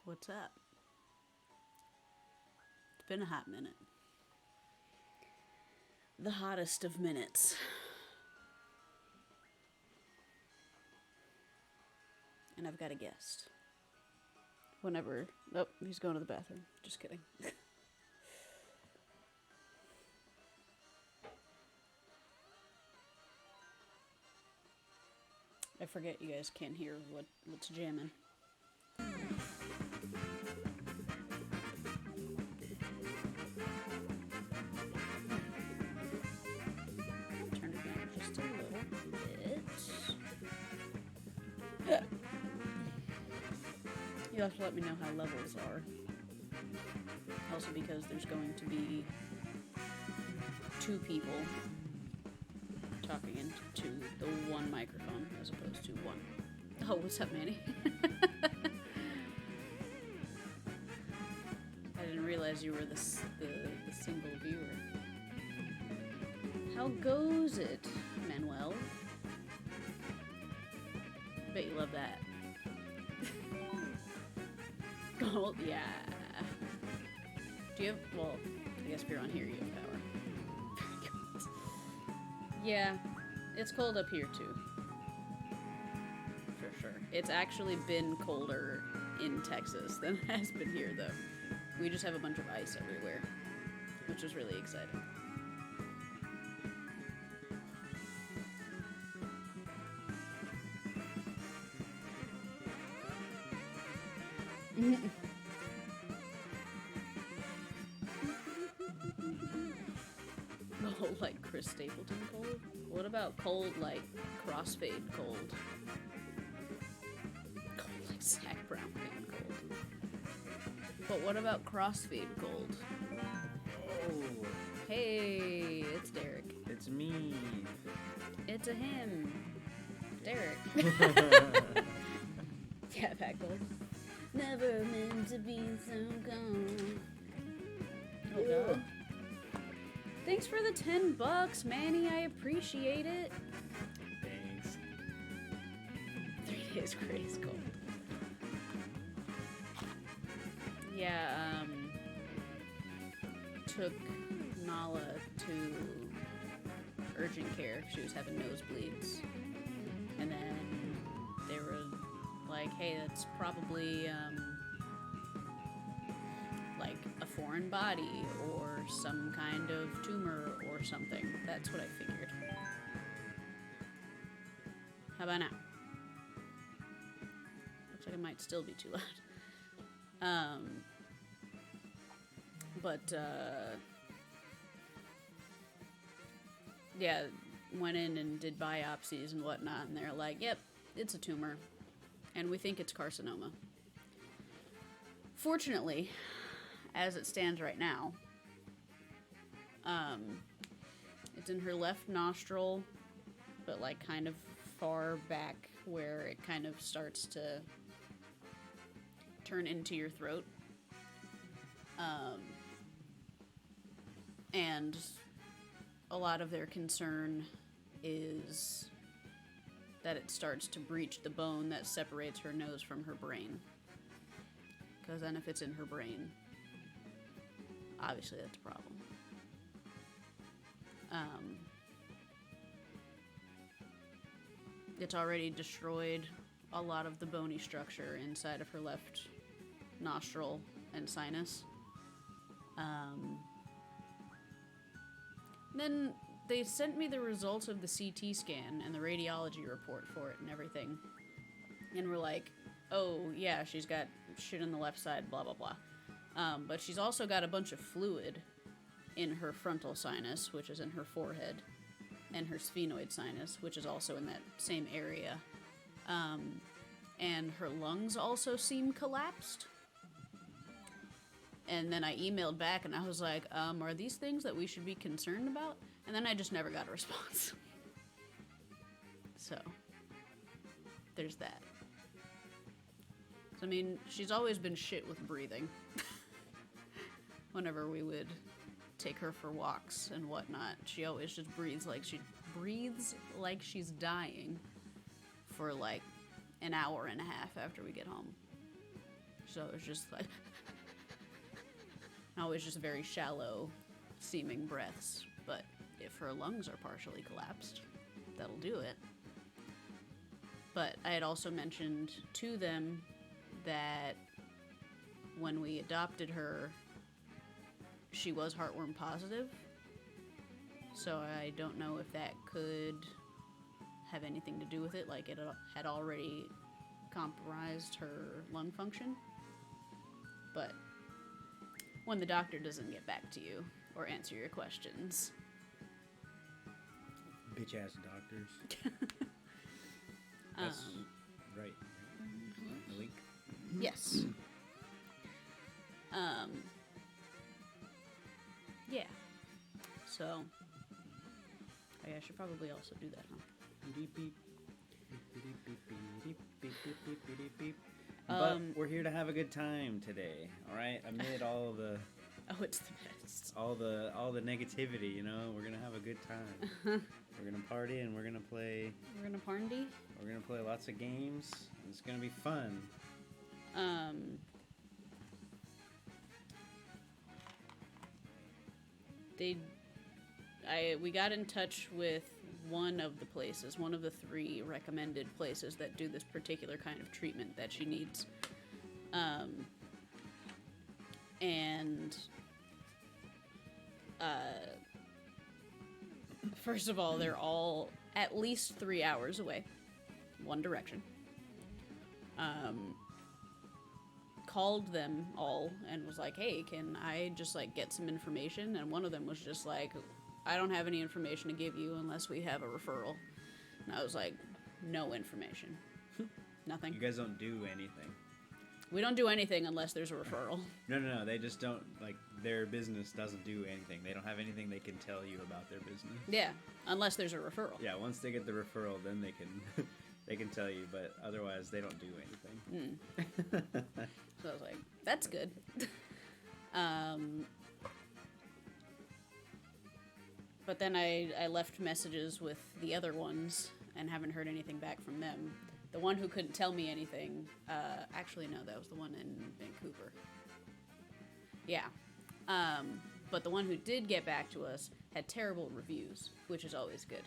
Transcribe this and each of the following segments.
What's up? It's been a hot minute. The hottest of minutes. And I've got a guest. Whenever... Oh, he's going to the bathroom. Just kidding. I forget you guys can't hear what's jamming. Turn it down just a little bit. You'll have to let me know how levels are. Also because there's going to be 2 people talking into the one microphone as opposed to one. Oh, what's up, Manny? I didn't realize you were the single viewer. How goes it, Manuel? Bet you love that. Gold, yeah. Do you have, well, I guess if you're on here, you have power. Yeah, it's cold up here too. For sure. It's actually been colder in Texas than it has been here, though. We just have a bunch of ice everywhere, which is really exciting. Oh, like Chris Stapleton cold? What about cold like Crossfade cold? Cold like Zach Brown being cold. But what about Crossfade cold? Oh. Hey, it's Derek. It's me. It's a him. Derek. Yeah, that cold. Never meant to be so cold. Oh god. Thanks for the $10, Manny. I appreciate it. Thanks. 3 days grace cold. Yeah, took Nala to urgent care. She was having nosebleeds. And then they were like, hey, that's probably, like a foreign body or some kind of tumor or something. That's what I figured. How about now? Looks like it might still be too loud. Yeah, went in and did biopsies and whatnot, and they're like, yep, it's a tumor, and we think it's carcinoma. Fortunately, as it stands right now, it's in her left nostril, but like kind of far back where it kind of starts to turn into your throat. And a lot of their concern is that it starts to breach the bone that separates her nose from her brain. Because then if it's in her brain, obviously that's a problem. It's already destroyed a lot of the bony structure inside of her left nostril and sinus. Then they sent me the results of the CT scan and the radiology report for it and everything. And we're like, oh, yeah, she's got shit on the left side, blah, blah, blah. But she's also got a bunch of fluid in her frontal sinus, which is in her forehead, and her sphenoid sinus, which is also in that same area. And her lungs also seem collapsed. And then I emailed back and I was like, are these things that we should be concerned about? And then I just never got a response. So, there's that. So, I mean, she's always been shit with breathing. Whenever we would take her for walks and whatnot, she always just breathes like she's dying for like an hour and a half after we get home. So it was just like always just very shallow seeming breaths. But if her lungs are partially collapsed, that'll do it. But I had also mentioned to them that when we adopted her, she was heartworm positive. So I don't know if that could have anything to do with it, like it had already compromised her lung function. But when the doctor doesn't get back to you or answer your questions. Bitch ass doctors. That's right. The link. Yes. Yeah. So, I should probably also do that, huh? Beep, beep. Beep, beep, beep, beep, beep, beep, beep, beep, beep, beep. But we're here to have a good time today, all right? Amid all the Oh, it's the best. all the negativity, you know, we're gonna have a good time. We're gonna party and we're gonna play. We're gonna party. We're gonna play lots of games. And it's gonna be fun. We got in touch with one of the 3 recommended places that do this particular kind of treatment that she needs. First of all, they're all at least 3 hours away. One direction. Called them all and was like, hey, can I just like get some information? And one of them was just like, I don't have any information to give you unless we have a referral. And I was like, no information. Nothing. You guys don't do anything. We don't do anything unless there's a referral. No. They just don't, like, their business doesn't do anything. They don't have anything they can tell you about their business. Yeah, unless there's a referral. Yeah, once they get the referral, then they can they can tell you, but otherwise they don't do anything. So I was like, that's good. But then I left messages with the other ones and haven't heard anything back from them. The one who couldn't tell me anything, actually no, that was the one in Vancouver. Yeah. But the one who did get back to us had terrible reviews, which is always good.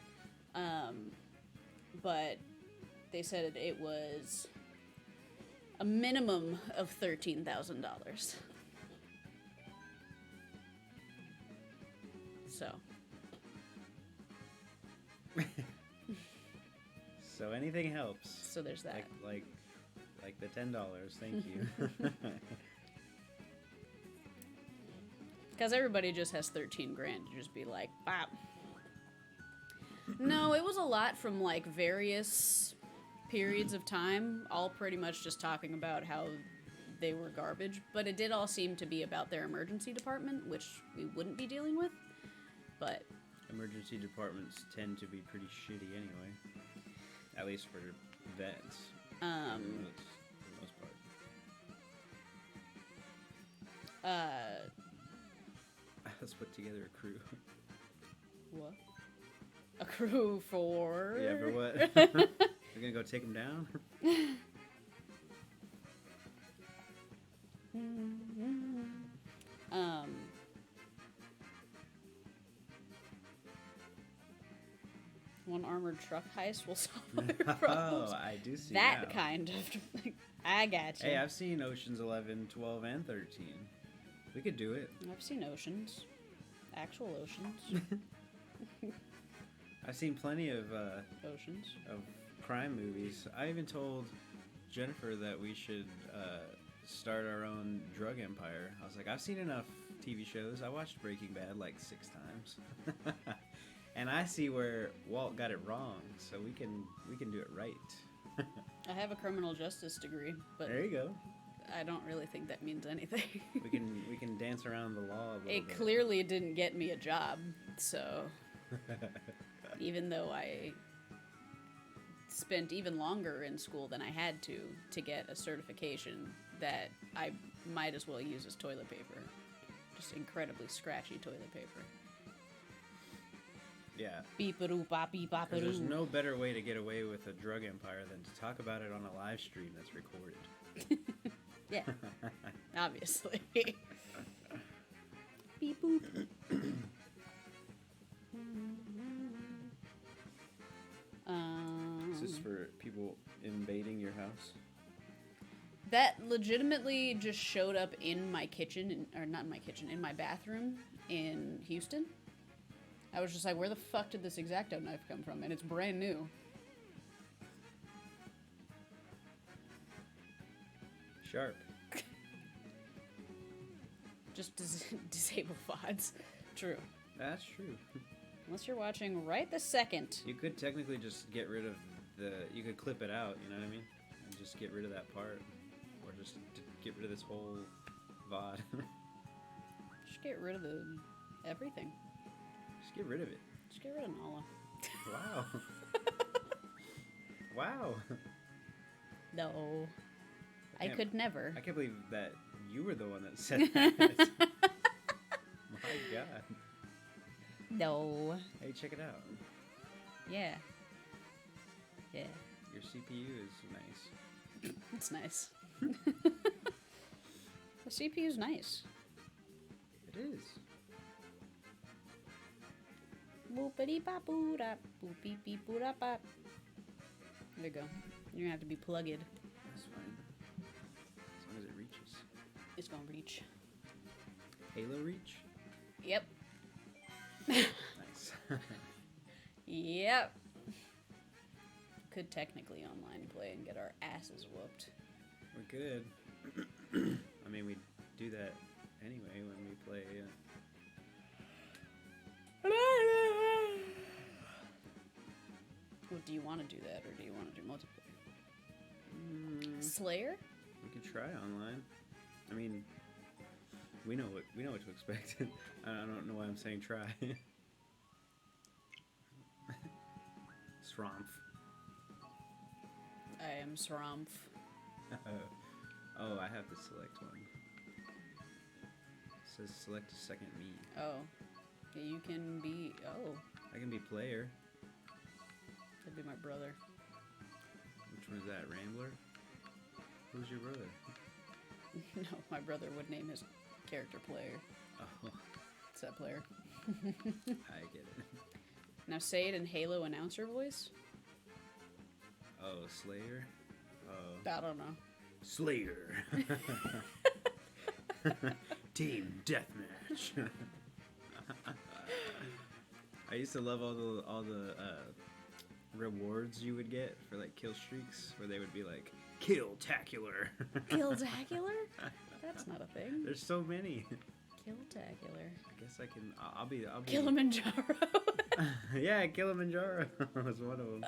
But they said it was a minimum of $13,000. So. So anything helps. So there's that. Like the $10. Thank you. Because everybody just has 13 grand to just be like, bop. No, it was a lot from like various periods of time, all pretty much just talking about how they were garbage. But it did all seem to be about their emergency department, which we wouldn't be dealing with. But emergency departments tend to be pretty shitty anyway. At least for vets. For the most part. Let's put together a crew. What? A crew for? Yeah, for what? We're gonna go take them down? One armored truck heist will solve our problems. Oh, I do see that now. kind of. I got you. Hey, I've seen Oceans 11, 12, and 13. We could do it. I've seen Oceans. Actual Oceans. I've seen plenty of Oceans. Of crime movies. I even told Jennifer that we should start our own drug empire. I was like, I've seen enough TV shows. I watched Breaking Bad like 6 times. And I see where Walt got it wrong, so we can do it right. I have a criminal justice degree, but there you go. I don't really think that means anything. we can dance around the law a little bit. It clearly didn't get me a job, so even though I spent even longer in school than I had to get a certification that I might as well use as toilet paper. Just incredibly scratchy toilet paper. Yeah. Beep-a-doo, bop-beep-bop-a-doo. There's no better way to get away with a drug empire than to talk about it on a live stream that's recorded. Yeah. Obviously. Beep boop. Is this for people invading your house? That legitimately just showed up in my kitchen, or not in my kitchen, in my bathroom in Houston. I was just like, where the fuck did this X-Acto knife come from? And it's brand new. Sharp. Just disable VODs. True. That's true. Unless you're watching right this second. You could technically just get rid of you could clip it out, you know what I mean? And just get rid of that part. Or just get rid of this whole VOD. Just get rid of everything. Just get rid of it. Just get rid of Nala. Wow. Wow. No. I could never. I can't believe that you were the one that said that. My God. No. Hey, check it out. Yeah. Yeah. Your CPU is nice. It's nice. The CPU's nice. It is. Boopity bop boop boop beep beep boop bop. There you go. You're gonna have to be plugged. That's fine. As long as it reaches. It's gonna reach. Halo reach? Yep. Nice. Yep. Could technically online play and get our asses whooped. We could. I mean, we do that anyway when we play. Well, do you want to do that, or do you want to do multiplayer? Slayer? We could try online. I mean, we know what to expect. I don't know why I'm saying try. Sramph. I am Sramph. Oh, I have to select one. It says select a second me. Oh. Yeah, you can be... Oh. I can be player. That'd be my brother. Which one is that? Rambler? Who's your brother? No, my brother would name his character player. Oh, It's that player. I get it. Now say it in Halo announcer voice. Oh, Slayer? Oh. I don't know. Slayer. Team Deathmatch. I used to love all the rewards you would get for like kill streaks, where they would be like kill-tacular. Kill-tacular? That's not a thing. There's so many. Kill-tacular. I guess I can. I'll be. Kilimanjaro. Yeah, Kilimanjaro was one of them.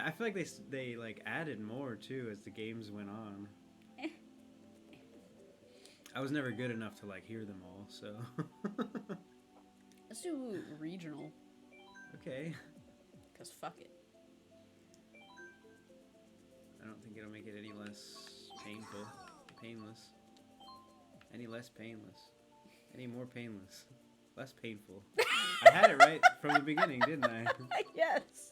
I feel like they like added more too as the games went on. I was never good enough to like hear them all, so. Let's do regional. Okay. Cause fuck it. I don't think it'll make it any less painless. Any less painless. Any more painless. Less painful. I had it right from the beginning, didn't I? Yes.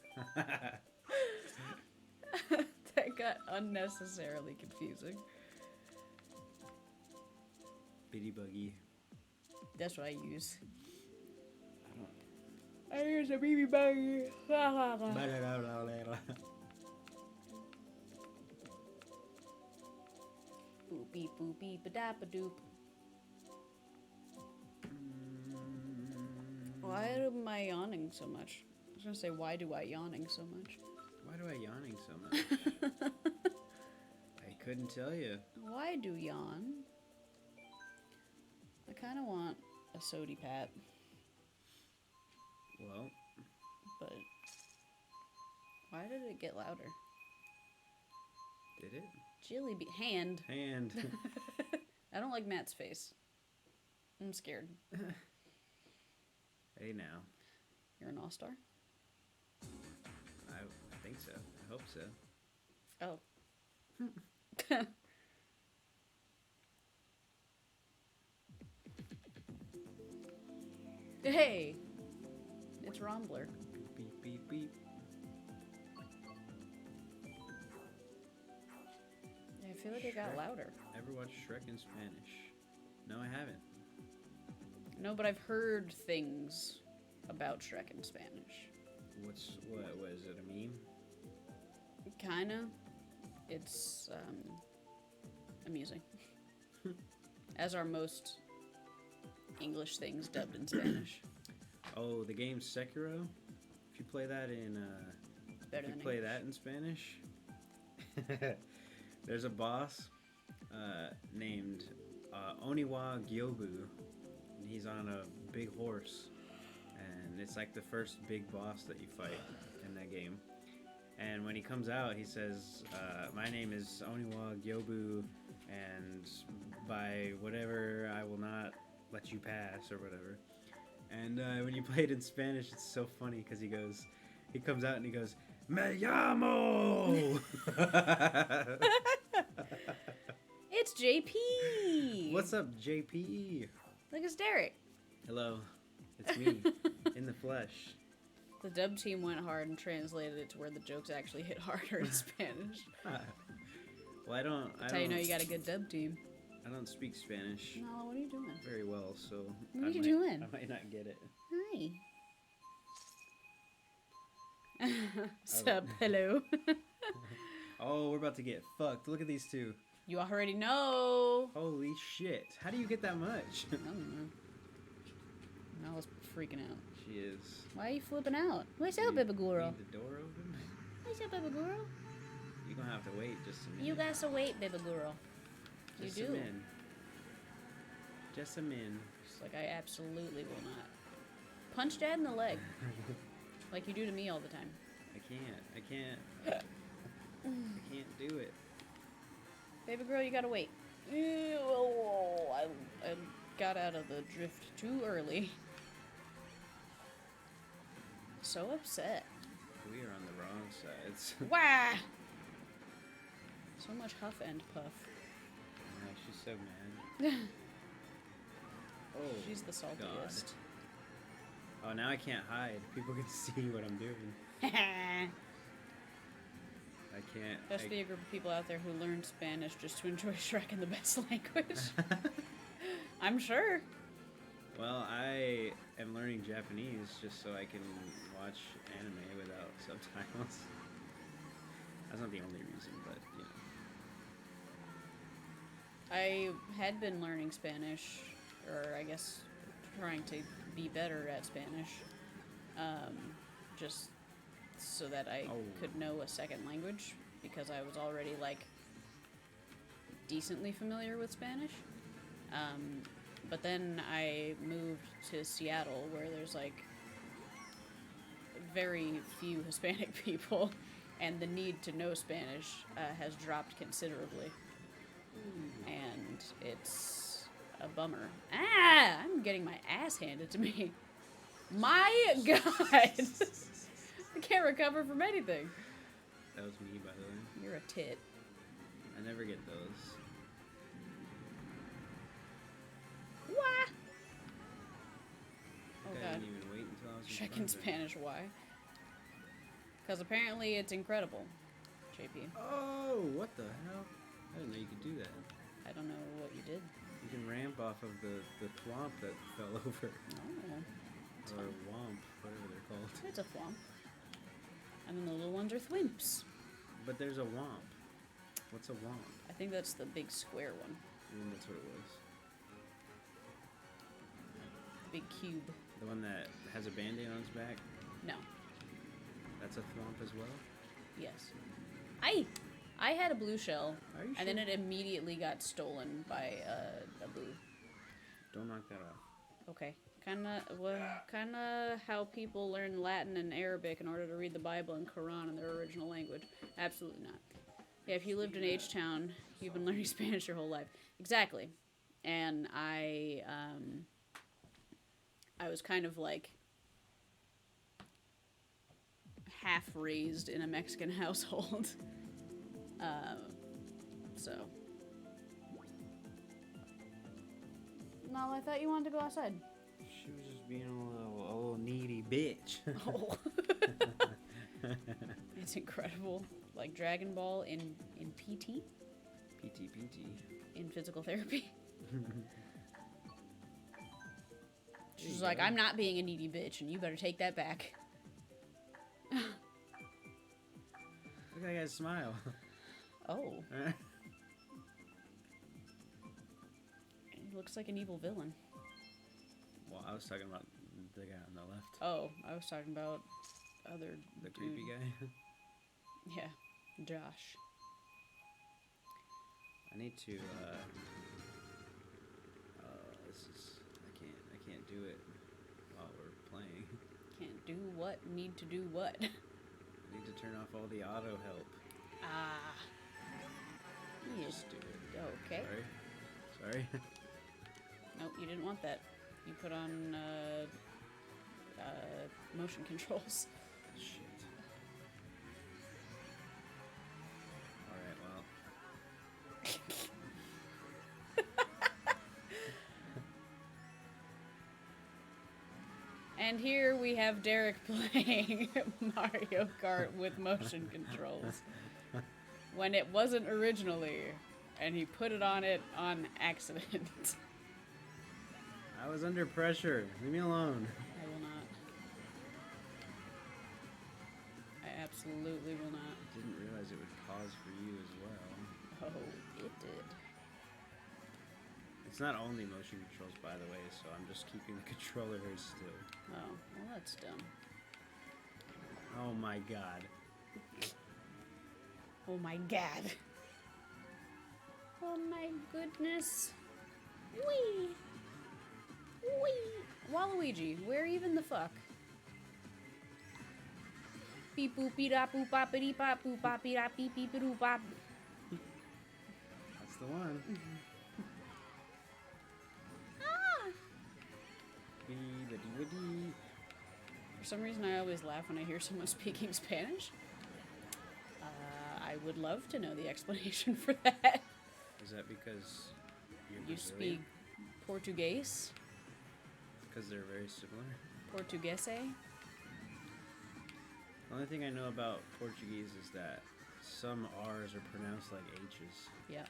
That got unnecessarily confusing. Bitty buggy. That's what I use. I I use a BB buggy. don't. Boop beep boop beep ba da ba doop. Why am I yawning so much? I was gonna say, why do I yawning so much? Why do I yawning so much? I couldn't tell you. Why do yawn? I kind of want a sody pat, Well, but why did it get louder? did it? Jilly hand. I don't like Matt's face. I'm scared. Hey now. You're an all-star? I think so. I hope so. Oh. Hey! It's Rombler. Beep, beep, beep. I feel like it got louder. Ever watch Shrek in Spanish? No, I haven't. No, but I've heard things about Shrek in Spanish. What is it, a meme? Kinda. It's amusing. As are most English things dubbed in Spanish. Oh, the game Sekiro. If you play that in that in Spanish, there's a boss named Oniwa Gyobu, and he's on a big horse, and it's like the first big boss that you fight in that game. And when he comes out, he says, "My name is Oniwa Gyobu, and by whatever I will not let you pass," or whatever. And when you play it in Spanish, it's so funny because he comes out and he goes, "Me llamo." It's JP. What's up, JP? Look, it's Derek. Hello, it's me in the flesh. The dub team went hard and translated it to where the jokes actually hit harder in Spanish. Well, I don't. That's how you know you got a good dub team. I don't speak Spanish No, what are you doing? very well, so What are you doing? I might not get it. Hi. Sup, hello. Oh, we're about to get fucked. Look at these two. You already know. Holy shit! How do you get that much? I don't know. Nala's freaking out. She is. Why are you flipping out? What's up, baby girl? Need the door open? What's up, baby girl? You're gonna have to wait just a minute. You got to wait, baby girl. Just You a do. minute. Just a minute. It's like, I absolutely will not. Punch Dad in the leg. Like you do to me all the time. I can't do it. Baby girl, you gotta wait. I got out of the drift too early. So upset. We are on the wrong sides. Wah! So much huff and puff. Yeah, she's so mad. Oh, She's the saltiest. Oh, now I can't hide. People can see what I'm doing. I can't. There's be a group of people out there who learned Spanish just to enjoy Shrek in the best language. I'm sure. Well, I am learning Japanese just so I can watch anime without subtitles. That's not the only reason, but you know. I had been learning Spanish, or I guess trying to be better at Spanish, just so that I could know a second language, because I was already, like, decently familiar with Spanish. But then I moved to Seattle, where there's, like, very few Hispanic people, and the need to know Spanish has dropped considerably. And it's a bummer. Ah! I'm getting my ass handed to me. My God! I can't recover from anything. That was me, by the way. You're a tit. I never get those. Why? Oh I God. didn't even wait until I was Check front in of it. Spanish, why? Because apparently it's incredible, JP. Oh, what the hell? I didn't know you could do that. I don't know what you did. You can ramp off of the thwomp that fell over. Oh. Or womp, whatever they're called. It's a thwomp. And then the little ones are thwimps. But there's a womp. What's a womp? I think that's the big square one. That's what it was. The big cube. The one that has a band-aid on its back? No. That's a thwomp as well? Yes. I had a blue shell, Are you and then sure? it immediately got stolen by a boo. Don't knock that off. Okay. Kinda how people learn Latin and Arabic in order to read the Bible and Quran in their original language. Absolutely not. Yeah, if you lived in H-Town, you've been learning Spanish your whole life. Exactly. And I was kind of like half raised in a Mexican household. So. No, I thought you wanted to go outside. She was just being a little needy bitch. Oh. It's incredible. Like Dragon Ball in PT. PT. in physical therapy. She's you like, go. I'm not being a needy bitch, and you better take that back. Look at that guy's smile. Oh. He looks like an evil villain. Well, I was talking about the guy on the left. Oh, I was talking about other The dude. creepy guy. Yeah, Josh. I need to, I can't do it while we're playing. Can't do what? Need to do what? I need to turn off all the auto help. Ah. Yes. Just do it. Okay. Sorry. Nope, you didn't want that. You put on, motion controls. Shit. Alright, well. And here we have Derek playing Mario Kart with motion controls. When it wasn't originally, and he put it on accident. I was under pressure. Leave me alone. I will not. I absolutely will not. Didn't realize it would pause for you as well. Oh, it did. It's not only motion controls, by the way, so I'm just keeping the controller very still. Oh, well, that's dumb. Oh my god. Oh my god. Oh my goodness. Wee! Wee! Waluigi, where even the fuck? Beep boop beep da boop bop beep bop boop bop beep da beep beep doo bop. That's the one. Ah! Bee-ba-dee-ba-dee. For some reason, I always laugh when I hear someone speaking Spanish. I would love to know the explanation for that. Is that because you're You Brazilian? speak Portuguese? Because they're very similar. Portuguese? The only thing I know about Portuguese is that some R's are pronounced like H's. Yeah.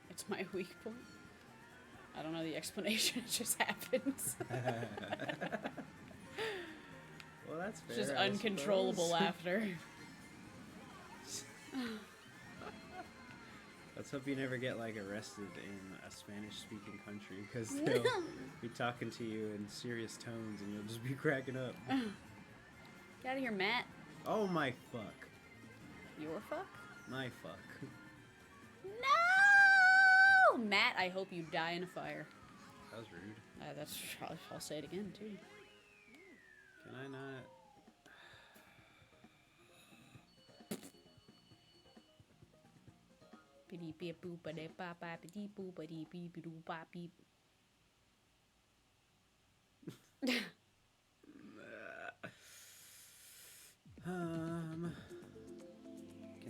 It's my weak point. I don't know the explanation, it just happens. Well, that's fair. It's just I uncontrollable suppose. laughter. Let's hope you never get like arrested in a Spanish-speaking country, because they'll be talking to you in serious tones, and you'll just be cracking up. Get out of here, Matt. Oh my fuck! Your fuck? My fuck! No! Matt, I hope you die in a fire. That was rude. I'll say it again, too. Can I not? Can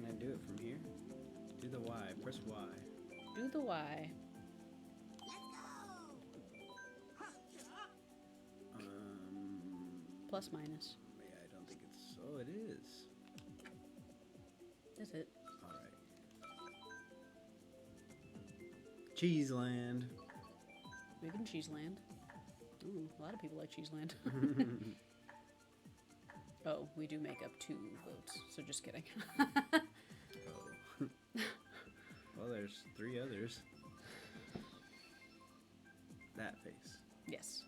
I do it from here? Do the Y. Press Y. Do the Y. Plus minus. Yeah, I don't think it's. Oh, it is. Is it? All right. Cheeseland. We live in Cheeseland. Ooh, a lot of people like Cheeseland. Oh, we do make up 2 votes, so just kidding. Oh. Well, there's 3 others. That face. Yes.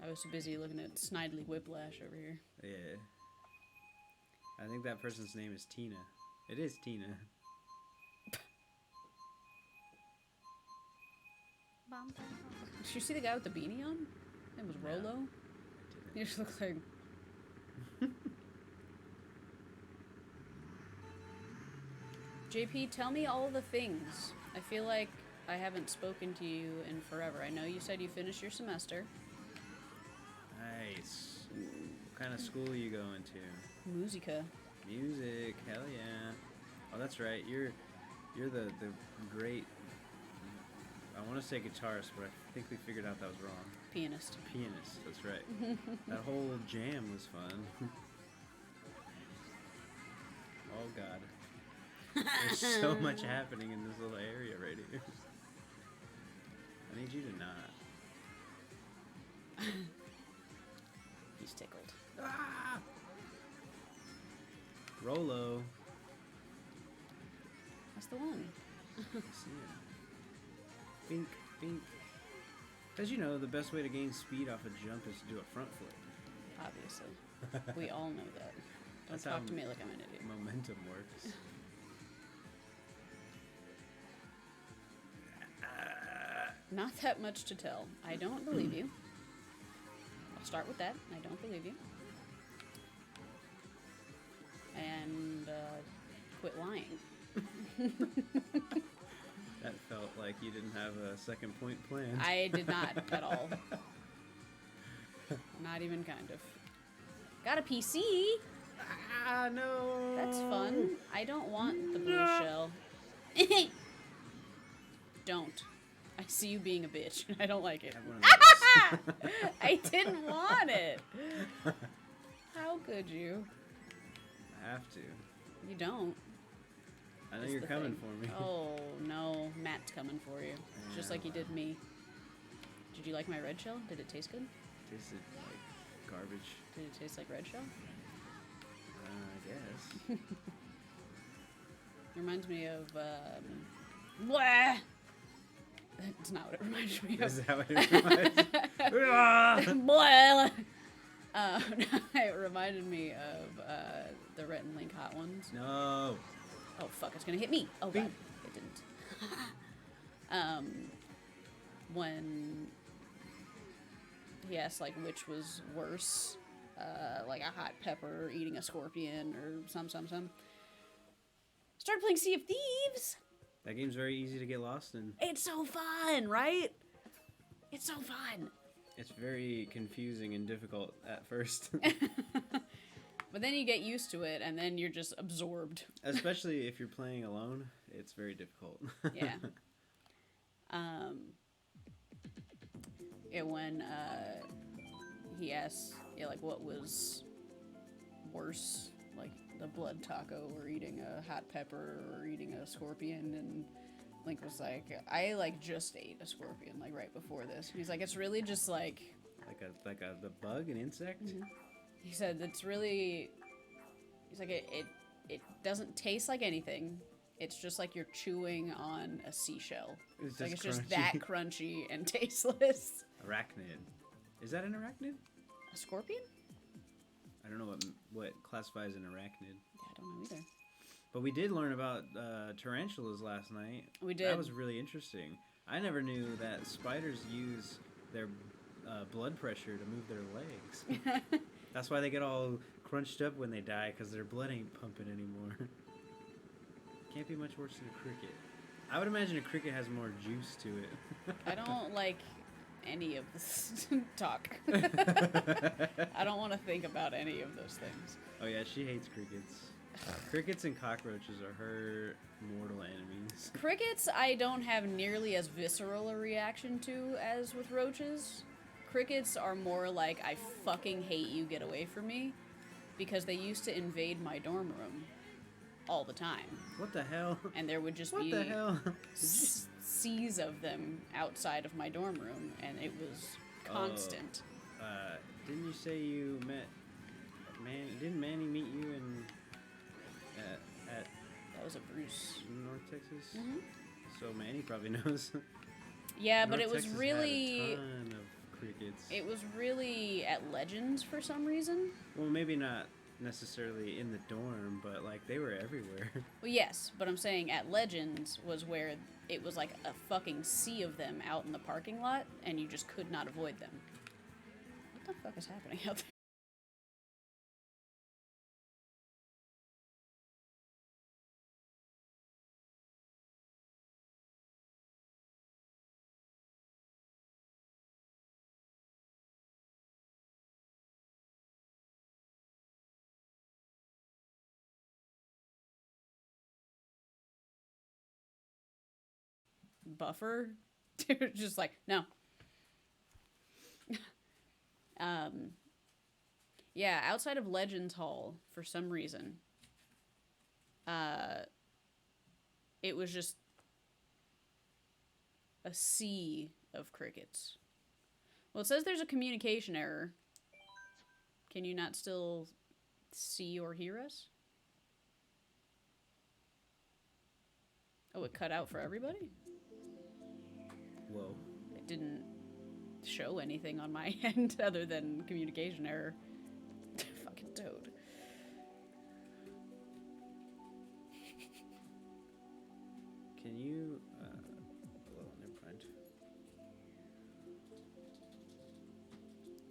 I was too busy looking at Snidely Whiplash over here. Yeah. I think that person's name is Tina. It is Tina. Did you see the guy with the beanie on? It was No. Rolo. I He just looks like... JP, tell me all the things. I feel like I haven't spoken to you in forever. I know you said you finished your semester. Nice. What kind of school are you going to? Musica. Music. Hell yeah. Oh, that's right. You're the great I want to say guitarist, but I think we figured out that was wrong. Pianist. Pianist, that's right. That whole jam was fun. Oh god. There's so much happening in this little area right here. I need you to not. He's tickled. Ah! Rolo. That's the one. I see it. Bink, bink. Because you know, the best way to gain speed off a jump is to do a front flip. Obviously. We all know that. Don't That's talk how to me like I'm an idiot. Momentum works. Not that much to tell. I don't believe you. I'll start with that. I don't believe you. And quit lying. That felt like you didn't have a second point planned. I did not at all. Not even kind of. Got a PC. Ah, no. That's fun. I don't want the blue shell. Don't. I see you being a bitch. I don't like it. Have one of those. I didn't want it. How could you? I have to. You don't. I know Is you're the coming thing. for me. Oh, no. Matt's coming for you. Just like he did me. Did you like my red shell? Did it taste good? Tasted like garbage. Did it taste like red shell? I guess. Reminds me of, blah! That's not what it reminds me of. Is that what it reminds? Blah! It reminded me of the Rhett and Link Hot Ones. No. Oh, fuck, it's gonna hit me. Oh, God. It didn't. When he asked, like, which was worse, like a hot pepper or eating a scorpion or some. Started playing Sea of Thieves. That game's very easy to get lost in. It's so fun, right? It's so fun. It's very confusing and difficult at first. But then you get used to it, and then you're just absorbed. Especially if you're playing alone, it's very difficult. Yeah. When he asked, like, what was worse, like the blood taco or eating a hot pepper or eating a scorpion, and Link was like, I, like, just ate a scorpion, like, right before this. He's like, it's really just, like... the bug, an insect? Mm-hmm. He said, it's really... He's like, it doesn't taste like anything. It's just like you're chewing on a seashell. It's like, just it's just crunchy. that crunchy and tasteless. Arachnid. Is that an arachnid? A scorpion? I don't know what classifies an arachnid. Yeah, I don't know either. But we did learn about tarantulas last night. We did. That was really interesting. I never knew that spiders use their blood pressure to move their legs. That's why they get all crunched up when they die, because their blood ain't pumping anymore. Can't be much worse than a cricket. I would imagine a cricket has more juice to it. I don't like any of this talk. I don't want to think about any of those things. Oh yeah, she hates crickets. Crickets and cockroaches are her mortal enemies. Crickets, I don't have nearly as visceral a reaction to as with roaches. Crickets are more like, I fucking hate you, get away from me, because they used to invade my dorm room all the time. What the hell? And there would just What be the hell? seas of them outside of my dorm room, and it was constant. Didn't you say you met didn't Manny meet you in at That was a Bruce. North Texas? Mm-hmm. So Manny probably knows. Yeah, but North it was Texas really... had a ton of crickets. It was really at Legends for some reason. Well, maybe not necessarily in the dorm, but like they were everywhere. Well, yes, but I'm saying at Legends was where it was like a fucking sea of them out in the parking lot, and you just could not avoid them. What the fuck is happening out there? Buffer? They're just like, no. Yeah, outside of Legends Hall, for some reason, it was just a sea of crickets. Well, it says there's a communication error. Can you not still see or hear us? Oh, it cut out for everybody? Whoa. It didn't show anything on my end other than communication error. Fucking toad. Can you... well, never mind.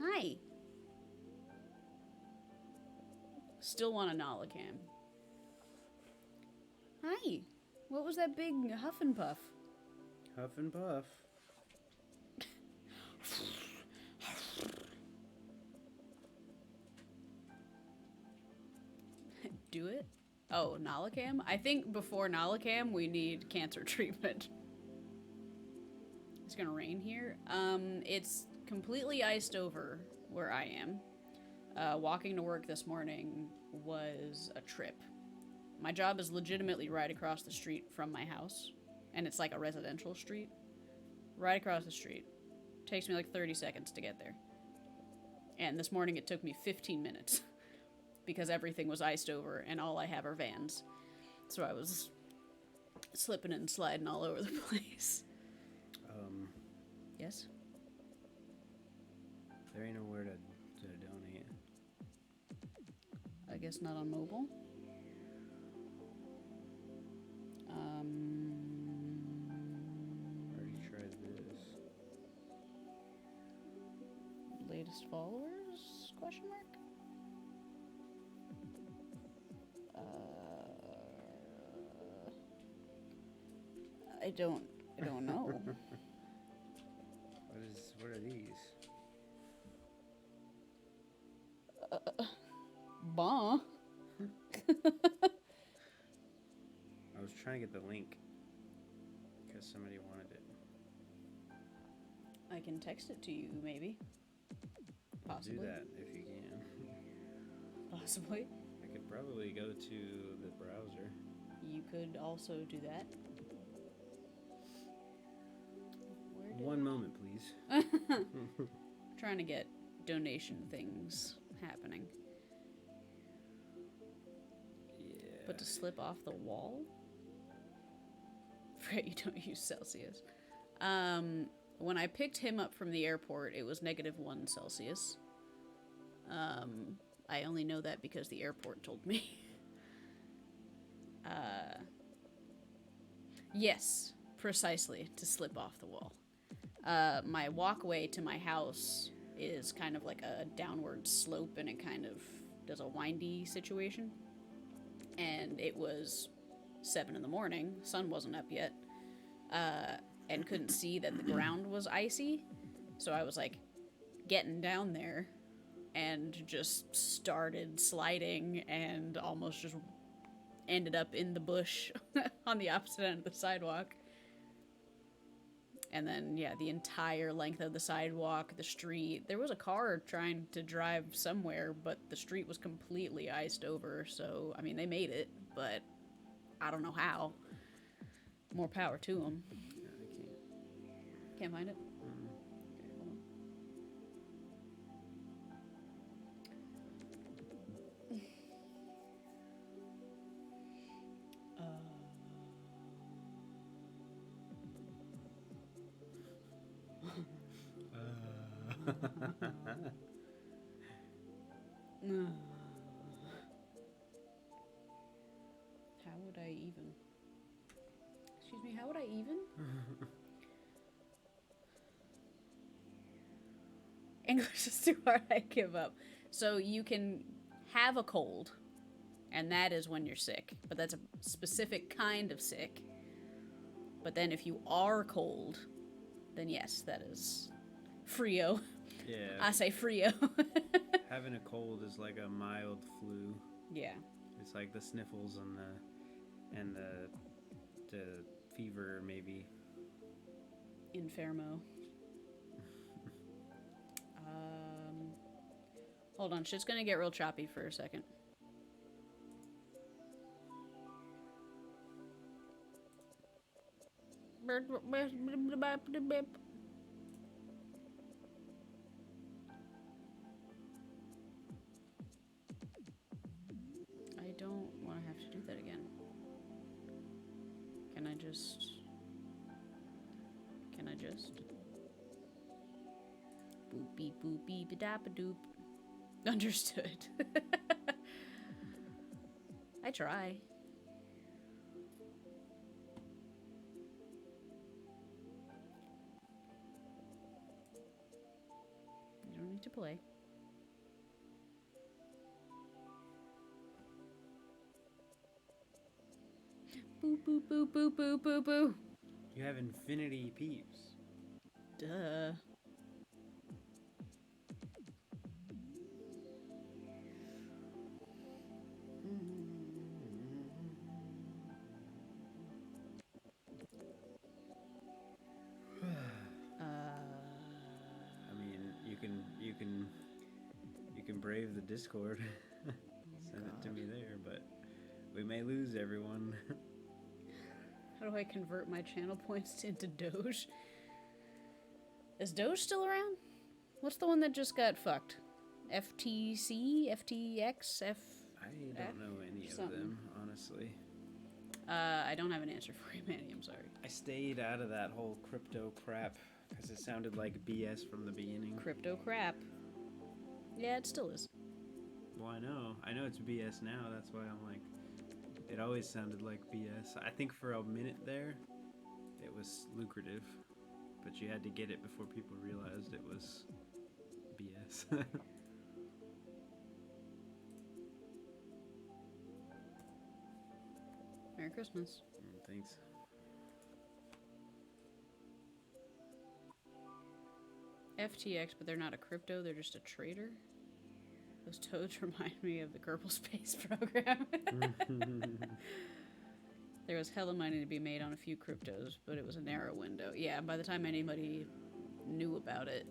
Hi. Still want a NalaCam. Hi. What was that big huff and puff? Huff and puff. Do it? Oh, NalaCam? I think before NalaCam, we need cancer treatment. It's gonna rain here. It's completely iced over where I am. Walking to work this morning was a trip. My job is legitimately right across the street from my house, and it's like a residential street. Right across the street. Takes me like 30 seconds to get there. And this morning it took me 15 minutes because everything was iced over and all I have are Vans. So I was slipping and sliding all over the place. Yes? There ain't nowhere to donate. I guess not on mobile. Already tried this. Latest followers? Question mark? I don't know. What are these? Bah. I was trying to get the link because somebody wanted it. I can text it to you, maybe. Possibly. Do that if you can. Possibly. I could probably go to the browser. You could also do that. One moment, please. Trying to get donation things happening. Yeah. But to slip off the wall? Forget you don't use Celsius. When I picked him up from the airport, it was -1 Celsius. I only know that because the airport told me. Yes, precisely, to slip off the wall. My walkway to my house is kind of like a downward slope, and it kind of does a windy situation. And it was 7 in the morning, sun wasn't up yet, and couldn't see that the ground was icy. So I was like getting down there and just started sliding and almost just ended up in the bush on the opposite end of the sidewalk. And then, yeah, the entire length of the sidewalk, the street. There was a car trying to drive somewhere, but the street was completely iced over. So, I mean, they made it, but I don't know how. More power to them. Yeah, I Can't find it? can't. Okay, hold on. How would I even? Excuse me, how would I even? English is too hard, I give up. So you can have a cold, and that is when you're sick. But that's a specific kind of sick. But then if you are cold, then yes, that is Frio. Yeah. I say Frio. Having a cold is like a mild flu. Yeah. It's like the sniffles and the fever maybe. Infermo. Hold on, shit's gonna get real choppy for a second. I don't want to have to do that again. Can I just... Boopy boopy ba-da-ba doop. Understood. I try. You don't need to play. Boo boo boo boo boo boo boo. You have infinity peeps. Duh. I mean, you can brave the Discord. Send it to me there, but we may lose everyone. How do I convert my channel points into Doge? Is Doge still around? What's the one that just got fucked? FTC? FTX? I don't know any of them, honestly. I don't have an answer for you, Manny. I'm sorry. I stayed out of that whole crypto crap because it sounded like BS from the beginning. Crypto crap. Yeah, it still is. Well, I know it's BS now. That's why I'm like, it always sounded like BS. I think for a minute there, it was lucrative, but you had to get it before people realized it was BS. Merry Christmas. Thanks. FTX, but they're not a crypto, they're just a trader. Those toads remind me of the Kerbal Space Program. There was hella money to be made on a few cryptos, but it was a narrow window. Yeah, by the time anybody knew about it,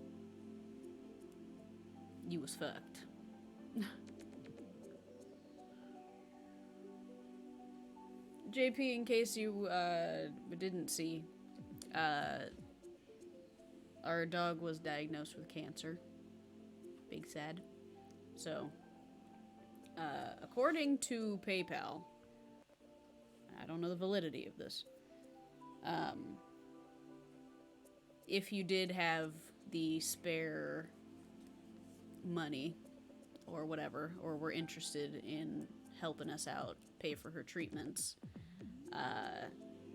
you was fucked. JP, in case you didn't see, our dog was diagnosed with cancer. Big sad. So, according to PayPal, I don't know the validity of this, if you did have the spare money or whatever, or were interested in helping us out, pay for her treatments,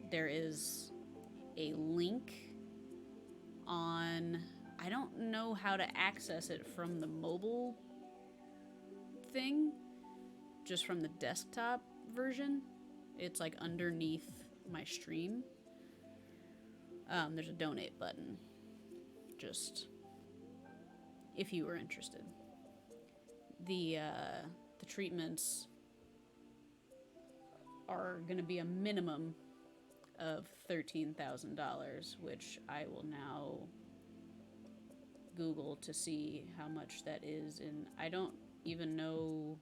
there is a link on, I don't know how to access it from the mobile thing, just from the desktop version. It's like underneath my stream. There's a donate button, just if you were interested. The treatments are going to be a minimum of $13,000, which I will now Google to see how much that is, and I don't even know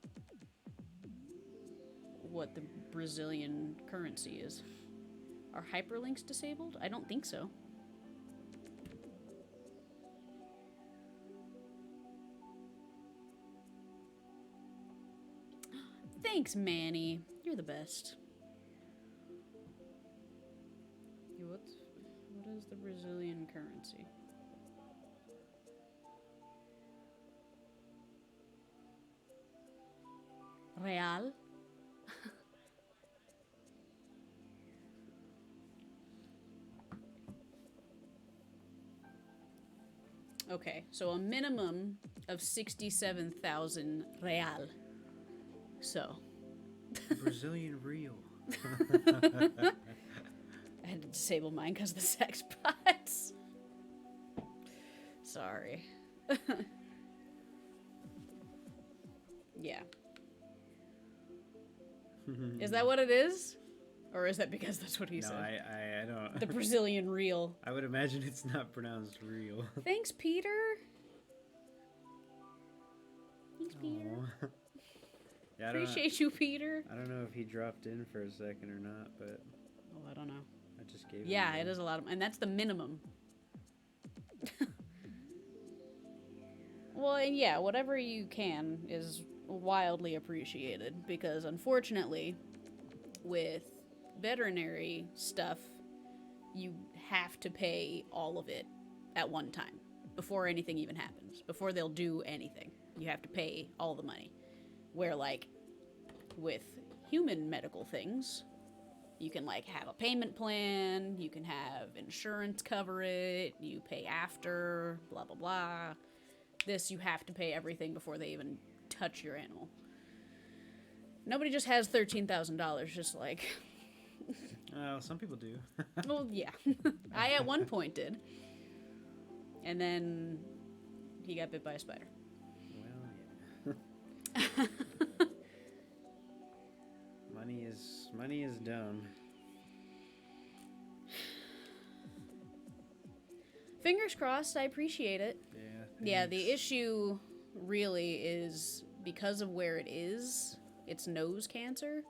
what the Brazilian currency is. Are hyperlinks disabled? I don't think so. Thanks, Manny. You're the best. What is the Brazilian currency? Real? Okay, so a minimum of 67,000 real. So. Brazilian real. I had to disable mine because of the sex bots. Sorry. Yeah. Is that what it is? Or is that because that's what he No, said? I don't. The Brazilian real. I would imagine it's not pronounced real. Thanks, Peter. Thanks, Peter. Aw. Yeah, Appreciate you, Peter. I don't know if he dropped in for a second or not, but Oh, I don't know. I just gave him Yeah, the- it is a lot of, and that's the minimum. Well, and yeah, whatever you can is wildly appreciated because unfortunately, with veterinary stuff, you have to pay all of it at one time before anything even happens. Before they'll do anything, you have to pay all the money. Where, like, with human medical things, you can, like, have a payment plan, you can have insurance cover it, you pay after, blah, blah, blah. This, you have to pay everything before they even touch your animal. Nobody just has $13,000, just like... Some people do. Well, yeah. I at one point did. And then he got bit by a spider. Well, yeah. money is dumb. Fingers crossed, I appreciate it. Yeah. Yeah, the thanks. issue really is because of where it is, it's nose cancer.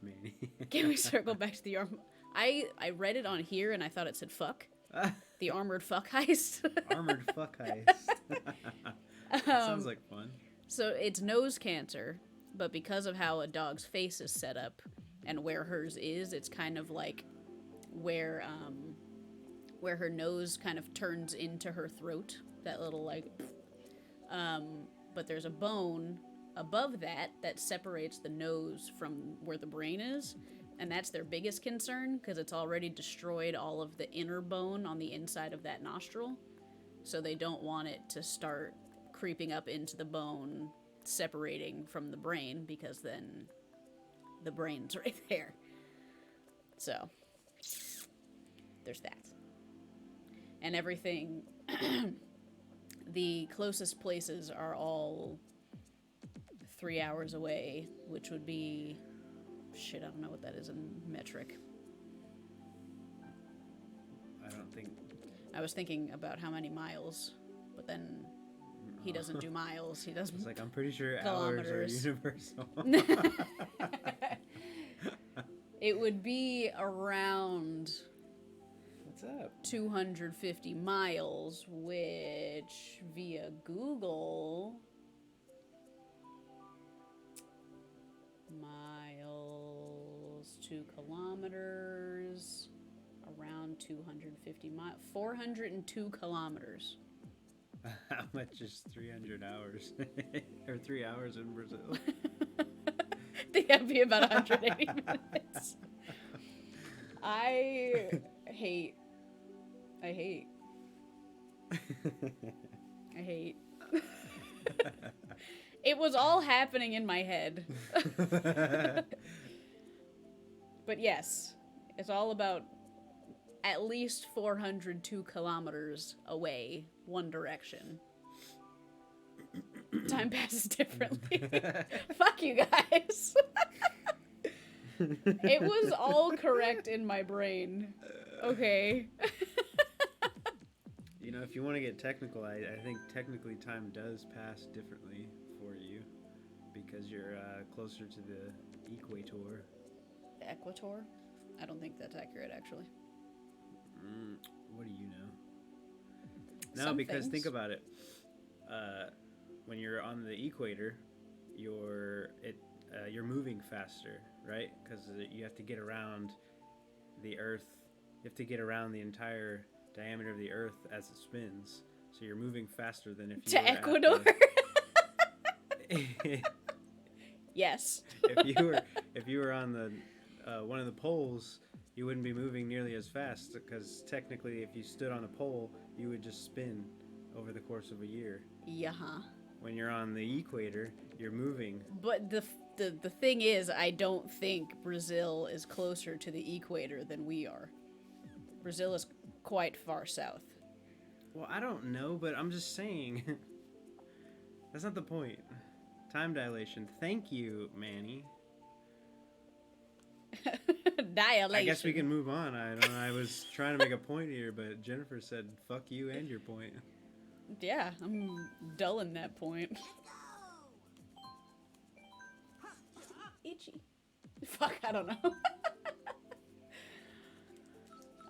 Manny. Can we circle back to the arm? I read it on here and I thought it said fuck. The armored fuck heist. Armored fuck heist. Sounds like fun. So it's nose cancer, but because of how a dog's face is set up and where hers is, it's kind of like where her nose kind of turns into her throat. That little like, but there's a bone above that separates the nose from where the brain is, and that's their biggest concern because it's already destroyed all of the inner bone on the inside of that nostril, so they don't want it to start creeping up into the bone, separating from the brain, because then the brain's right there. So there's that. And everything, the closest places are all 3 hours away, which would be, shit, I don't know what that is in metric. I don't think. I was thinking about how many miles, but then he doesn't do miles, he does It's like, I'm pretty sure kilometers. hours are universal. It would be around What's up? 250 miles, which via Google, miles to kilometers, around 250 miles, 402 kilometers. How much is 300 hours? Or 3 hours in Brazil? I think that'd be about 180 minutes. I hate. It was all happening in my head. But yes, it's all about at least 402 kilometers away, one direction. Time passes differently. Fuck you guys. It was all correct in my brain. Okay. You know, if you want to get technical, I think technically time does pass differently for you because you're closer to the equator. Equator? I don't think that's accurate, actually. What do you know? No, Some because things. think about it. When you're on the equator, you're moving faster, right? Because you have to get around the Earth. You have to get around the entire diameter of the Earth as it spins. So you're moving faster than if you To were at Ecuador? the- Yes. if you were on the one of the poles, you wouldn't be moving nearly as fast because technically, if you stood on a pole, you would just spin over the course of a year. Yeah. When you're on the equator, you're moving. But the thing is, I don't think Brazil is closer to the equator than we are. Brazil is quite far south. Well, I don't know, but I'm just saying. That's not the point. Time dilation. Thank you, Manny. dilation. I guess we can move on. I don't know. I was trying to make a point here, but Jennifer said, fuck you and your point. Yeah, I'm dulling that point. Itchy. Fuck, I don't know.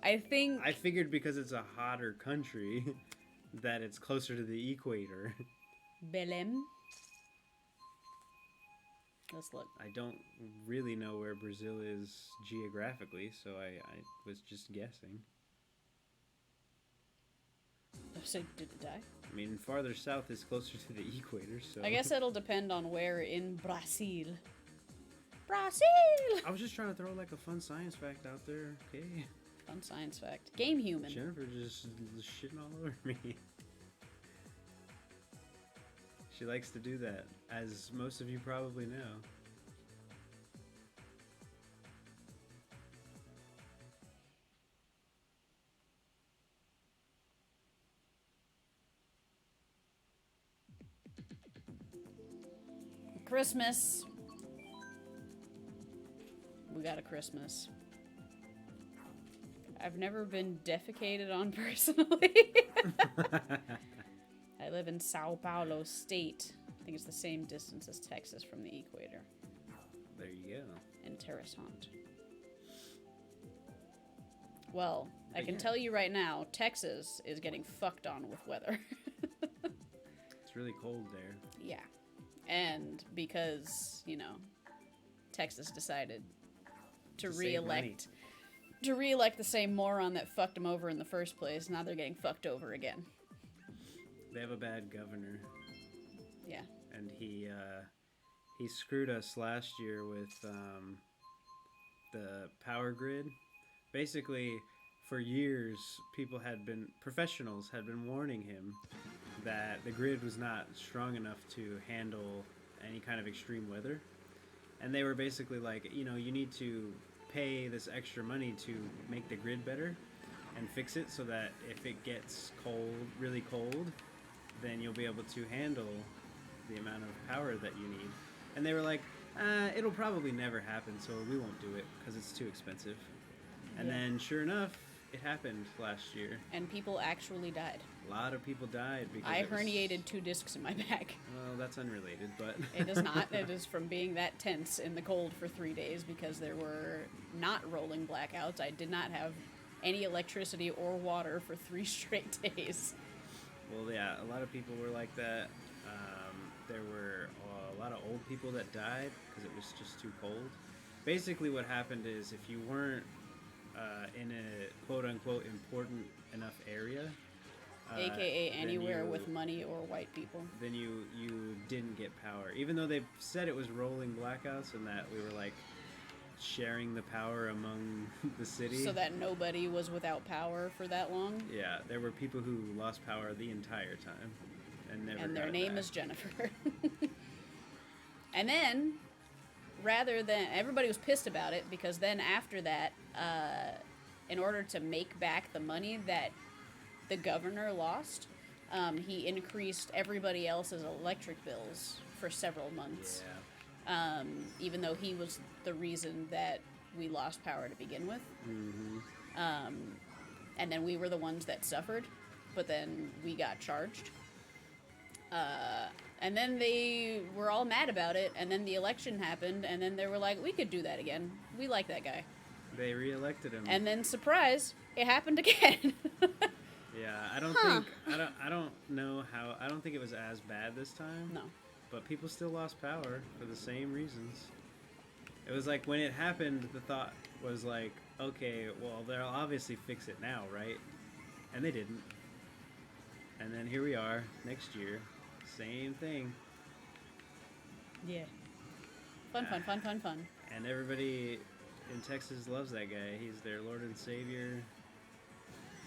I figured because it's a hotter country that it's closer to the equator. Belém. Let's look. I don't really know where Brazil is geographically, so I was just guessing. So did it die? I mean, farther south is closer to the equator, so... I guess it'll depend on where in Brazil. Brazil! I was just trying to throw like a fun science fact out there, okay? Fun science fact. Game human. Jennifer just shitting all over me. She likes to do that, as most of you probably know. Christmas. We got a Christmas. I've never been defecated on personally. I live in Sao Paulo State. I think it's the same distance as Texas from the equator. There you go. Interessant. Well, I can yeah. tell you right now, Texas is getting fucked on with weather. It's really cold there. Yeah. And because, you know, Texas decided to re-elect the same moron that fucked them over in the first place, now they're getting fucked over again. They have a bad governor. Yeah. And he screwed us last year with the power grid. Basically, for years, professionals had been warning him that the grid was not strong enough to handle any kind of extreme weather. And they were basically like, you know, you need to pay this extra money to make the grid better and fix it so that if it gets cold, really cold, then you'll be able to handle the amount of power that you need. And they were like, it'll probably never happen, so we won't do it because it's too expensive. And then, sure enough, it happened last year. And people actually died. A lot of people died because I herniated 2 discs in my back. Well, that's unrelated, but... It is not. It is from being that tense in the cold for 3 days because there were not rolling blackouts. I did not have any electricity or water for 3 straight days. Well, yeah, a lot of people were like that. There were a lot of old people that died because it was just too cold. Basically what happened is if you weren't in a quote-unquote important enough area... AKA anywhere with money or white people. Then you didn't get power. Even though they said it was rolling blackouts and that we were like sharing the power among the city. So that nobody was without power for that long? Yeah, there were people who lost power the entire time and never And got their it name back. is Jennifer. And then, rather than... Everybody was pissed about it because then after that, in order to make back the money that the governor lost, he increased everybody else's electric bills for several months. Yeah. Even though he was the reason that we lost power to begin with. Mm-hmm. And then we were the ones that suffered, but then we got charged. And then they were all mad about it, and then the election happened, and then they were like, we could do that again. We like that guy. They re-elected him. And then, surprise, it happened again. Yeah, I don't know how. I don't think it was as bad this time. No. But people still lost power for the same reasons. It was like when it happened, the thought was like, okay, well, they'll obviously fix it now, right? And they didn't. And then here we are, next year, same thing. Yeah. Fun. And everybody in Texas loves that guy. He's their Lord and Savior.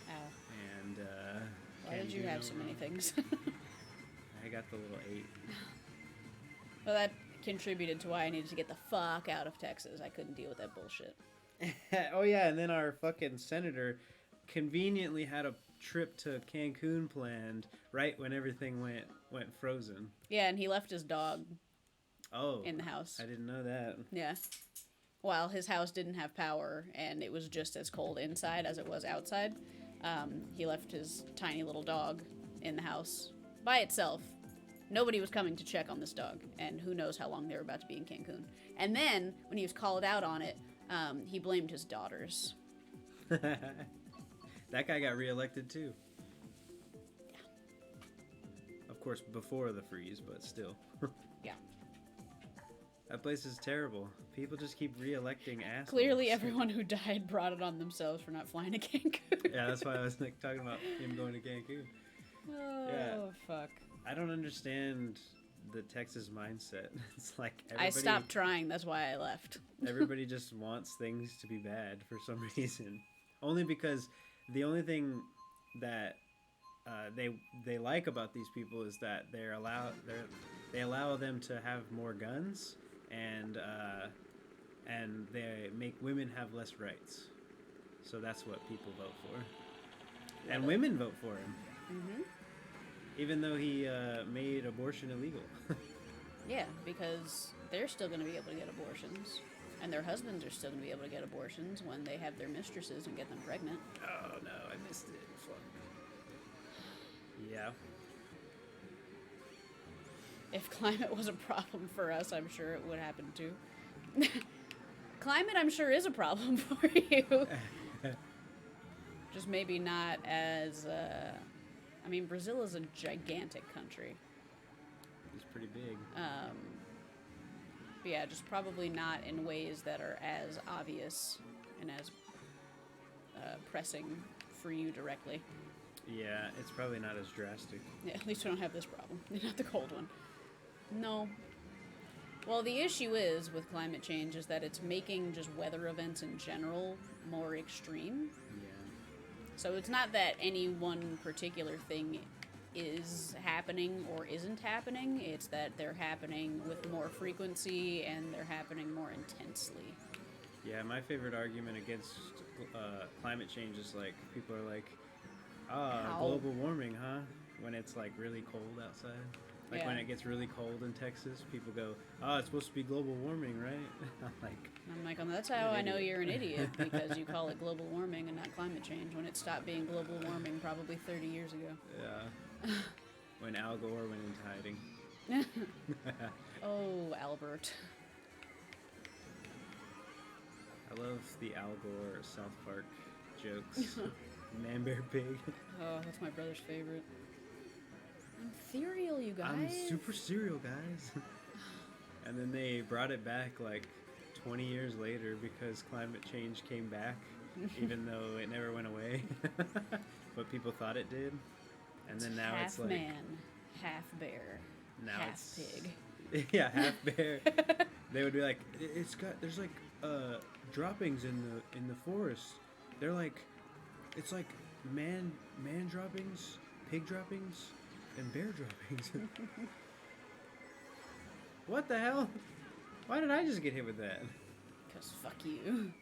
Ow. And, Why did you have so many things? I got the little 8. Well, that contributed to why I needed to get the fuck out of Texas. I couldn't deal with that bullshit. Oh, yeah, and then our fucking senator conveniently had a trip to Cancun planned right when everything went frozen. Yeah, and he left his dog Oh. in the house. I didn't know that. Yeah. while his house didn't have power and it was just as cold inside as it was outside, he left his tiny little dog in the house by itself. Nobody was coming to check on this dog, and who knows how long they were about to be in Cancun. And then, when he was called out on it, he blamed his daughters. That guy got reelected too. Yeah. Of course, before the freeze, but still. Yeah. That place is terrible. People just keep re-electing assholes. Clearly, everyone who died brought it on themselves for not flying to Cancun. Yeah, that's why I was like talking about him going to Cancun. Oh, Yeah. fuck. I don't understand the Texas mindset. It's like everybody, I stopped trying, that's why I left. everybody just wants things to be bad for some reason. Only because the only thing that they like about these people is that they allow them to have more guns, and they make women have less rights. So that's what people vote for. And women vote for him. Mm-hmm. Even though he made abortion illegal. Yeah, because they're still going to be able to get abortions. And their husbands are still going to be able to get abortions when they have their mistresses and get them pregnant. Oh no, I missed it. Fuck. Yeah. If climate was a problem for us, I'm sure it would happen too. Climate, I'm sure, is a problem for you. Just maybe not as... I mean, Brazil is a gigantic country. He's pretty big. But yeah, just probably not in ways that are as obvious and as pressing for you directly. Yeah, it's probably not as drastic. Yeah, at least we don't have this problem. Not the cold one. No. Well, the issue is with climate change is that it's making just weather events in general more extreme. Yeah. So it's not that any one particular thing is happening or isn't happening. It's that they're happening with more frequency and they're happening more intensely. Yeah, my favorite argument against climate change is like, people are like, global warming, huh? When it's like really cold outside. Like when it gets really cold in Texas, people go, it's supposed to be global warming, right? I'm like, that's how I know you're an idiot, because you call it global warming and not climate change, when it stopped being global warming probably 30 years ago. Yeah. When Al Gore went into hiding. Oh, Albert. I love the Al Gore South Park jokes. Man, bear, pig. Oh, that's my brother's favorite. I'm cereal, you guys. I'm super cereal, guys. And then they brought it back like 20 years later because climate change came back, even though it never went away. But people thought it did. And then now half it's like man, half bear, now half it's pig. Yeah, half bear. They would be like, there's like droppings in the forest. They're like, it's like man droppings, pig droppings, and bear droppings. What the hell? Why did I just get hit with that? 'Cause fuck you.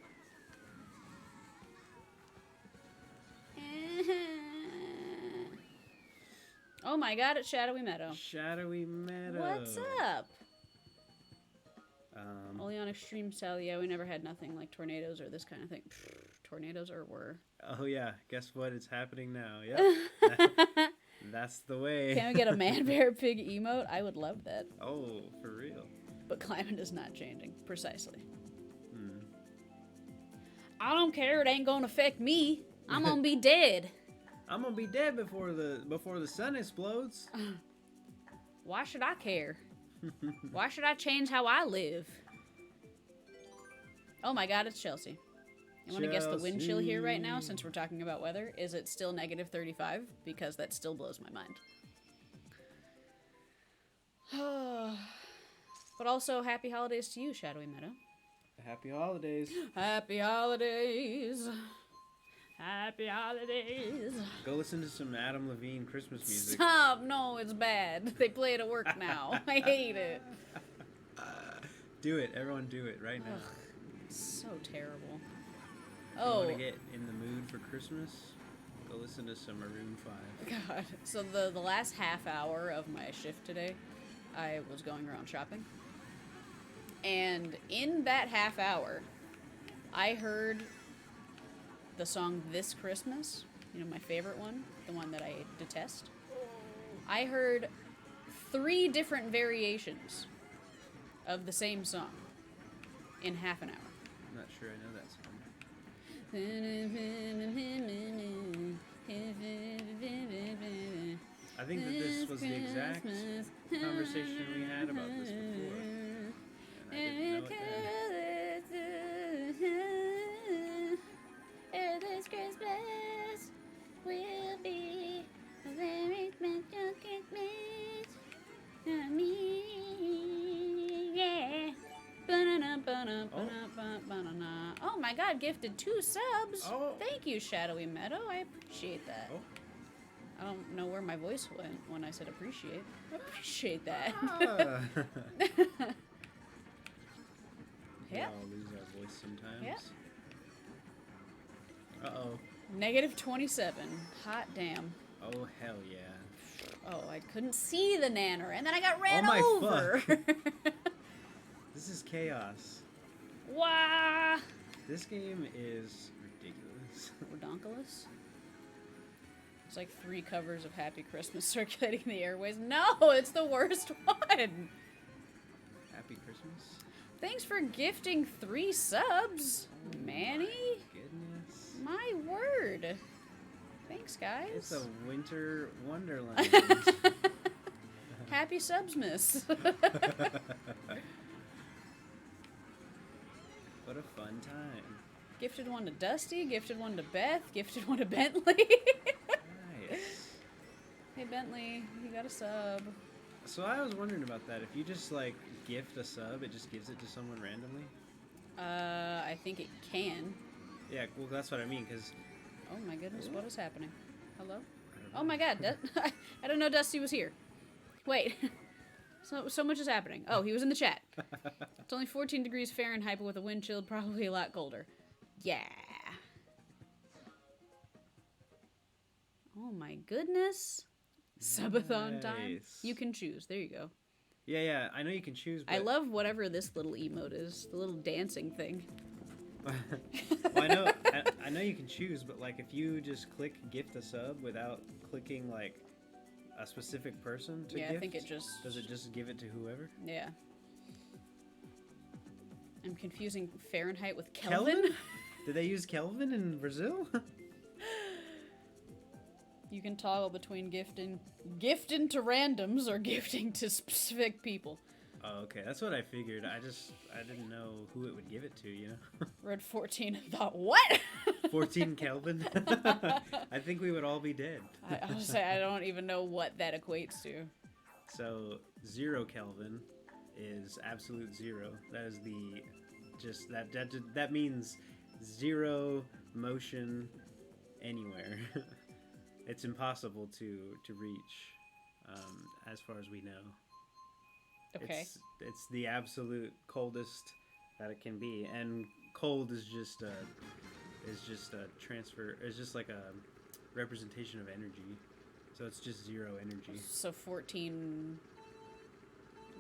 Oh my god, it's Shadowy Meadow. Shadowy Meadow. What's up? Only on extreme style, yeah, we never had nothing like tornadoes or this kind of thing. Tornadoes were. Oh yeah, guess what? It's happening now. Yep. That's the way. Can we get a man, bear, pig emote? I would love that. Oh, for real. But climate is not changing. Precisely. I don't care. It ain't gonna affect me. I'm gonna be dead. I'm gonna be dead before the sun explodes. Why should I care? Why should I change how I live? Oh my god, it's Chelsea. You want to guess the wind chill here right now, since we're talking about weather? Is it still negative 35? Because that still blows my mind. But also, happy holidays to you, Shadowy Meadow. Happy holidays. Happy holidays. Happy holidays. Go listen to some Adam Levine Christmas music. Stop! No, it's bad. They play it at work now. I hate it. Do it. Everyone do it right now. Ugh, so terrible. You want to get in the mood for Christmas? Go listen to some Maroon 5. God. So the last half hour of my shift today, I was going around shopping. And in that half hour, I heard the song This Christmas, you know, my favorite one, the one that I detest. I heard 3 different variations of the same song in half an hour. I'm not sure I know that song. I think that this was the exact conversation we had about this before. And I didn't know it then. This Christmas will be a very special Christmas for me. Yeah. Oh my God, gifted 2 subs. Oh. Thank you, Shadowy Meadow. I appreciate that. Oh. I don't know where my voice went when I said appreciate. I appreciate that. Ah. We Yep. all lose our voice sometimes. Yep. Uh-oh. -27. Hot damn. Oh, hell yeah. Oh, I couldn't see the nanner, and then I got ran my over. This is chaos. Wah! This game is ridiculous. Redonkulous? It's like 3 covers of Happy Christmas circulating the airways. No, it's the worst one. Happy Christmas. Thanks for gifting 3 subs, Manny. My goodness. My word. Thanks, guys. It's a winter wonderland. Happy Subsmas. What a fun time. Gifted one to Dusty, gifted one to Beth, gifted one to Bentley. Nice. Hey, Bentley, you got a sub. So I was wondering about that. If you just, like, gift a sub, it just gives it to someone randomly? I think it can. Yeah, well, that's what I mean, because... Oh my goodness, what is happening? Hello? I don't Oh know. my God, I don't know Dusty was here. Wait, so much is happening. Oh, he was in the chat. It's only 14 degrees Fahrenheit, but with a wind chill, probably a lot colder. Yeah. Oh my goodness. Subathon time. Nice. You can choose. There you go. Yeah, I know you can choose, but... I love whatever this little emote is. The little dancing thing. Well, I know you can choose, but, like, if you just click gift a sub without clicking, like, a specific person to gift... Yeah, I think it just... Does it just give it to whoever? Yeah. I'm confusing Fahrenheit with Kelvin. Did they use Kelvin in Brazil? You can toggle between gifting to randoms or gifting to specific people. Oh, okay. That's what I figured. I didn't know who it would give it to, you know? Read 14 and thought, what? 14 Kelvin? I think we would all be dead. I was say I don't even know what that equates to. So 0 Kelvin is absolute 0. That is the that means 0 motion anywhere. It's impossible to reach, as far as we know. Okay. It's the absolute coldest that it can be, and cold is just a transfer. It's just like a representation of energy. So it's just 0 energy. So 14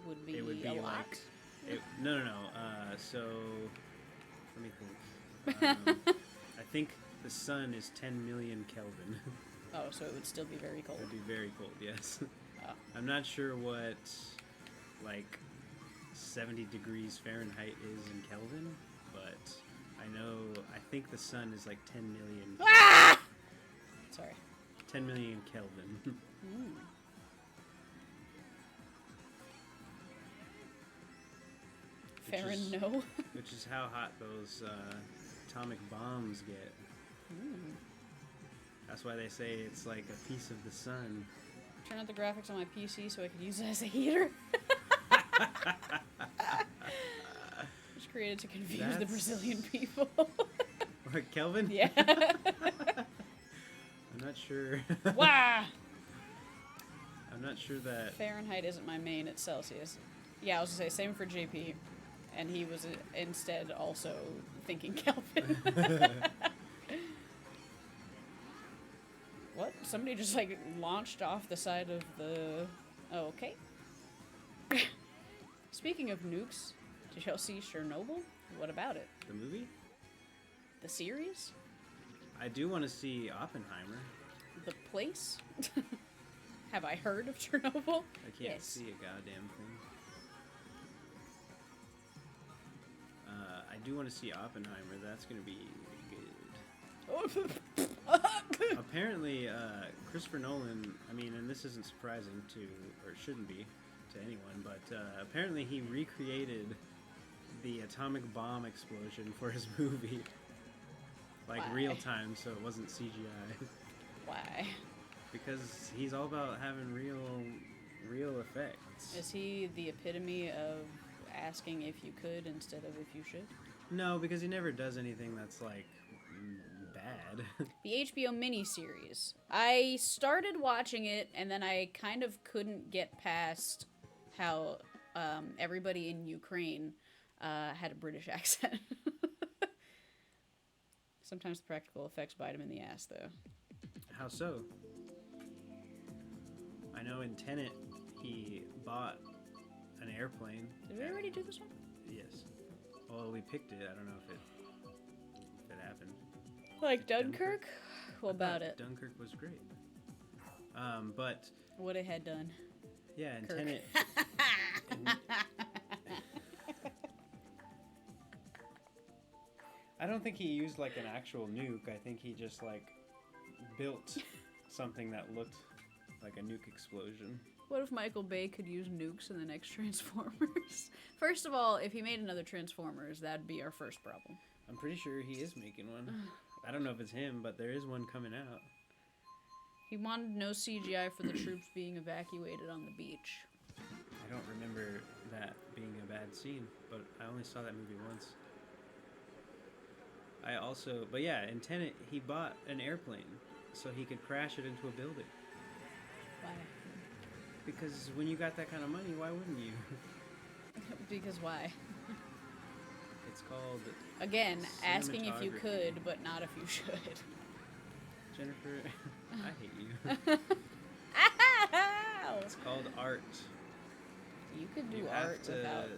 would be, It would be a lot. like no. So let me think. I think the sun is 10 million Kelvin. Oh, so it would still be very cold. It would be very cold. Yes. Oh. I'm not sure what like 70 degrees Fahrenheit is in Kelvin, but I think the sun is like 10 million. Ah! Sorry. 10 million Kelvin. Mm. Farron, no. Which is how hot those atomic bombs get. Mm. That's why they say it's like a piece of the sun. Turn out the graphics on my PC so I could use it as a heater. Just created to confuse the Brazilian people. What, Kelvin? Yeah. I'm not sure. Wah! I'm not sure that... Fahrenheit isn't my main, it's Celsius. Yeah, I was gonna say, same for JP. And he was instead also thinking Kelvin. What? Somebody just like launched off the side of the... Oh, okay. Speaking of nukes, Did y'all see Chernobyl? What about it? The movie? The series? I do want to see Oppenheimer. The place? Have I heard of Chernobyl? I can't see a goddamn thing. I do want to see Oppenheimer. That's going to be good. Apparently, Christopher Nolan, I mean, and this isn't surprising to, or shouldn't be to anyone, but apparently he recreated the atomic bomb explosion for his movie. Like Why? real time, so it wasn't CGI. Why? Because he's all about having real effects. Is he the epitome of asking if you could instead of if you should? No, because he never does anything that's like bad. The HBO miniseries. I started watching it, and then I kind of couldn't get past how everybody in Ukraine had a British accent. Sometimes the practical effects bite him in the ass, though. How so? I know in Tenet he bought an airplane. Did we already do this one? Yes. Well, we picked it. I don't know if it happened. Like Dunkirk? What about it? Dunkirk was great. But What it had done. yeah, in Kirk. Tenet. I don't think he used like an actual nuke. I think he just like built something that looked like a nuke explosion. What if Michael Bay could use nukes in the next Transformers? First of all, if he made another Transformers, that'd be our first problem. I'm pretty sure he is making one. I don't know if it's him, but there is one coming out. He wanted no CGI for the troops being evacuated on the beach. I don't remember that being a bad scene, but I only saw that movie once. But yeah, in Tenet, he bought an airplane so he could crash it into a building. Why? Because when you got that kind of money, why wouldn't you? Because why? It's called... Again, asking if you cinematography. could, but not if you should. Jennifer, I hate you. Ow! It's called art. You could do You have art to... without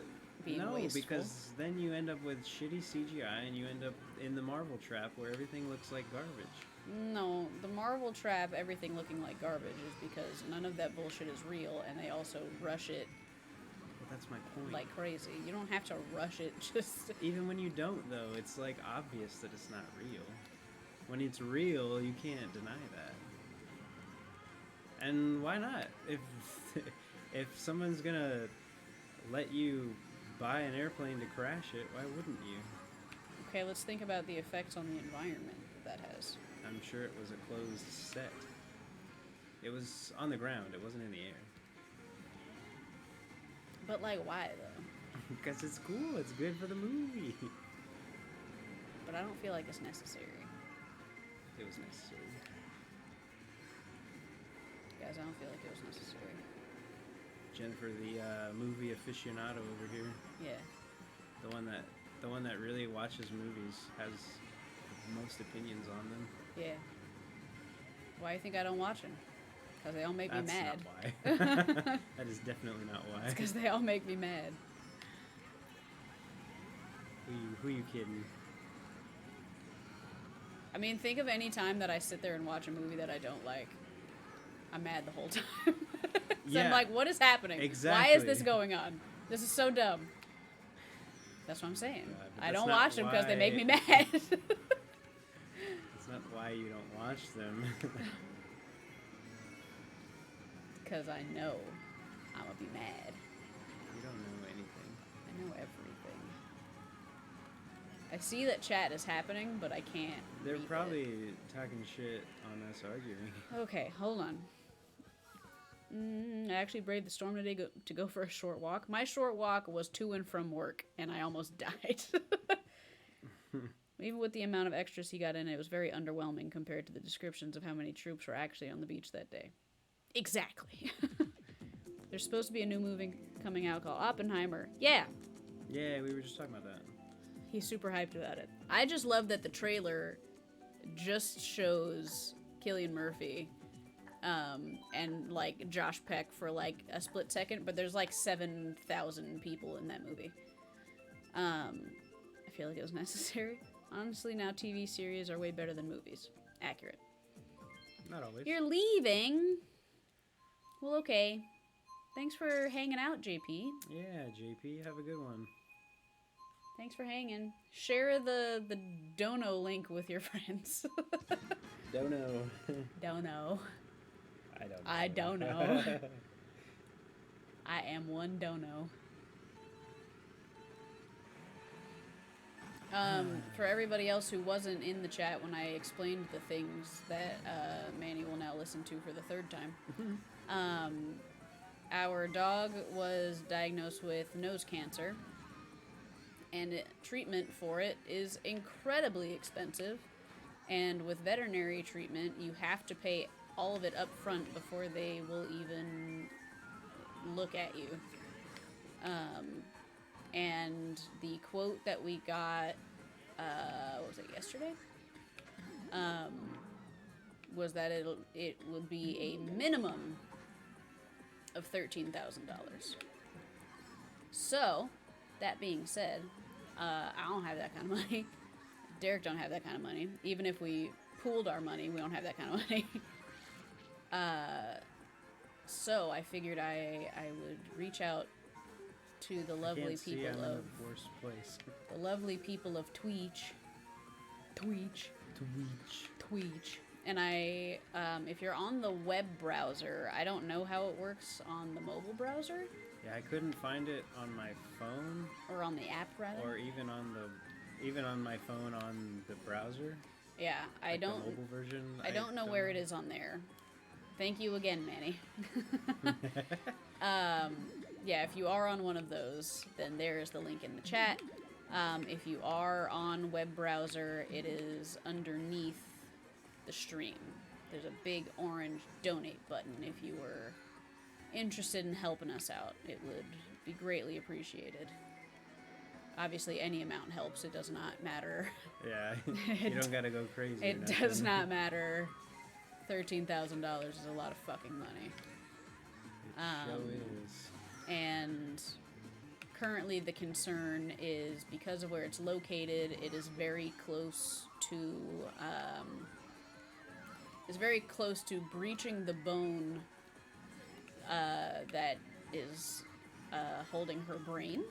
being No, wasteful. because then you end up with shitty CGI and you end up in the Marvel trap where everything looks like garbage. No, the Marvel trap, everything looking like garbage, is because none of that bullshit is real, and they also rush it Well, that's my point. like crazy. You don't have to rush it, just... Even when you don't, though, it's like obvious that it's not real. When it's real, you can't deny that. And why not? If someone's gonna let you buy an airplane to crash it, why wouldn't you? Okay, let's think about the effects on the environment that has. I'm sure it was a closed set. It was on the ground, it wasn't in the air. But, like, why, though? Because it's cool, it's good for the movie. But I don't feel like it's necessary. It was necessary. Guys, I don't feel like it was necessary. Jennifer, the movie aficionado over here, Yeah. the one that really watches movies, has the most opinions on them. Yeah. Why do you think I don't watch them? Because they all make me mad. That's not why. That is definitely not why. It's because they all make me mad. Who you kidding? I mean, think of any time that I sit there and watch a movie that I don't like. I'm mad the whole time. So Yeah, I'm like, what is happening? Why is exactly. this going on? This is so dumb. That's what I'm saying. Yeah, but I that's don't not watch them because they make me why- mad. It's not why you don't watch them. Because I know I'm going to be mad. You don't know anything. I know everything. I see that chat is happening, but I can't They're read probably talking shit on us arguing. it. Okay, hold on. I actually braved the storm today to go for a short walk. My short walk was to and from work, and I almost died. Even with the amount of extras he got in, it was very underwhelming compared to the descriptions of how many troops were actually on the beach that day. Exactly. There's supposed to be a new movie coming out called Oppenheimer. Yeah, Yeah, we were just talking about that. he's super hyped about it. I just love that the trailer just shows Cillian Murphy and like Josh Peck for like a split second, but there's like 7,000 people in that movie. I feel like it was necessary. Honestly, now TV series are way better than movies. Accurate. Not always. You're leaving? Well, okay. Thanks for hanging out, JP. Yeah, JP, have a good one. Thanks for hanging. Share the Dono link with your friends. Don't know. Don't know. I don't know. I don't know. I am one dono. For everybody else who wasn't in the chat when I explained the things that Manny will now listen to for the third time, our dog was diagnosed with nose cancer, and treatment for it is incredibly expensive. And with veterinary treatment, you have to pay all of it up front before they will even look at you. And the quote that we got, what was it, yesterday? Was that it would be a minimum of $13,000. So, that being said, I don't have that kind of money. Derek don't have that kind of money. Even if we pooled our money, we don't have that kind of money. So I figured I would reach out to the lovely people I'm of in the worst place. the lovely people of Tweech. And I, if you're on the web browser, I don't know how it works on the mobile browser. Yeah, I couldn't find it on my phone. Or on the app, rather. Or even on my phone on the browser. Yeah, The mobile version. I don't know where it is on there. Thank you again, Manny. Yeah, if you are on one of those, then there is the link in the chat. If you are on web browser, it is underneath the stream. There's a big orange donate button if you were interested in helping us out. It would be greatly appreciated. Obviously, any amount helps. It does not matter. Yeah, you don't gotta go crazy. It does not matter. $13,000 is a lot of fucking money. It sure is. And currently the concern is because of where it's located, it is very close to breaching the bone that is holding her brain.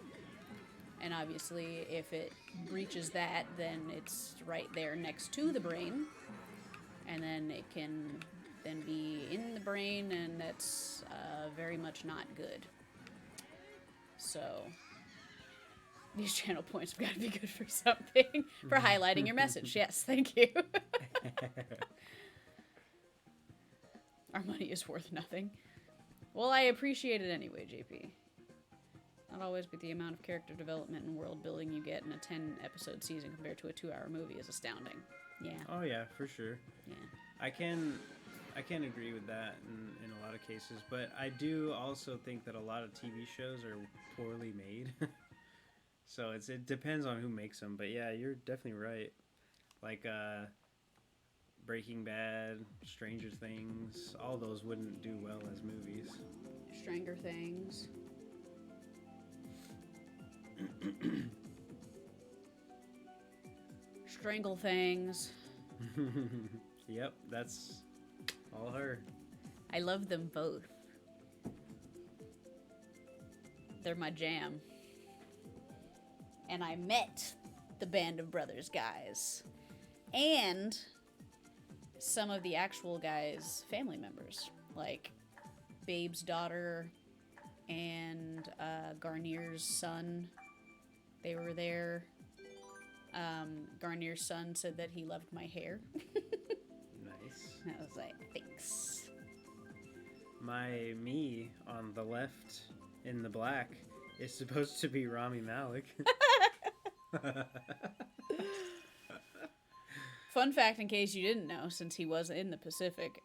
And obviously, if it breaches that, then it's right there next to the brain. And then it can then be in the brain, and that's very much not good. So, these channel points have got to be good for something. For highlighting your message. Yes, thank you. Our money is worth nothing. Well, I appreciate it anyway, JP. Not always, but the amount of character development and world building you get in a 10-episode season compared to a 2-hour movie is astounding. Yeah. Oh yeah, for sure. Yeah. I can agree with that in a lot of cases, but I do also think that a lot of TV shows are poorly made. So it depends on who makes them, but yeah, you're definitely right. Like Breaking Bad, Stranger Things, all those wouldn't do well as movies. Stranger Things. Strangle Things. Yep, that's all her. I love them both. They're my jam. And I met the Band of Brothers guys. And some of the actual guys' family members. Like Babe's daughter and Garnier's son. They were there. Garnier's son said that he loved my hair. Nice. I was like, thanks. Me on the left in the black is supposed to be Rami Malek. Fun fact in case you didn't know, since he was in the Pacific,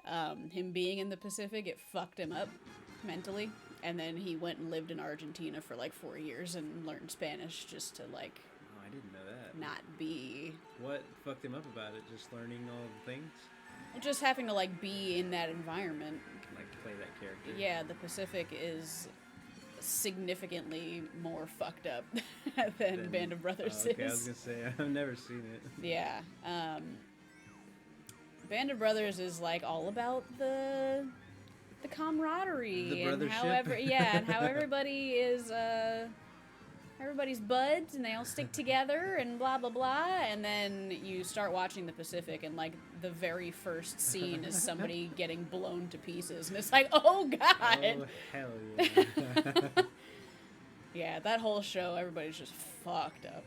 him being in the Pacific, it fucked him up mentally. And then he went and lived in Argentina for like 4 years and learned Spanish just to like... Oh, I didn't know that. Not be... What fucked him up about it? Just learning all the things? Just having to like be in that environment. Like play that character. Yeah, the Pacific is significantly more fucked up than Band of Brothers okay, is. I was gonna say I've never seen it. Yeah. Band of Brothers is like all about the camaraderie The and brothership. and how everybody is everybody's buds and they all stick together and blah blah blah, and then you start watching the Pacific and like the very first scene is somebody getting blown to pieces and it's like, oh god. Oh hell yeah. Yeah, that whole show, everybody's just fucked up.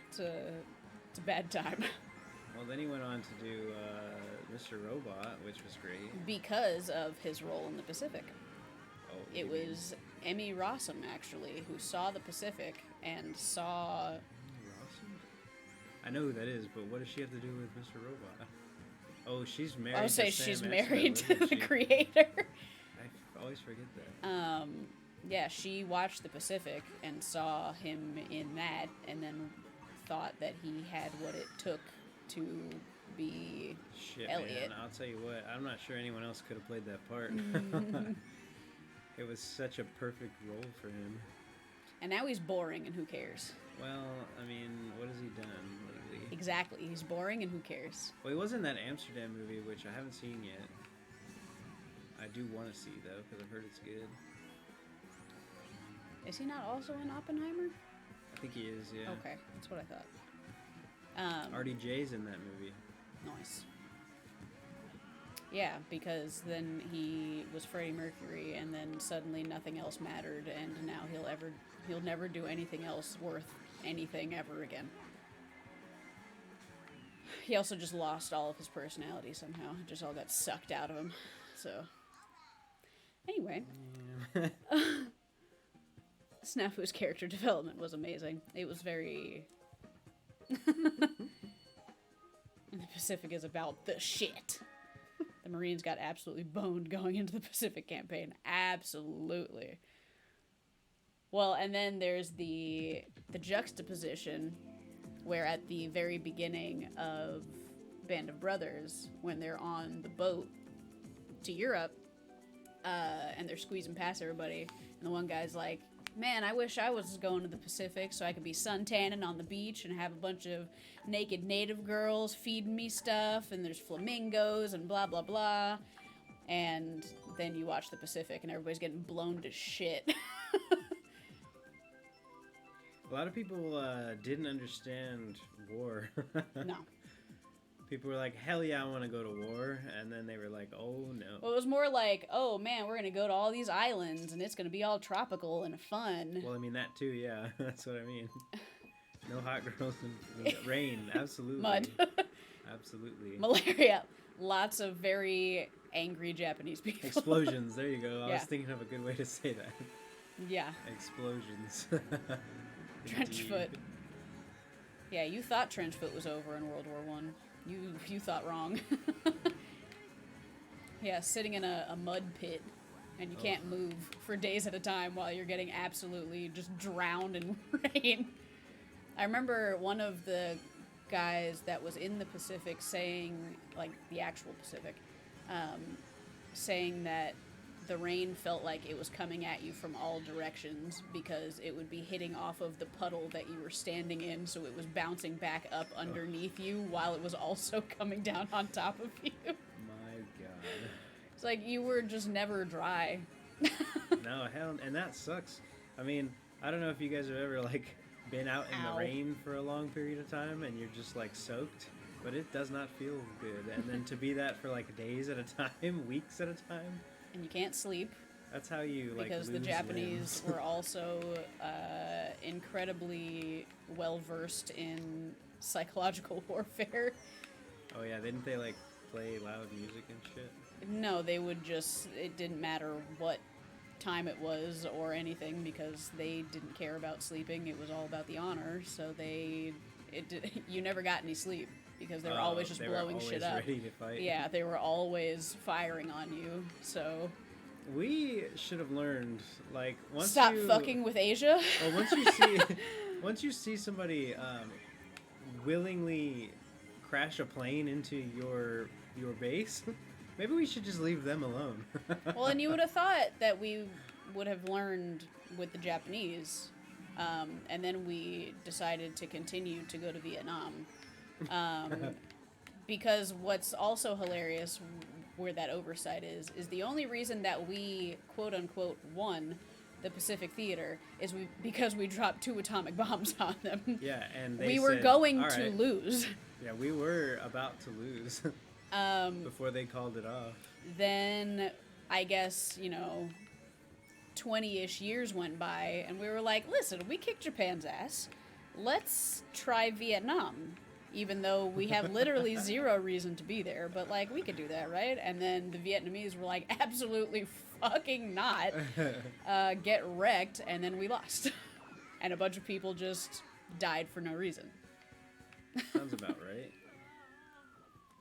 It's a bad time. Well, then he went on to do Mr. Robot, which was great. Because of his role in the Pacific. Oh, It was Emmy Rossum, actually, who saw the Pacific and saw... Rossum? I know who that is, but what does she have to do with Mr. Robot? Oh, she's married I would say to Sam she's Esmail, married to isn't the she? creator. I always forget that. Yeah, she watched the Pacific and saw him in that and then thought that he had what it took to be Shit, Elliot. man, I'll tell you what, I'm not sure anyone else could have played that part. It was such a perfect role for him. And now he's boring and who cares? Well, I mean, what has he done lately? Exactly, he's boring and who cares? Well, he was in that Amsterdam movie, which I haven't seen yet. I do want to see, though, because I've heard it's good. Is he not also in Oppenheimer? I think he is, yeah. Okay, that's what I thought. RDJ's in that movie. Nice. Yeah, because then he was Freddie Mercury, and then suddenly nothing else mattered, and now he'll never do anything else worth anything ever again. He also just lost all of his personality somehow. It just all got sucked out of him. So, anyway. Yeah. Snafu's character development was amazing. It was very... And the Pacific is about the shit. The Marines got absolutely boned going into the Pacific campaign. Absolutely. Well, and then there's the juxtaposition where at the very beginning of Band of Brothers, when they're on the boat to Europe, and they're squeezing past everybody, and the one guy's like, man, I wish I was going to the Pacific so I could be suntanning on the beach and have a bunch of naked native girls feeding me stuff, and there's flamingos and blah, blah, blah. And then you watch the Pacific and everybody's getting blown to shit. A lot of people didn't understand war. No. People were like, hell yeah, I want to go to war. And then they were like, oh no. Well, it was more like, oh man, we're going to go to all these islands and it's going to be all tropical and fun. Well, I mean, that too, yeah. That's what I mean. No hot girls and rain, absolutely. Mud. Absolutely. Malaria. Lots of very angry Japanese people. Explosions, there you go. I Yeah. was thinking of a good way to say that. Yeah. Explosions. Trench Indeed. foot. Yeah, you thought trench foot was over in World War One. You thought wrong. Yeah, sitting in a mud pit and you can't move for days at a time while you're getting absolutely just drowned in rain. I remember one of the guys that was in the Pacific saying, like the actual Pacific, saying that the rain felt like it was coming at you from all directions because it would be hitting off of the puddle that you were standing in, so it was bouncing back up underneath you while it was also coming down on top of you. My God. It's like you were just never dry. No, hell, and that sucks. I mean, I don't know if you guys have ever, like, been out in Ow. the rain for a long period of time and you're just, like, soaked, but it does not feel good. And then to be that for, like, days at a time, weeks at a time, And you can't sleep that's how you, like, because the lose Japanese limbs. were also incredibly well versed in psychological warfare. Oh, yeah, didn't they, like, play loud music and shit? No, they would just, it didn't matter what time it was or anything because they didn't care about sleeping. It was all about the honor, so you never got any sleep because they were always just blowing shit up. Ready to fight. Yeah, they were always firing on you, so... We should have learned, like, once Stop you... fucking with Asia. Well, once you see somebody willingly crash a plane into your base, maybe we should just leave them alone. Well, and you would have thought that we would have learned with the Japanese, and then we decided to continue to go to Vietnam. Because what's also hilarious, where that oversight is the only reason that we, quote unquote, won the Pacific Theater is because we dropped 2 atomic bombs on them. Yeah, and they we were said, going "All to right." lose. Yeah, we were about to lose before they called it off. Then, I guess, 20-ish years went by, and we were like, listen, we kicked Japan's ass. Let's try Vietnam. Even though we have literally zero reason to be there, but, like, we could do that, right? And then the Vietnamese were like, absolutely fucking not. Get wrecked, and then we lost. And a bunch of people just died for no reason. Sounds about right.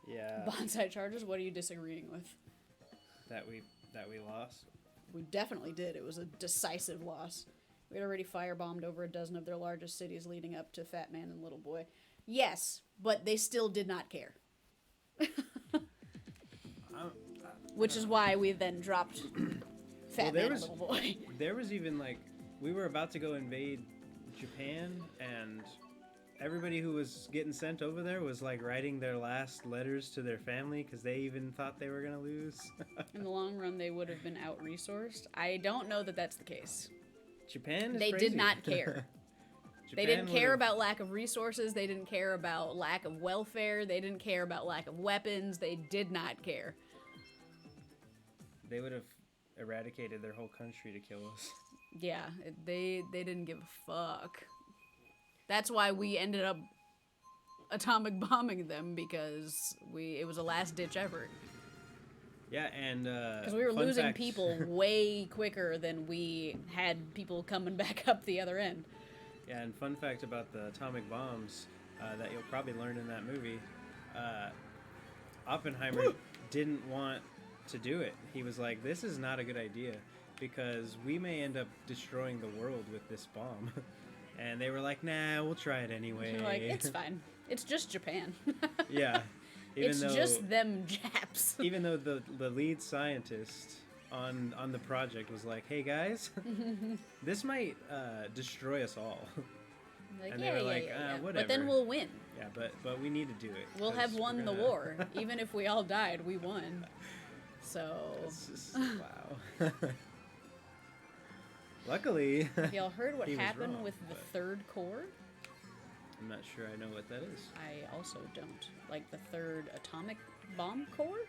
Yeah. Bonsai charges, what are you disagreeing with? That we lost. We definitely did. It was a decisive loss. We had already firebombed over a dozen of their largest cities leading up to Fat Man and Little Boy. Yes, but they still did not care. Which is why we then dropped Fat Man and Little Boy. There was even, like, we were about to go invade Japan, and everybody who was getting sent over there was, like, writing their last letters to their family because they even thought they were going to lose. In the long run, they would have been out-resourced. I don't know that that's the case. Japan is They crazy. did not care. They didn't care about lack of resources. They didn't care about lack of welfare. They didn't care about lack of weapons. They did not care. They would have eradicated their whole country to kill us. Yeah, they didn't give a fuck. That's why we ended up atomic bombing them, because it was a last-ditch effort. Yeah, and because we were losing people way quicker than we had people coming back up the other end. Yeah, and fun fact about the atomic bombs that you'll probably learn in that movie, Oppenheimer didn't want to do it. He was like, this is not a good idea because we may end up destroying the world with this bomb. And they were like, nah, we'll try it anyway. You're like, it's fine. It's just Japan. Yeah. It's just them Japs. Even though the lead scientist on the project was like, hey guys, this might destroy us all. Like, and they were like, whatever. But then we'll win. Yeah, but we need to do it. We'll have won the war. Even if we all died, we won. So... It's just, wow. Luckily, have y'all heard what happened wrong, with the third core? I'm not sure I know what that is. I also don't. Like the third atomic bomb core?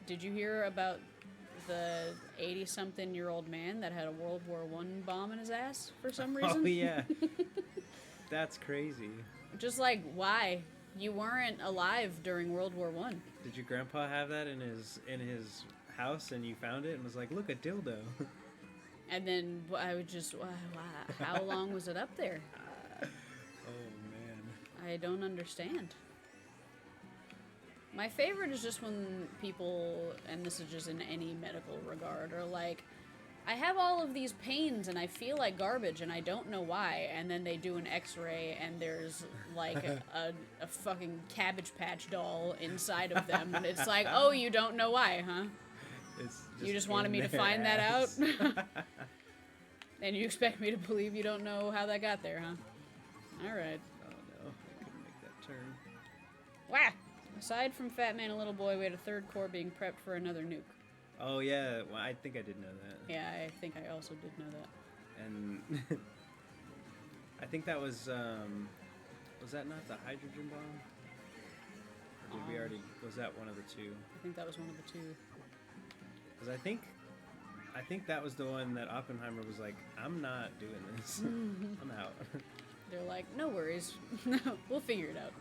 Did you hear about the 80-something-year-old man that had a World War I bomb in his ass for some reason? Oh, yeah. That's crazy. Just like, why? You weren't alive during World War I. Did your grandpa have that in his house and you found it and was like, look, a dildo? And then I would just, wow, how long was it up there? Oh, man. I don't understand. My favorite is just when people, and this is just in any medical regard, are like, I have all of these pains and I feel like garbage and I don't know why. And then they do an x-ray and there's like a fucking Cabbage Patch doll inside of them. And it's like, oh, you don't know why, huh? You just wanted me to find that out? And you expect me to believe you don't know how that got there, huh? Alright. Oh no, I couldn't make that turn. Wah! Aside from Fat Man and Little Boy, we had a third core being prepped for another nuke. Oh yeah, well, I think I did know that. Yeah, I think I also did know that. And I think that was that not the hydrogen bomb? Or did we already, was that one of the two? I think that was one of the two. Because I think that was the one that Oppenheimer was like, I'm not doing this. I'm out. They're like, no worries. We'll figure it out.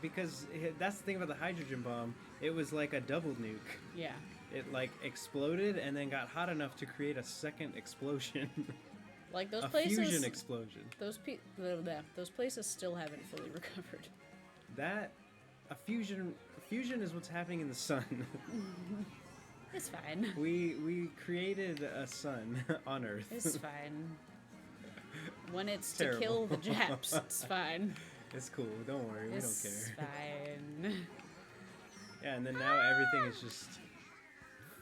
Because that's the thing about the hydrogen bomb. It was like a double nuke. Yeah. It like exploded and then got hot enough to create a second explosion. Like those a places. A fusion explosion. Those places still haven't fully recovered. A fusion is what's happening in the sun. It's fine. We created a sun on Earth. It's fine. When it's Terrible. to kill the Japs, it's fine. It's cool. Don't worry. We don't care. It's fine. Yeah, and then now everything is just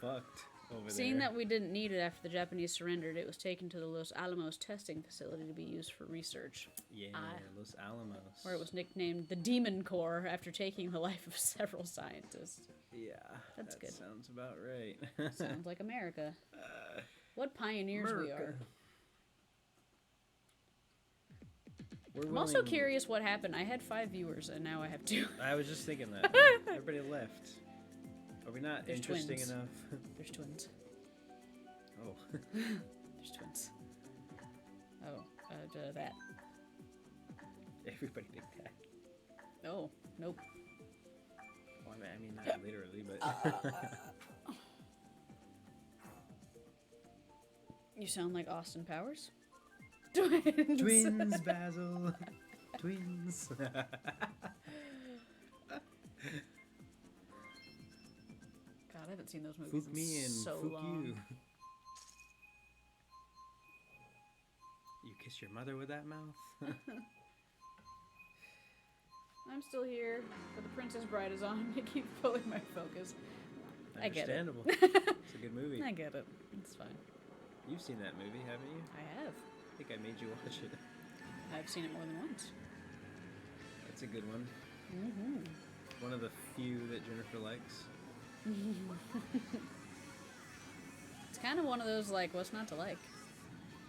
fucked. over Seeing there. that we didn't need it after the Japanese surrendered, it was taken to the Los Alamos testing facility to be used for research. Yeah, Los Alamos. Where it was nicknamed the Demon Corps after taking the life of several scientists. Yeah, That's that good. sounds about right. Sounds like America. What pioneers we are. I'm also curious what happened. I had 5 viewers and now I have 2. I was just thinking that. Everybody left. Are we not There's interesting twins. enough? There's twins. Oh. There's twins. Oh, that. Everybody did that. Oh, nope. Well, I mean not literally, but... You sound like Austin Powers. Twins. Twins, Basil. Twins. God, I haven't seen those movies Fook me in and so fook long. you. You kiss your mother with that mouth? I'm still here, but The Princess Bride is on. It keeps pulling my focus. I get it. Understandable. It's a good movie. I get it. It's fine. You've seen that movie, haven't you? I have. I think I made you watch it. I've seen it more than once. That's a good one. Mm-hmm. One of the few that Jennifer likes. It's kind of one of those, like, what's not to like?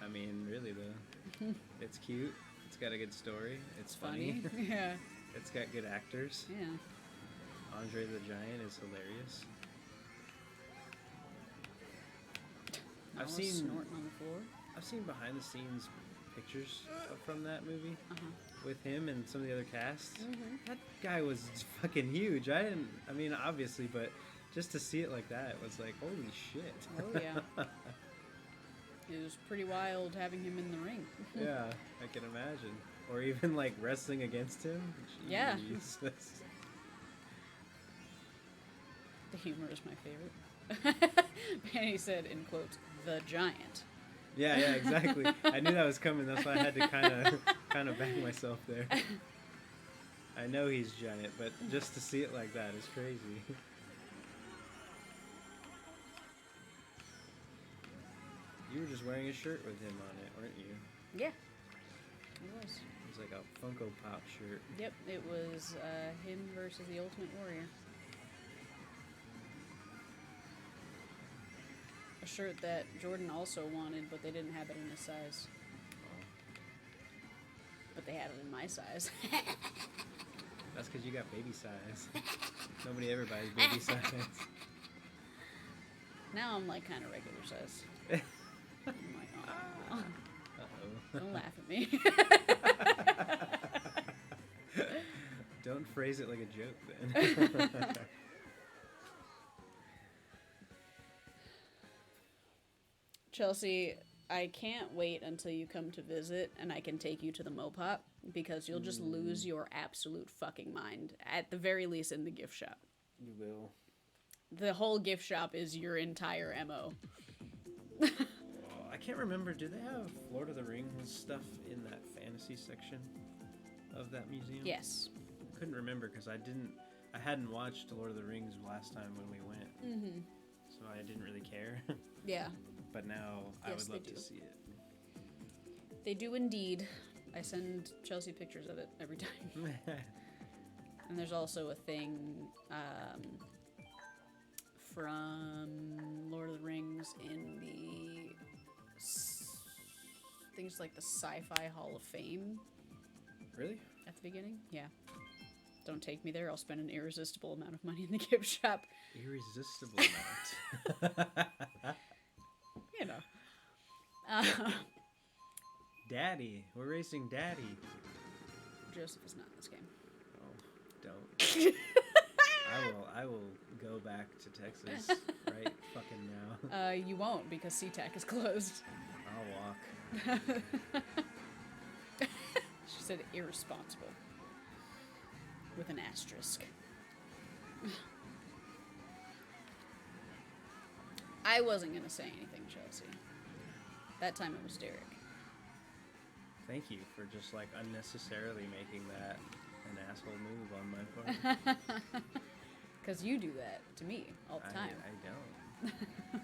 I mean, really though. It's cute. It's got a good story. It's funny. Yeah. It's got good actors. Yeah. Andre the Giant is hilarious. Nala I've seen snorting on the floor. I've seen behind the scenes pictures from that movie with him and some of the other cast. That guy was fucking huge. I mean, obviously, but just to see it like that, it was like, holy shit. Oh, yeah. It was pretty wild having him in the ring. Yeah, I can imagine. Or even like wrestling against him. Jeez. Yeah. The humor is my favorite. And he said, in quotes, the giant. Yeah, exactly. I knew that was coming. That's why I had to kind of back myself there. I know he's giant, but just to see it like that is crazy. You were just wearing a shirt with him on it, weren't you? Yeah, it was. It was like a Funko Pop shirt. Yep, it was him versus the Ultimate Warrior. A shirt that Jordan also wanted, but they didn't have it in his size. Oh. But they had it in my size. That's because you got baby size. Nobody ever buys baby size. Now I'm like kind of regular size. I'm like, oh, Uh-oh. don't laugh at me. Don't phrase it like a joke then. Chelsea, I can't wait until you come to visit and I can take you to the Mopop because you'll just lose your absolute fucking mind. At the very least in the gift shop. You will. The whole gift shop is your entire MO. I can't remember. Do they have Lord of the Rings stuff in that fantasy section of that museum? Yes. I couldn't remember because I hadn't watched Lord of the Rings last time when we went. Mm-hmm. So I didn't really care. Yeah. But now I Yes, would love they do. to see it. They do indeed. I send Chelsea pictures of it every time. And there's also a thing from Lord of the Rings in the things like the Sci-Fi Hall of Fame. Really? At the beginning? Yeah. Don't take me there. I'll spend an irresistible amount of money in the gift shop. Irresistible amount. You know. Daddy. We're racing Daddy. Joseph is not in this game. Oh, don't. I will go back to Texas right fucking now. You won't because SeaTac is closed. I'll walk. She said irresponsible. With an asterisk. I wasn't going to say anything, Chelsea. That time it was Derek. Thank you for just like unnecessarily making that an asshole move on my part. Because you do that to me all the time. I don't.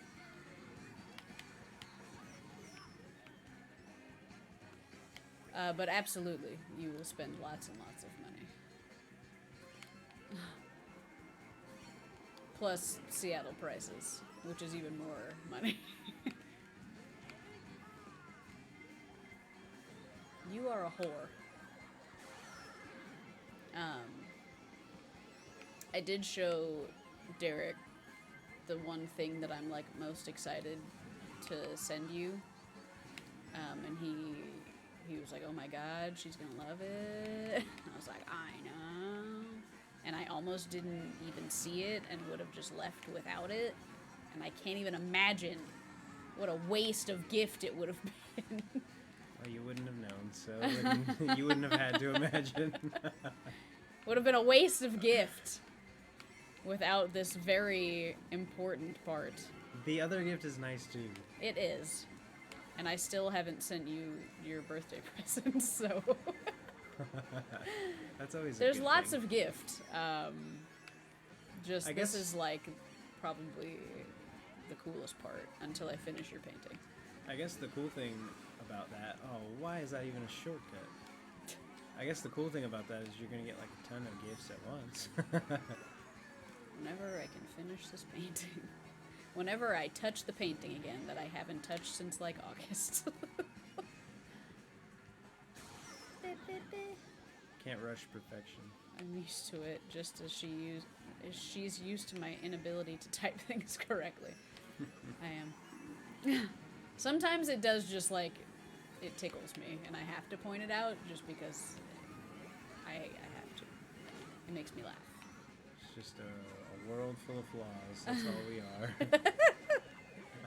But absolutely, you will spend lots and lots of money. Plus Seattle prices, which is even more money. You are a whore. I did show Derek the one thing that I'm, like, most excited to send you. And he was like, oh my god, she's gonna love it. I was like, I know. And I almost didn't even see it and would have just left without it. And I can't even imagine what a waste of gift it would have been. Well, you wouldn't have known, so you wouldn't have had to imagine. Would have been a waste of gift without this very important part. The other gift is nice too. It is. And I still haven't sent you your birthday present, so... That's always There's a good lots thing. of gift. I guess- This is, like, probably the coolest part until I finish your painting. I guess the cool thing about that... Oh, why is that even a shortcut? I guess the cool thing about that is you're going to get, like, a ton of gifts at once. Whenever I can finish this painting. Whenever I touch the painting again that I haven't touched since, like, August. Can't rush perfection. I'm used to it, just as she's used to my inability to type things correctly. I am. Sometimes it does just, like, it tickles me, and I have to point it out just because I have to. It makes me laugh. It's just a world full of flaws. That's all we are.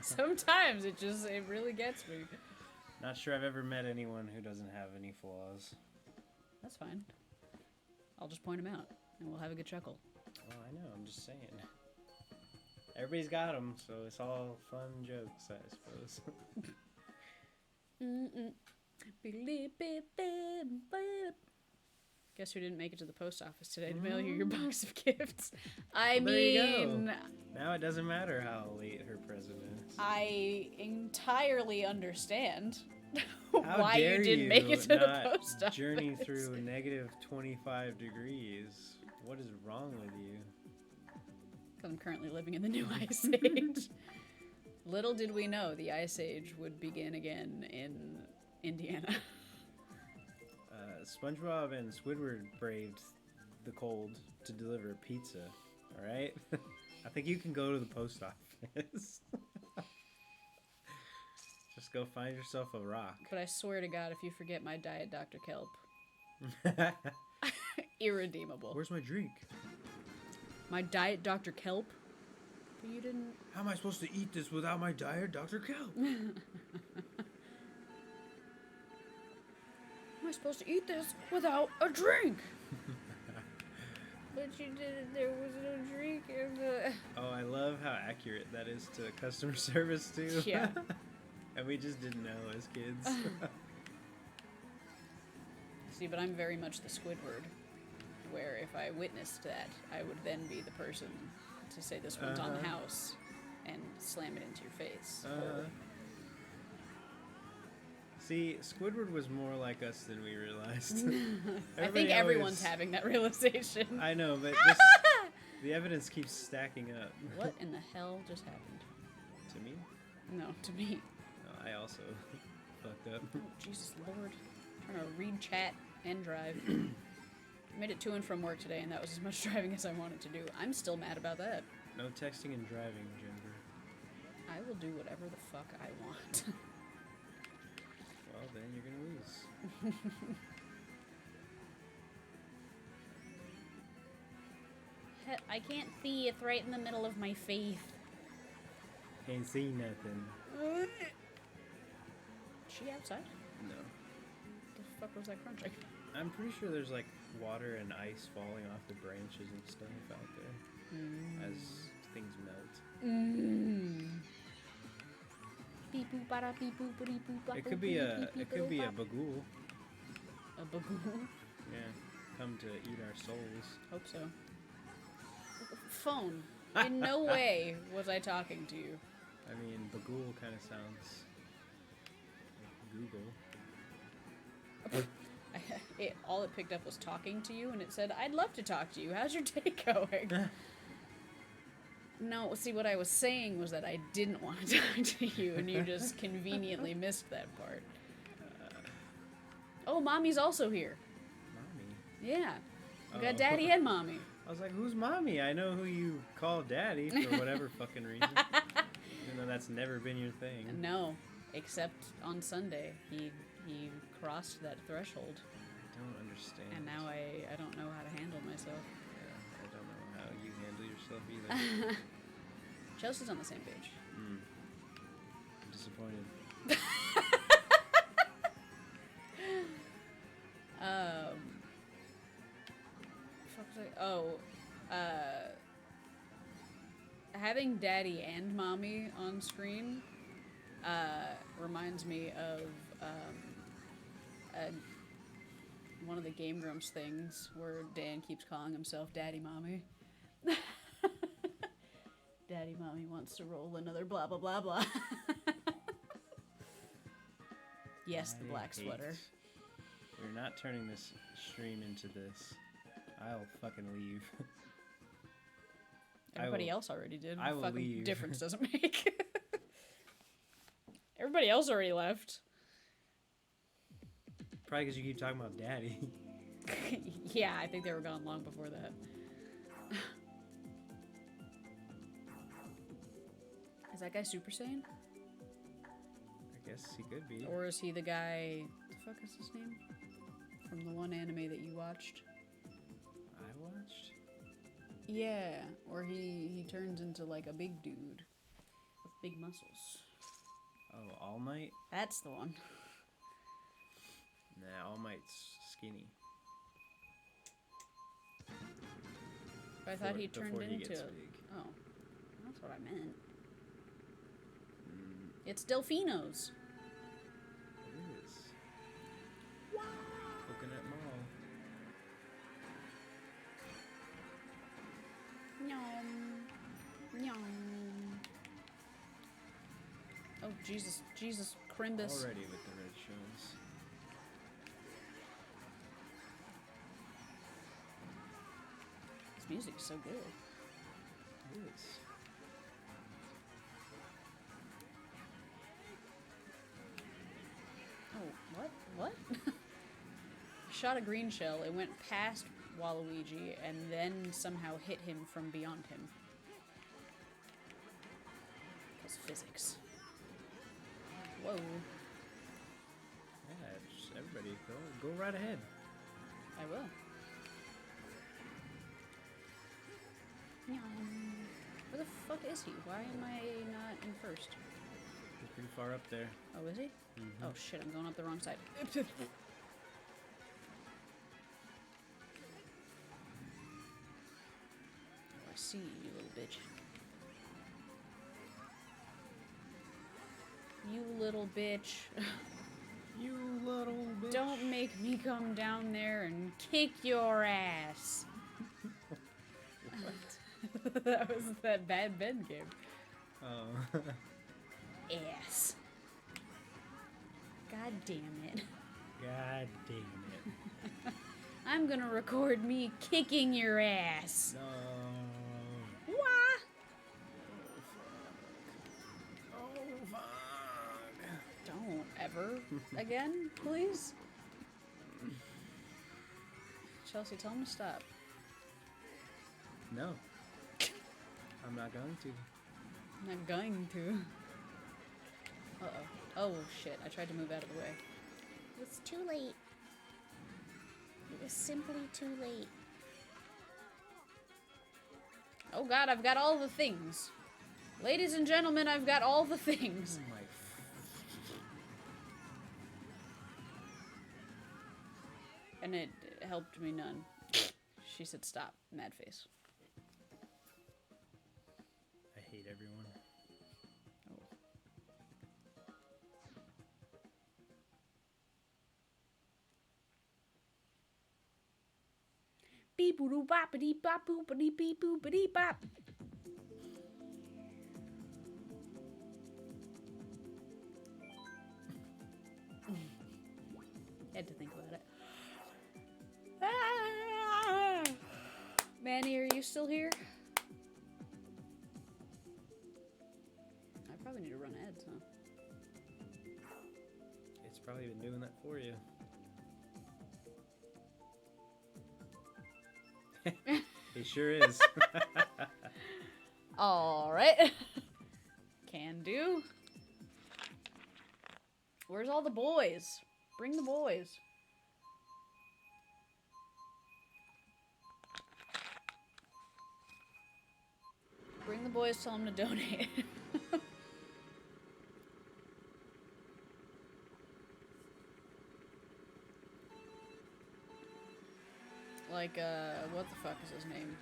Sometimes it really gets me. Not sure I've ever met anyone who doesn't have any flaws. That's fine. I'll just point them out, and we'll have a good chuckle. Well, I know. I'm just saying. Everybody's got them, so it's all fun jokes, I suppose. Guess who didn't make it to the post office today to mail you your box of gifts? There you go. Now it doesn't matter how late her present is. I entirely understand How why dare you didn't make it to the not post office. journey through negative 25 degrees. What is wrong with you? I'm currently living in the new Ice Age. Little did we know the Ice Age would begin again in Indiana. SpongeBob and Squidward braved the cold to deliver pizza. All right, I think you can go to the post office. Just go find yourself a rock. But I swear to God, if you forget my Diet Dr. Kelp, irredeemable. Where's my drink? My Diet Dr. Kelp? But you didn't... How am I supposed to eat this without my Diet Dr. Kelp? Am I supposed to eat this without a drink? But you didn't. There was no drink in the... Oh, I love how accurate that is to customer service, too. Yeah. And we just didn't know as kids. See, but I'm very much the Squidward, where if I witnessed that, I would then be the person to say this one's on the house and slam it into your face. See, Squidward was more like us than we realized. I think everyone's having that realization. I know, but just the evidence keeps stacking up. What in the hell just happened? To me? No, to me. No, I also fucked up. Oh, Jesus Lord. I'm trying to read chat and drive. I made it to and from work today, and that was as much driving as I wanted to do. I'm still mad about that. No texting and driving, Jennifer. I will do whatever the fuck I want. Well, then you're gonna lose. I can't see. It's right in the middle of my face. Can't see nothing. She outside? No. The fuck was that crunching? I'm pretty sure there's like water and ice falling off the branches and stuff out there as things melt. It could be a bagool. A bagool? Yeah, come to eat our souls. Hope so. Phone. In no way was I talking to you. I mean, bagool kind of sounds like Google. All it picked up was talking to you, and it said, "I'd love to talk to you. How's your day going?" No, see, what I was saying was that I didn't want to talk to you, and you just conveniently missed that part. Oh, Mommy's also here. Mommy? Yeah. We got Daddy and Mommy. I was like, who's Mommy? I know who you call Daddy for whatever fucking reason. Even though that's never been your thing. No, except on Sunday. He crossed that threshold. I don't understand. And now I don't know how to handle myself. Yeah, I don't know how you handle yourself either. Chelsea's on the same page. I'm disappointed. Having Daddy and Mommy on screen reminds me of one of the Game Grumps things where Dan keeps calling himself Daddy Mommy. Daddy Mommy wants to roll another blah blah blah blah. Yes, the black sweater. We're not turning this stream into this. I'll fucking leave. Everybody else already did. I will fucking leave. Difference doesn't make. Everybody else already left. Probably because you keep talking about Daddy. Yeah, I think they were gone long before that. Is that guy Super Saiyan? I guess he could be. Or is he the guy... What the fuck is his name? From the one anime that you watched? I watched? Yeah, or he turns into like a big dude with big muscles. Oh, All Might? That's the one. Nah, All Might's skinny. But I thought he turned before he into... gets big. Oh, that's what I meant. It's Delfinos. It is. Wow. Coconut Mall. Yum. Yum. Oh, Jesus. Jesus Crimbus. Already with the red shows. This music is so good. It is. Oh, what? Shot a green shell. It went past Waluigi and then somehow hit him from beyond him. That's physics. Whoa. Yeah, just everybody, go right ahead. I will. Yum. Where the fuck is he? Why am I not in first? He's pretty far up there. Oh, is he? Mm-hmm. Oh shit, I'm going up the wrong side. Oh, I see you, little bitch. You little bitch. You little bitch. Don't make me come down there and kick your ass. That was that Bad Ben game. Oh. Ass. God damn it. God damn it. I'm gonna record me kicking your ass. No. Wah! Oh, fuck. Don't ever again, please. Chelsea, tell him to stop. No. I'm not going to. I'm not going to. Uh-oh. Oh, shit. I tried to move out of the way. It was too late. It was simply too late. Oh, God, I've got all the things. Ladies and gentlemen, I've got all the things. Oh my. And it helped me none. She said stop. Mad face. I hate everyone. Oh. Beep boo bop dee bop boop dee beep boop dee bop. Had to think about it. you still here? I probably need to run ads, huh? It's probably been doing that for you. He sure is. Alright. Can do. Where's all the boys? Bring the boys. Bring the boys, tell them to donate. Like, what the fuck is his name?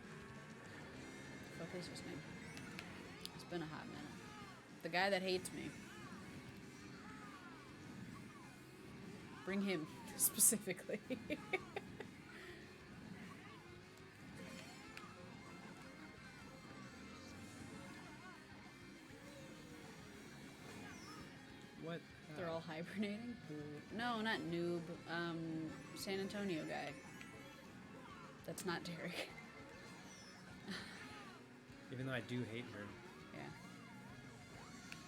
What the fuck is his name? It's been a hot minute. The guy that hates me. Bring him, specifically. What? They're all hibernating? No, not Noob. San Antonio guy. That's not Derek. Even though I do hate her.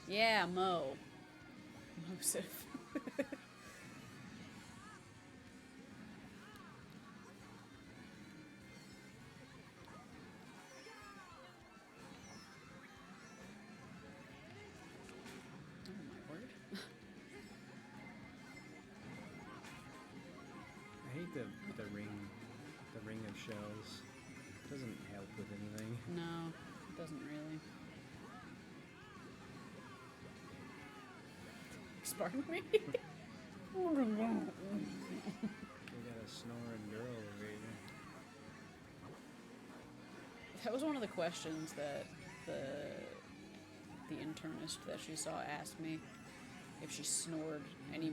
Yeah. Yeah, Mo. Mosif. Oh my word. I hate the ring of shells. Doesn't help with anything. No, it doesn't really. Pardon me? We got a snoring girl over here. That was one of the questions that the internist that she saw asked me, if she snored any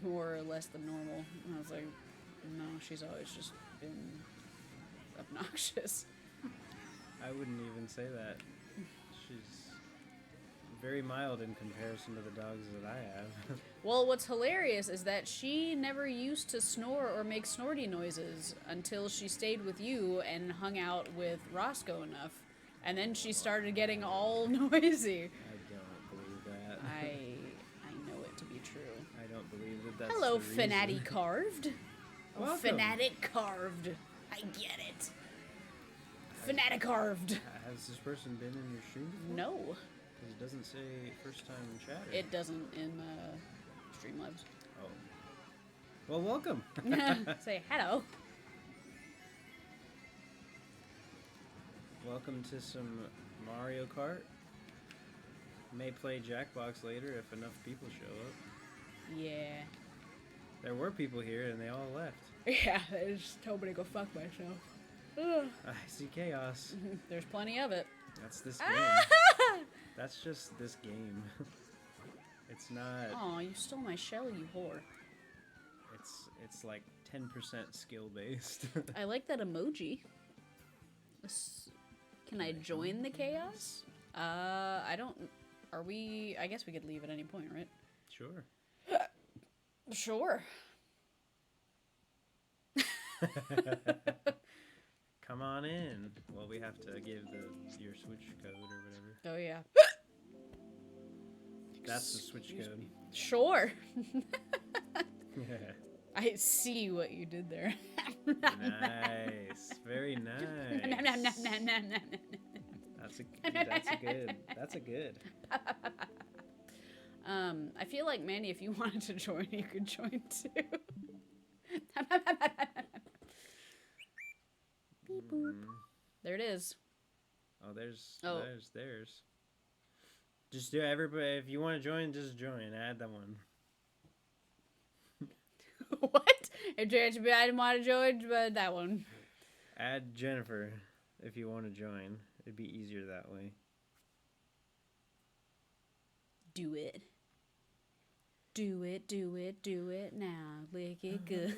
more or less than normal. And I was like, no, she's always just been obnoxious. I wouldn't even say that. She's very mild in comparison to the dogs that I have. Well, what's hilarious is that she never used to snore or make snorty noises until she stayed with you and hung out with Roscoe enough. And then she started getting all noisy. I don't believe that. I know it to be true. I don't believe that that's Hello, the reason. Fanatic Carved. Oh, Welcome. Fanatic Carved. I get it. Fanatic Carved. Has this person been in your stream before? No. Because it doesn't say first time chatter. It doesn't in Streamlabs. Oh. Well, welcome. Say hello. Welcome to some Mario Kart. May play Jackbox later if enough people show up. Yeah. There were people here and they all left. Yeah, I just told me to go fuck myself. Ugh. I see chaos. There's plenty of it. That's this game. That's just this game. It's not. Aw, you stole my shell, you whore. It's like 10% skill based. I like that emoji. Can I join the chaos? I don't. Are we? I guess we could leave at any point, right? Sure. Sure. Come on in. Well, we have to give your switch code or whatever. Oh yeah. That's the switch Excuse code. me. Sure. I see what you did there. Nice. Very nice. That's a good. I feel like, Manny, if you wanted to join, you could join too. Beep boop. There it is. Oh, there's. Just do everybody. If you want to join, just join. Add that one. What? I didn't want to join, but that one. Add Jennifer if you want to join. It'd be easier that way. Do it. Do it, do it, do it now. Lick it good.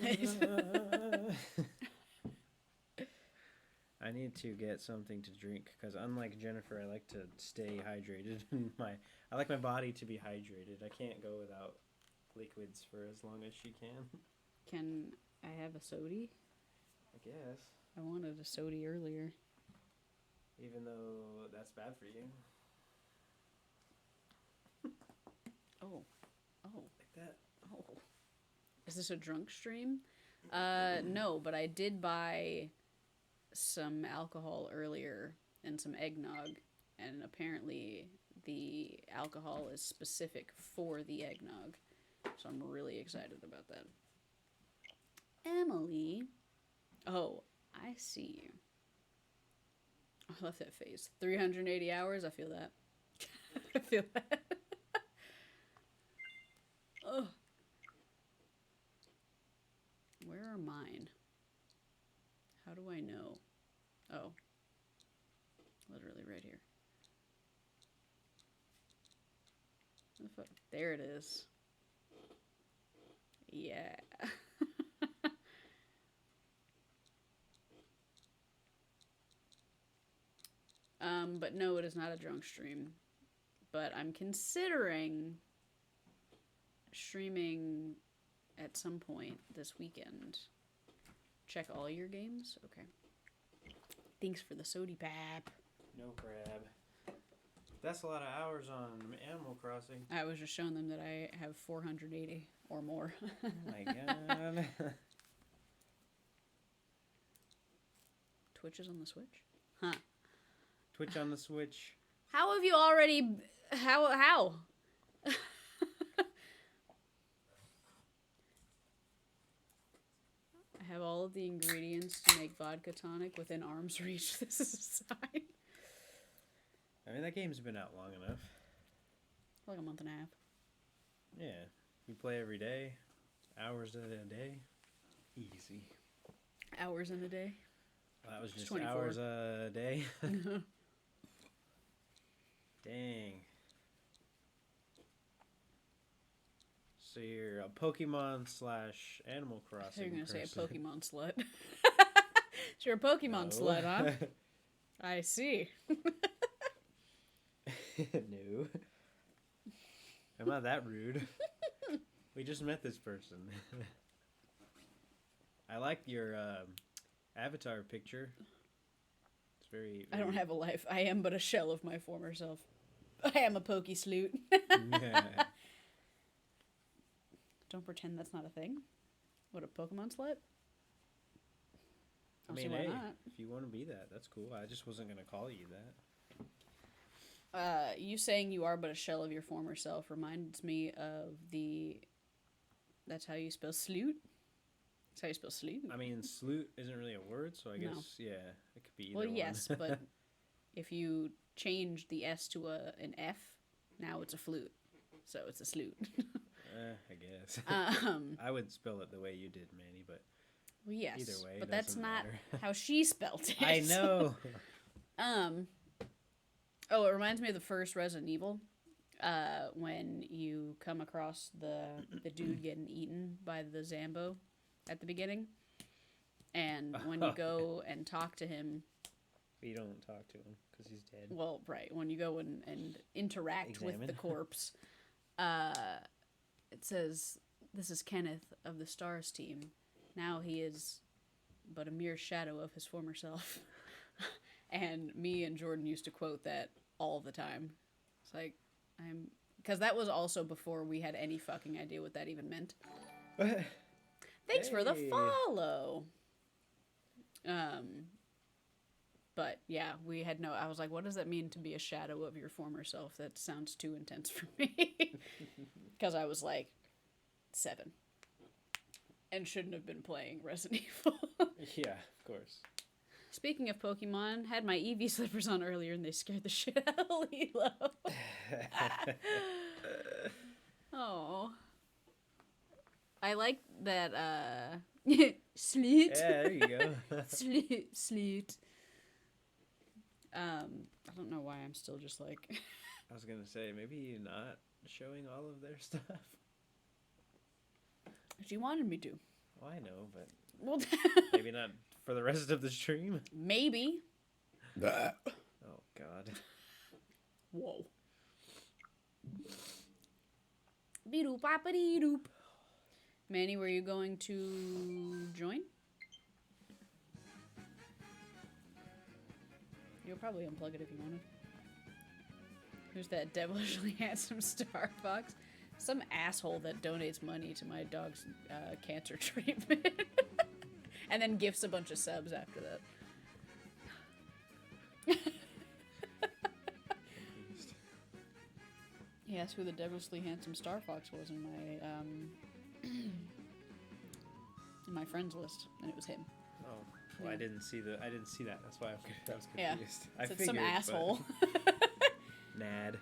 I need to get something to drink because unlike Jennifer, I like to stay hydrated. I like my body to be hydrated. I can't go without liquids for as long as she can. Can I have a sody? I guess. I wanted a sody earlier. Even though that's bad for you. Oh. Oh. Like that. Oh. Is this a drunk stream? No, but I did buy some alcohol earlier and some eggnog, and apparently the alcohol is specific for the eggnog. So I'm really excited about that. Emily. Oh, I see you. I love that face. 380 hours, I feel that. I feel that. Ugh. Where are mine? How do I know? Oh. Literally right here. There it is. Yeah. But no, it is not a drunk stream. But I'm considering streaming at some point this weekend. Check all your games? Okay. Thanks for the sody pap. No crab. That's a lot of hours on Animal Crossing. I was just showing them that I have 480 or more. Oh my god. Twitch is on the Switch? Huh. Twitch on the Switch. How have you already... How? I have all of the ingredients to make vodka tonic within arm's reach. This is a sign. I mean, that game's been out long enough. Like a month and a half. Yeah. You play every day. Hours a day. Easy. Hours in a day. Well, that was just 24. hours a day. Dang. So you're a Pokemon / Animal Crossing. So you're going to say a person. Pokemon slut. So you're a Pokemon slut, huh? I see. No. I'm not that rude. We just met this person. I like your avatar picture. It's very... I don't have a life. I am but a shell of my former self. I am a pokey sloot. Don't pretend that's not a thing. What, a Pokemon slut? I See mean, why hey, not. if you want to be that, that's cool. I just wasn't going to call you that. You saying you are but a shell of your former self reminds me of the... That's how you spell sloot? That's how you spell sloot? I mean, sloot isn't really a word, so I No. guess, yeah, it could be either Well, one. yes, but if you change the S to an F, now it's a flute. So it's a sloot. I guess. I I would spell it the way you did, Manny, but Well, yes, either way, but it that's doesn't not matter. how she spelled it. I know. Oh, it reminds me of the first Resident Evil, when you come across the dude getting eaten by the Zambo at the beginning, and when you go and talk to him. You don't talk to him because he's dead. Well, right, when you go and interact with the Examine. corpse, it says, "This is Kenneth of the STARS team. Now he is but a mere shadow of his former self." And me and Jordan used to quote that all the time. It's like, because that was also before we had any fucking idea what that even meant. Thanks for the Hey. follow. But yeah, we had I was like, what does that mean to be a shadow of your former self? That sounds too intense for me. Because I was like 7. And shouldn't have been playing Resident Evil. Yeah, of course. Speaking of Pokemon, had my Eevee slippers on earlier and they scared the shit out of Lilo. Oh. I like that, Sleet. Yeah, there you go. Sleet. I don't know why I'm still just like... I was going to say, maybe you're not showing all of their stuff. She wanted me to. Well, I know, but Well, maybe not for the rest of the stream. maybe. Oh, God. Whoa. Be-doop, bop-a-dee-doop. Manny, were you going to join? You'll probably unplug it if you wanted. Who's that devilishly handsome Star Fox? Some asshole that donates money to my dog's cancer treatment. And then gifts a bunch of subs after that. He asked who the devilishly handsome Star Fox was in my friends list, and it was him. Oh, well, Yeah. I didn't see that. That's why I was confused. Yeah. I So figured, it's some asshole. Nad.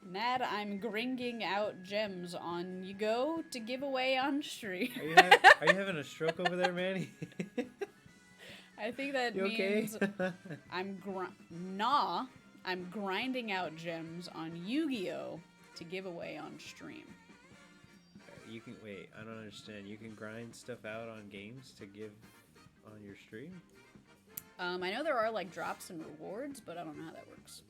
Nad, I'm gringing out gems on you go to give away on stream. Are you having a stroke over there, Manny? I think that You okay? means I'm grinding out gems on Yu-Gi-Oh to give away on stream. You can wait. I don't understand. You can grind stuff out on games to give on your stream. I know there are like drops and rewards, but I don't know how that works.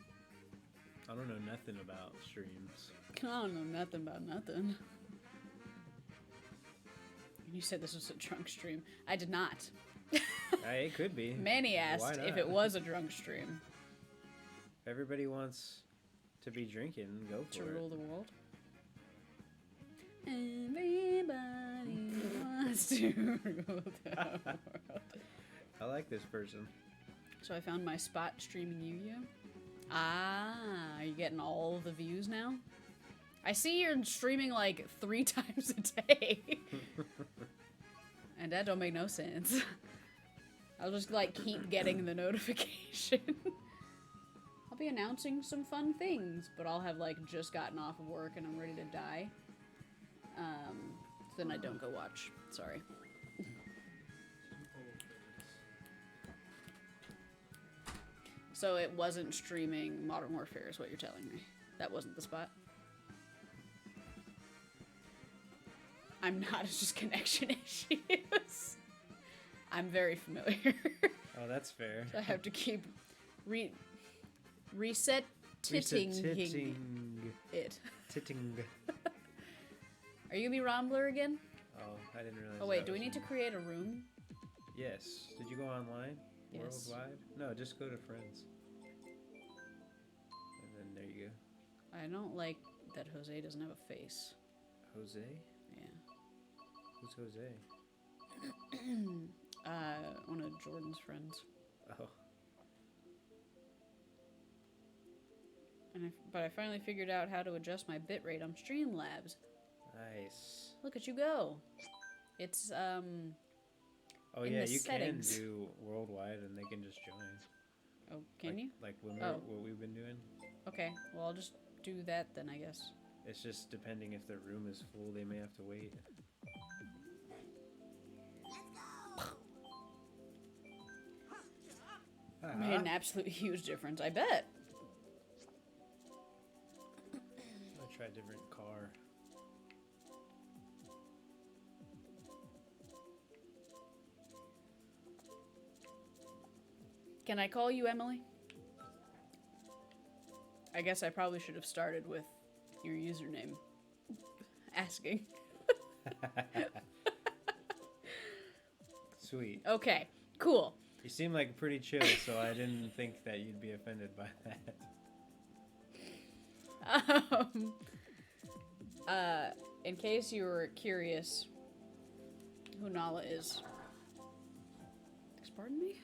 I don't know nothing about streams. I don't know nothing about nothing. You said this was a drunk stream. I did not. It could be. Manny Why asked not? if it was a drunk stream. If everybody wants to be drinking, go for To it. rule the world. Everybody wants to rule the world. I like this person. So I found my spot streaming Yu-Gi-Oh. Ah, are you getting all the views now? I see you're streaming like 3 times a day. And that don't make no sense. I'll just like keep getting the notification. I'll be announcing some fun things, but I'll have like just gotten off of work and I'm ready to die. So then I don't go watch. Sorry. So it wasn't streaming Modern Warfare is what you're telling me. That wasn't the spot. I'm not, it's just connection issues. I'm very familiar. Oh, that's fair. So I have to keep reset titting it. Titting. Are you gonna be Rambler again? Oh, I didn't realize. Oh wait, that do we was need to one. create a room? Yes. Did you go online? Yes. Worldwide? No, just go to friends. And then there you go. I don't like that Jose doesn't have a face. Jose? Yeah. Who's Jose? One of Jordan's friends. Oh. But I finally figured out how to adjust my bitrate on Streamlabs. Nice. Look at you go. It's Oh in yeah, the you settings. can do worldwide and they can just join. Oh, can you? Like when Oh. what we've been doing. Okay, well I'll just do that then, I guess. It's just depending if their room is full, they may have to wait. Made an absolute huge difference, I bet. I'll try a different car. Can I call you Emily? I guess I probably should have started with your username. Asking. Sweet. Okay, cool. You seem like pretty chill, so I didn't think that you'd be offended by that. In case you were curious who Nala is. Pardon me?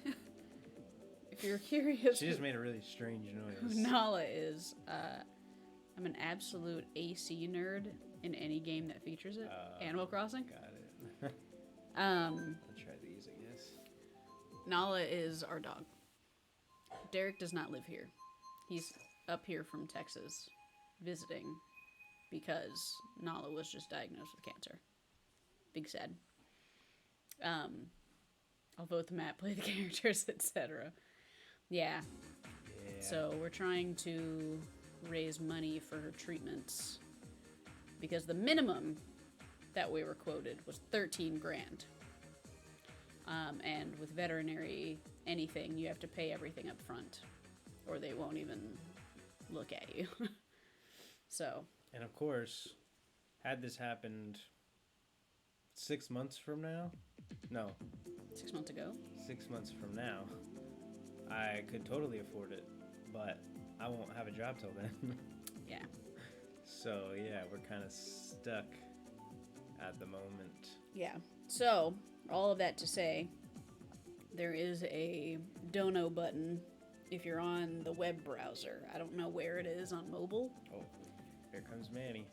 If you're curious She just made a really strange who noise. Nala is, I'm an absolute AC nerd in any game that features it. Animal Crossing. Got it. Um, I'll try these, I guess. Nala is our dog. Derek does not live here. He's up here from Texas visiting because Nala was just diagnosed with cancer. Big sad. I'll vote the map, play the characters, etc. Yeah. So we're trying to raise money for her treatments because the minimum that we were quoted was 13 grand. And with veterinary anything, you have to pay everything up front or they won't even look at you. So. And of course, had this happened 6 months from now? No. 6 months ago? 6 months from now, I could totally afford it, but I won't have a job till then. Yeah. So yeah, we're kind of stuck at the moment. Yeah. So, all of that to say, there is a dono button if you're on the web browser. I don't know where it is on mobile. Oh, here comes Manny.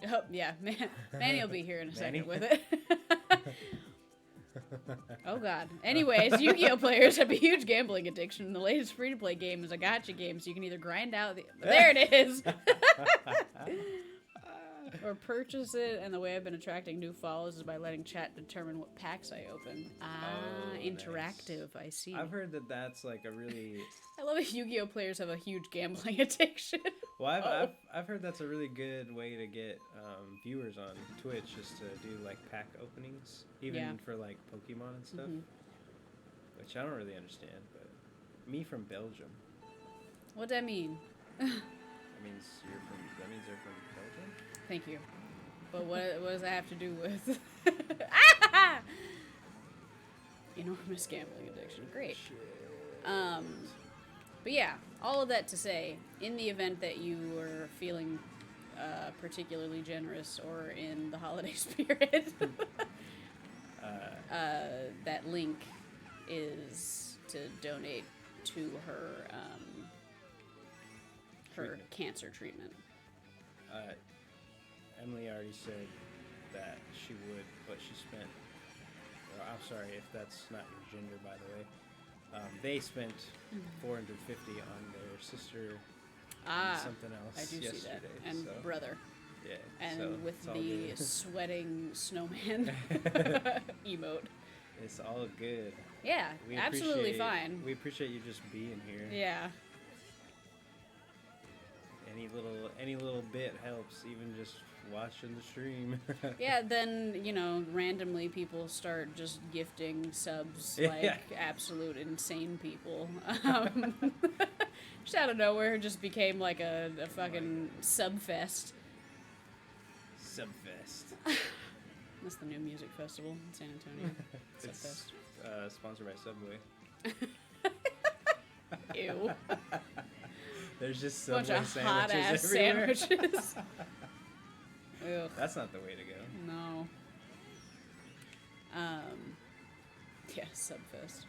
Oh, yeah. Manny will be here in a Manny? second with it. Oh, God. Anyways, Yu-Gi-Oh! Players have a huge gambling addiction. The latest free-to-play game is a gacha game, so you can either grind out the... There it is! Or purchase it, and the way I've been attracting new followers is by letting chat determine what packs I open. Interactive, nice. I see. I've heard that that's like a really... I love it. Yu-Gi-Oh! Players have a huge gambling addiction. Well, I've heard that's a really good way to get viewers on Twitch, just to do like pack openings, even for like Pokemon and stuff, which I don't really understand. But me from Belgium. What'd that mean? That means you're from Belgium. Thank you. But what does that have to do with enormous gambling addiction? Great. But yeah, all of that to say, in the event that you were feeling particularly generous or in the holiday spirit, that link is to donate to her cancer treatment. Emily already said that she would, but she spent. Well, I'm sorry if that's not your gender, by the way. They spent $450 on their sister and something else I do yesterday. see that. And so, brother. Yeah. And so with it's all the good. sweating snowman emote. It's all good. Yeah, absolutely fine. We appreciate you just being here. Yeah. Any little bit helps, even just watching the stream. Yeah, then, randomly people start just gifting subs like absolute insane people. Just out of nowhere, it just became like a fucking sub fest. Subfest. That's the new music festival in San Antonio. It's sponsored by Subway. Ew. There's just Bunch Subway of hot ass everywhere. sandwiches. Ugh. That's not the way to go. No. Yeah, Subfest.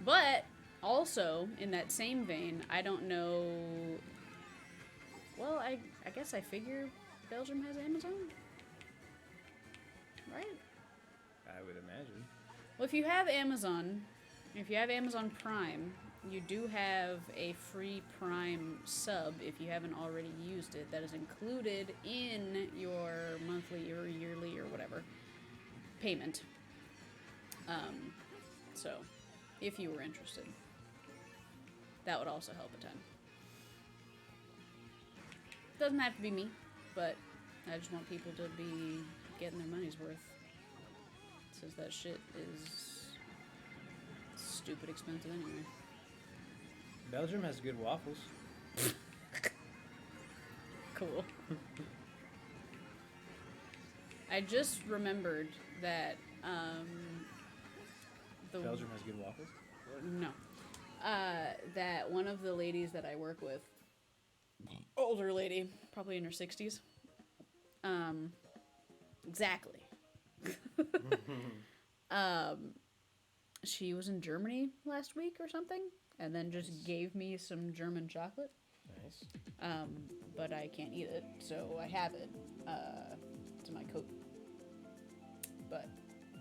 But also in that same vein, I don't know. Well, I guess I figure Belgium has Amazon, right? I would imagine. Well, if you have Amazon Prime, you do have a free Prime sub if you haven't already used it. That is included in your monthly or yearly or whatever payment. So, if you were interested, that would also help a ton. Doesn't have to be me, but I just want people to be getting their money's worth. Since that shit is stupid expensive anyway. Belgium has good waffles. Cool. I just remembered that Belgium has good waffles? No. That one of the ladies that I work with, older lady, probably in her 60s. Exactly. She was in Germany last week or something, and then just gave me some German chocolate. Nice. But I can't eat it, so I have it. It's in my coat. But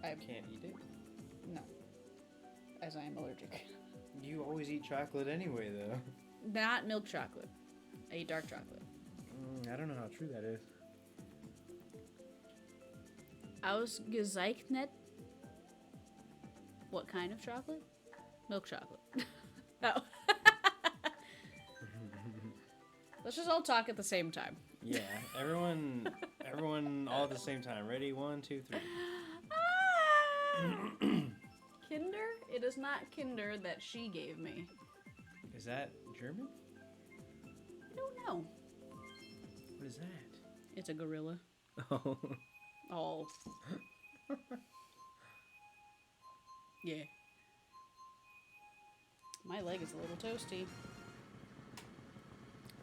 I Can't eat it? no, as I am allergic. You always eat chocolate anyway, though. Not milk chocolate. I eat dark chocolate. I don't know how true that is. Ausgezeichnet. What kind of chocolate? Milk chocolate. Oh. Let's just all talk at the same time. Yeah, everyone all at the same time. Ready? 1, 2, 3. Kinder? It is not Kinder that she gave me. Is that German? I don't know. What is that? It's a gorilla. Oh. Oh. Yeah. My leg is a little toasty.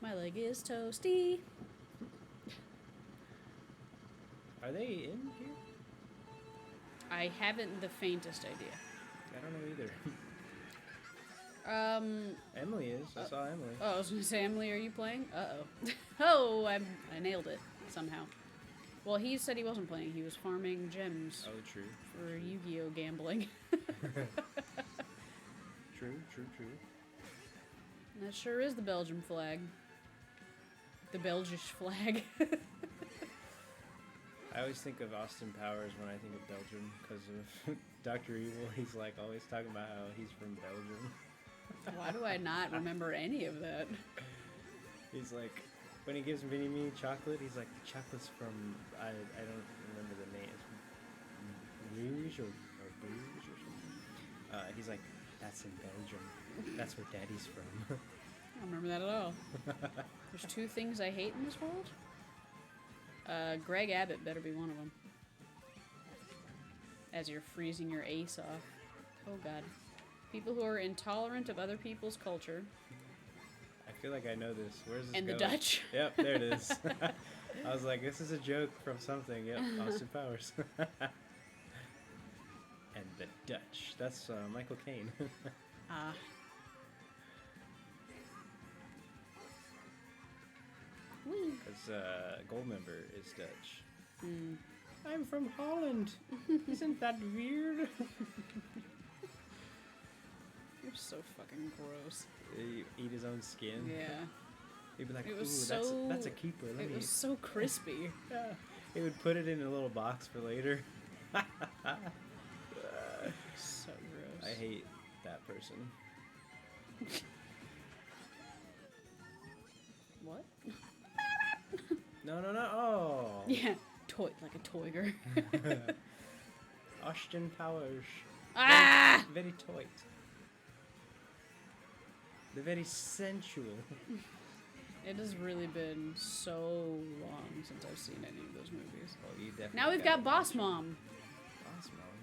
My leg is toasty. Are they in here? I haven't the faintest idea. I don't know either. Um. Emily is. I saw Emily. Oh, I was gonna say, Emily, are you playing? Uh-oh. Oh, I nailed it somehow. Well, he said he wasn't playing. He was farming gems Oh, true. for Yu-Gi-Oh gambling. True. That sure is the Belgian flag. The Belgish flag. I always think of Austin Powers when I think of Belgium because of Dr. Evil. He's like always talking about how he's from Belgium. Why do I not remember any of that? He's like, when he gives Minnie Me chocolate, he's like, the chocolate's from, I don't remember the name. Rouge or Bruges or something. He's like, that's in Belgium. That's where Daddy's from. I don't remember that at all. There's two things I hate in this world. Greg Abbott better be one of them. As you're freezing your ace off. Oh god. People who are intolerant of other people's culture. I feel like I know this. Where's this And going? the Dutch. Yep, there it is. I was like, this is a joke from something. Yep, Austin Powers. And the Dutch. That's Michael Caine. Ah. Whee. Because Goldmember is Dutch. Mm. I'm from Holland. Isn't that weird? You're so fucking gross. He eat his own skin. Yeah. He'd be like, It ooh, was that's a keeper. Let It me was so crispy. Yeah. He would put it in a little box for later. So gross. I hate that person. What? No. Oh. Yeah. Like a toiger. Austin Powers. Ah! Very toit. The very sensual. It has really been so long since I've seen any of those movies. Well, you definitely Now we've got Boss Mom. Boss Mom.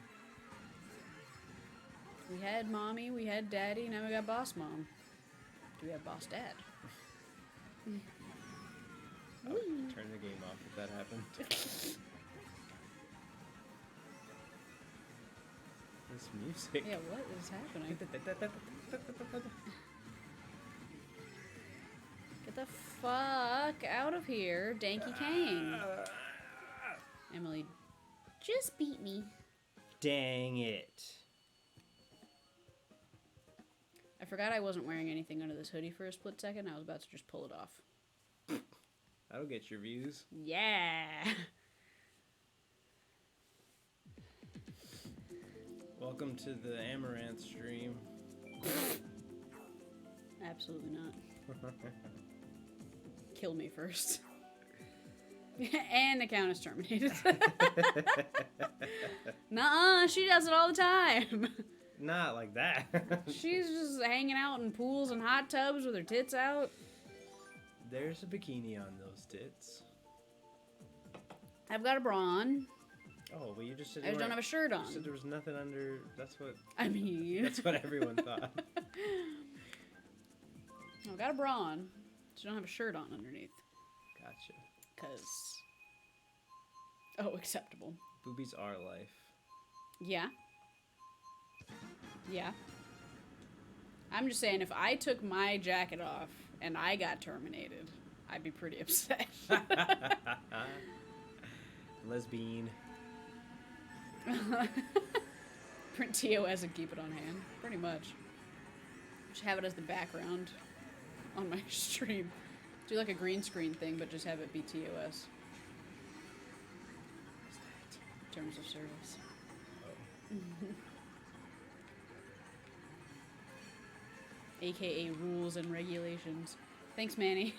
We had Mommy, we had Daddy, now we got Boss Mom. Do we have Boss Dad? I would turn the game off if that happened. This music. Yeah, what is happening? Get the fuck out of here, Danky Kane. Emily, just beat me. Dang it. I forgot I wasn't wearing anything under this hoodie for a split second. I was about to just pull it off. That'll get your views. Yeah. Welcome to the Amaranth stream. Absolutely not. Kill me first. And account is terminated. Nuh-uh, she does it all the time. Not like that. She's just hanging out in pools and hot tubs with her tits out. There's a bikini on those tits. I've got a bra on. Oh, well, you just said I just don't have a shirt on. You said there was nothing under. That's what. I mean, That's what everyone thought. I've got a bra on. Just don't have a shirt on underneath. Gotcha. 'Cause... Oh, acceptable. Boobies are life. Yeah. Yeah. I'm just saying, if I took my jacket off and I got terminated, I'd be pretty upset. Lesbian. Print TOS and keep it on hand. Pretty much. Just have it as the background on my stream. Do like a green screen thing, but just have it be TOS. Terms of service. Oh. AKA rules and regulations. Thanks, Manny.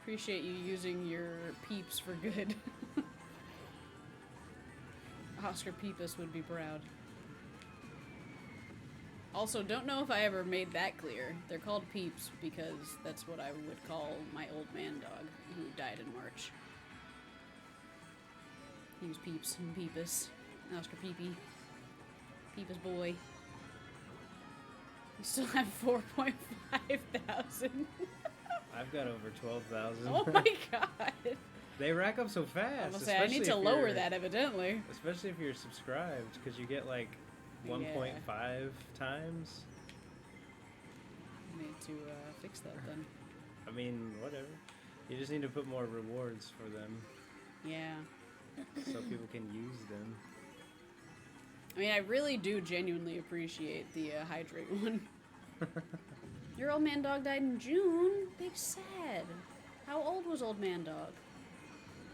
Appreciate you using your peeps for good. Oscar Peepus would be proud. Also, don't know if I ever made that clear. They're called Peeps because that's what I would call my old man dog, who died in March. He was Peeps and Peepus. Oscar Peepy. Peepus boy. You still have 4.5 thousand. I've got over 12,000. Oh my god. They rack up so fast. I was gonna say, I need to lower that, evidently. Especially if you're subscribed, because you get like 1.5 times. I need to fix that then. I mean, whatever. You just need to put more rewards for them. Yeah. So people can use them. I mean, I really do genuinely appreciate the hydrate one. Your old man dog died in June? Big sad. How old was old man dog?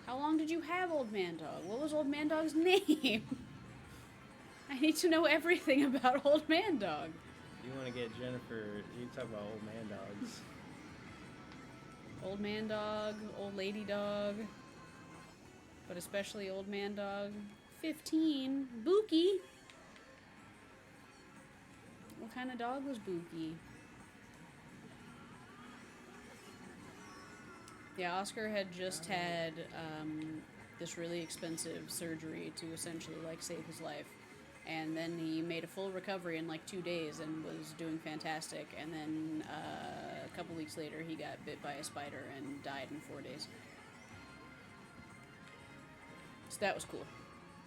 How long did you have old man dog? What was old man dog's name? I need to know everything about old man dog. You want to get Jennifer, you talk about old man dogs. Old man dog, old lady dog, but especially old man dog. 15. Bookie. What kind of dog was Bookie? Yeah, Oscar had just had this really expensive surgery to essentially like save his life. And then he made a full recovery in like 2 days and was doing fantastic. And then a couple weeks later, he got bit by a spider and died in 4 days. So that was cool.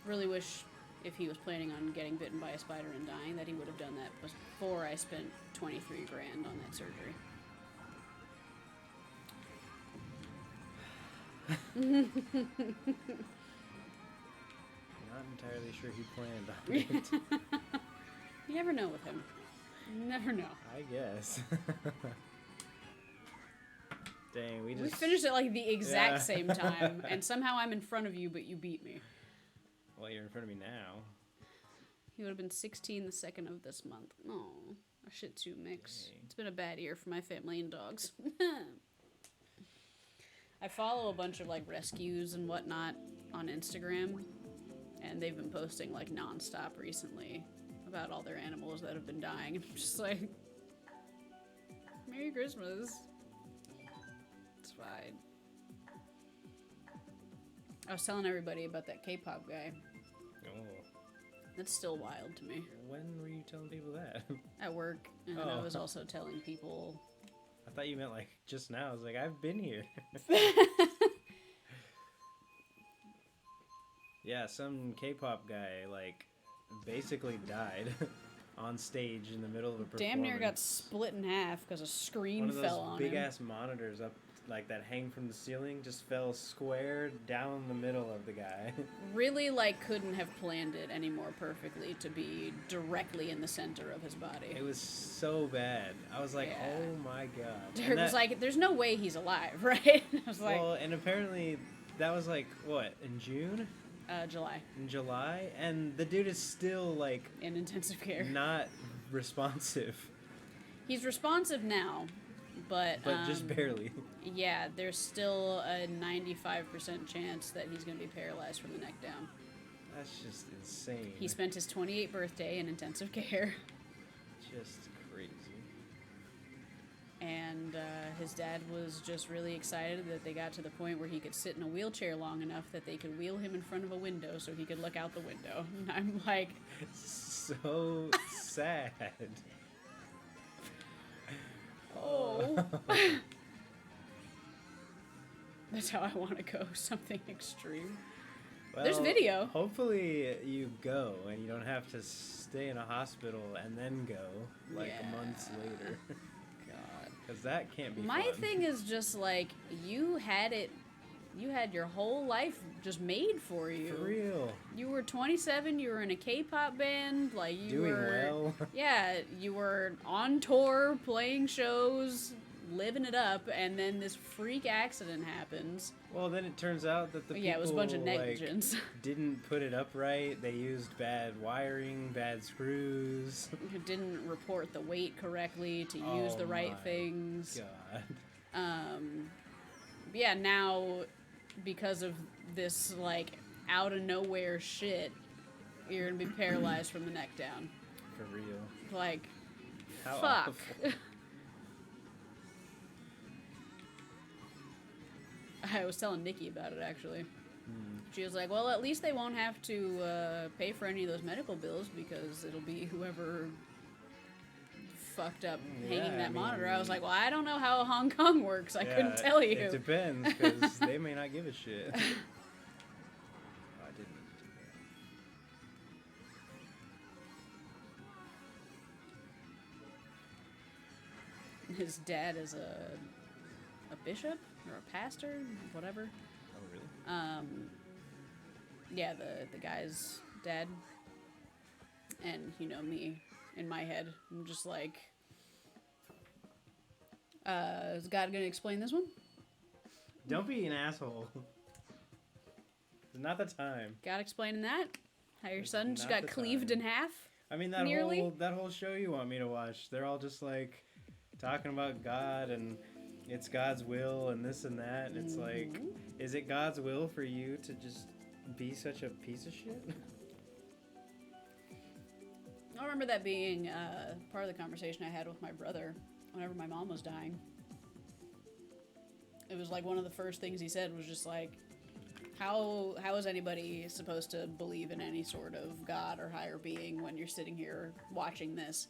Really wish if he was planning on getting bitten by a spider and dying that he would have done that before I spent 23 grand on that surgery. Not entirely sure he planned on it. You never know with him. You never know. I guess. Dang, we finished at like the exact same time, and somehow I'm in front of you, but you beat me. Well, you're in front of me now. He would have been 16 the 2nd of this month. Oh, a Shih Tzu mix. Dang. It's been a bad year for my family and dogs. I follow a bunch of like rescues and whatnot on Instagram, and they've been posting like nonstop recently about all their animals that have been dying. I'm just like, Merry Christmas. It's fine. I was telling everybody about that K-pop guy. Oh. That's still wild to me. When were you telling people that? At work, and then I was also telling people. I thought you meant like just now. I was like, I've been here. Yeah, some K-pop guy like basically died on stage in the middle of a performance. Damn near got split in half because a screen fell on him. Big ass monitors up like that hang from the ceiling just fell square down the middle of the guy. Really, like, couldn't have planned it any more perfectly to be directly in the center of his body. It was so bad. I was like, Yeah. oh my god. Derek was like, there's no way he's alive, right? I was like, well, and apparently that was like, what, in June? July. In July? And the dude is still like In intensive care. not responsive. He's responsive now, but just barely. Yeah, there's still a 95% chance that he's going to be paralyzed from the neck down. That's just insane. He spent his 28th birthday in intensive care. Just crazy. And his dad was just really excited that they got to the point where he could sit in a wheelchair long enough that they could wheel him in front of a window so he could look out the window. And I'm like... So sad. Oh. That's how I want to go. Something extreme. Well, There's video. Hopefully you go and you don't have to stay in a hospital and then go like months later. God. Because that can't be My fun. thing is just like, you had your whole life just made for you. For real. You were 27, you were in a K-pop band, like you Doing were... well. Yeah, you were on tour, playing shows, living it up, and then this freak accident happens. Well, then it turns out that the people, it was a bunch of negligence. like, didn't put it up right. They used bad wiring, bad screws. Didn't report the weight correctly to use the right things. God. Yeah, now, because of this, like, out of nowhere shit, you're gonna be paralyzed from the neck down. For real. Like, How fuck. awful. I was telling Nikki about it, actually. She was like, well, at least they won't have to pay for any of those medical bills because it'll be whoever fucked up hanging that monitor. I was like, well, I don't know how Hong Kong works. I couldn't tell you. It depends, because they may not give a shit. Oh, I didn't mean to do that. His dad is a bishop or a pastor, whatever. Oh, really? Yeah, the guy's dad. And, you know, me, in my head, I'm just like, is God gonna explain this one? Don't be an asshole. It's not the time. God explaining that? How your son just Not got the cleaved time. in half? I mean, that Nearly? whole show you want me to watch, they're all just like talking about God and it's God's will and this and that. And it's like, is it God's will for you to just be such a piece of shit? I remember that being part of the conversation I had with my brother whenever my mom was dying. It was like one of the first things he said was just like, how is anybody supposed to believe in any sort of God or higher being when you're sitting here watching this?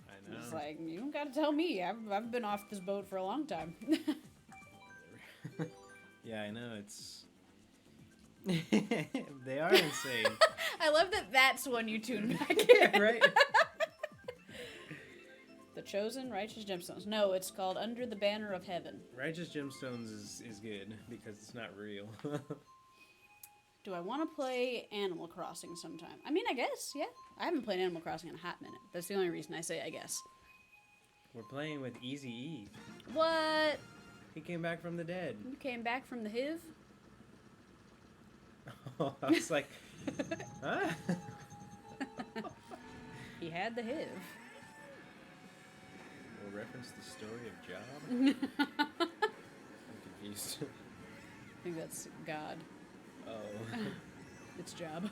I know. It's like, you don't gotta tell me. I've been off this boat for a long time. Yeah, I know, it's... They are insane. I love that that's when you tune back in. Right? The Chosen Righteous Gemstones. No, it's called Under the Banner of Heaven. Righteous Gemstones is good because it's not real. Do I want to play Animal Crossing sometime? I mean, I guess, yeah. I haven't played Animal Crossing in a hot minute. That's the only reason I say I guess. We're playing with Eazy-E. What? He came back from the dead. You came back from the HIV? I was like, huh? He had the HIV. We'll reference the story of Job? I'm confused. I think that's God. Oh. It's Job.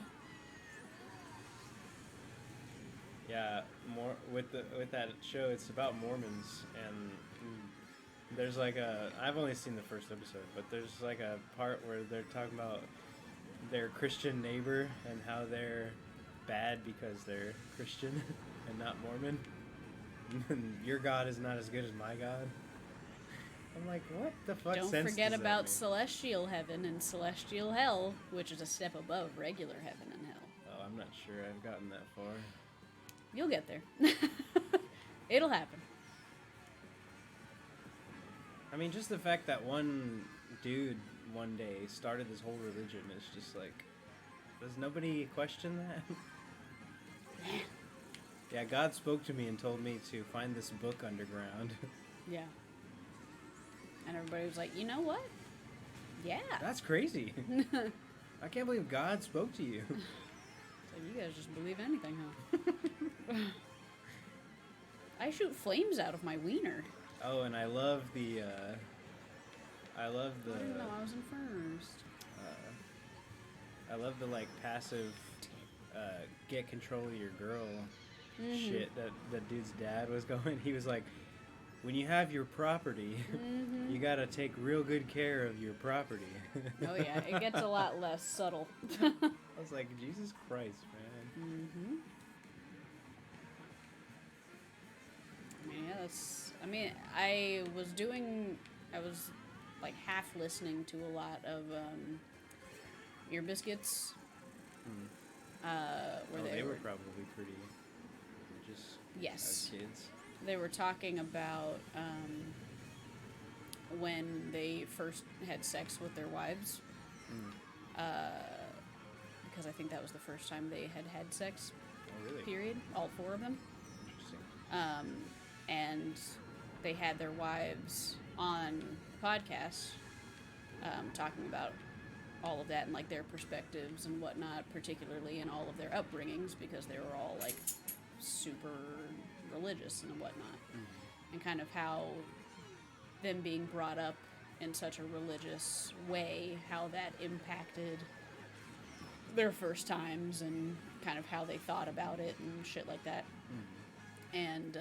Yeah, more with that show. It's about Mormons, and there's like I've only seen the first episode, but there's like a part where they're talking about their Christian neighbor and how they're bad because they're Christian and not Mormon. And your God is not as good as my God. I'm like, what the fuck? Don't sense forget does that about make? celestial heaven and celestial hell, which is a step above regular heaven and hell. Oh, I'm not sure I've gotten that far. You'll get there. It'll happen. I mean, just the fact that one dude one day started this whole religion is just like, does nobody question that? Yeah, God spoke to me and told me to find this book underground. Yeah. And everybody was like, you know what? Yeah. That's crazy. I can't believe God spoke to you. So you guys just believe anything, huh? I shoot flames out of my wiener. Oh, and I love the I didn't know I was in first. I love the like passive get control of your girl shit that dude's dad was going. He was like, when you have your property, you gotta take real good care of your property. Oh yeah, it gets a lot less subtle. I was like, Jesus Christ, man. I was like half listening to a lot of Ear Biscuits. Where They were probably pretty religious Yes. as kids. They were talking about when they first had sex with their wives. Because I think that was the first time they had sex. Oh, really? Period. All four of them. Interesting. And they had their wives on podcasts talking about all of that and like their perspectives and whatnot, particularly in all of their upbringings, because they were all like super religious and whatnot, and kind of how them being brought up in such a religious way, how that impacted their first times and kind of how they thought about it and shit like that. And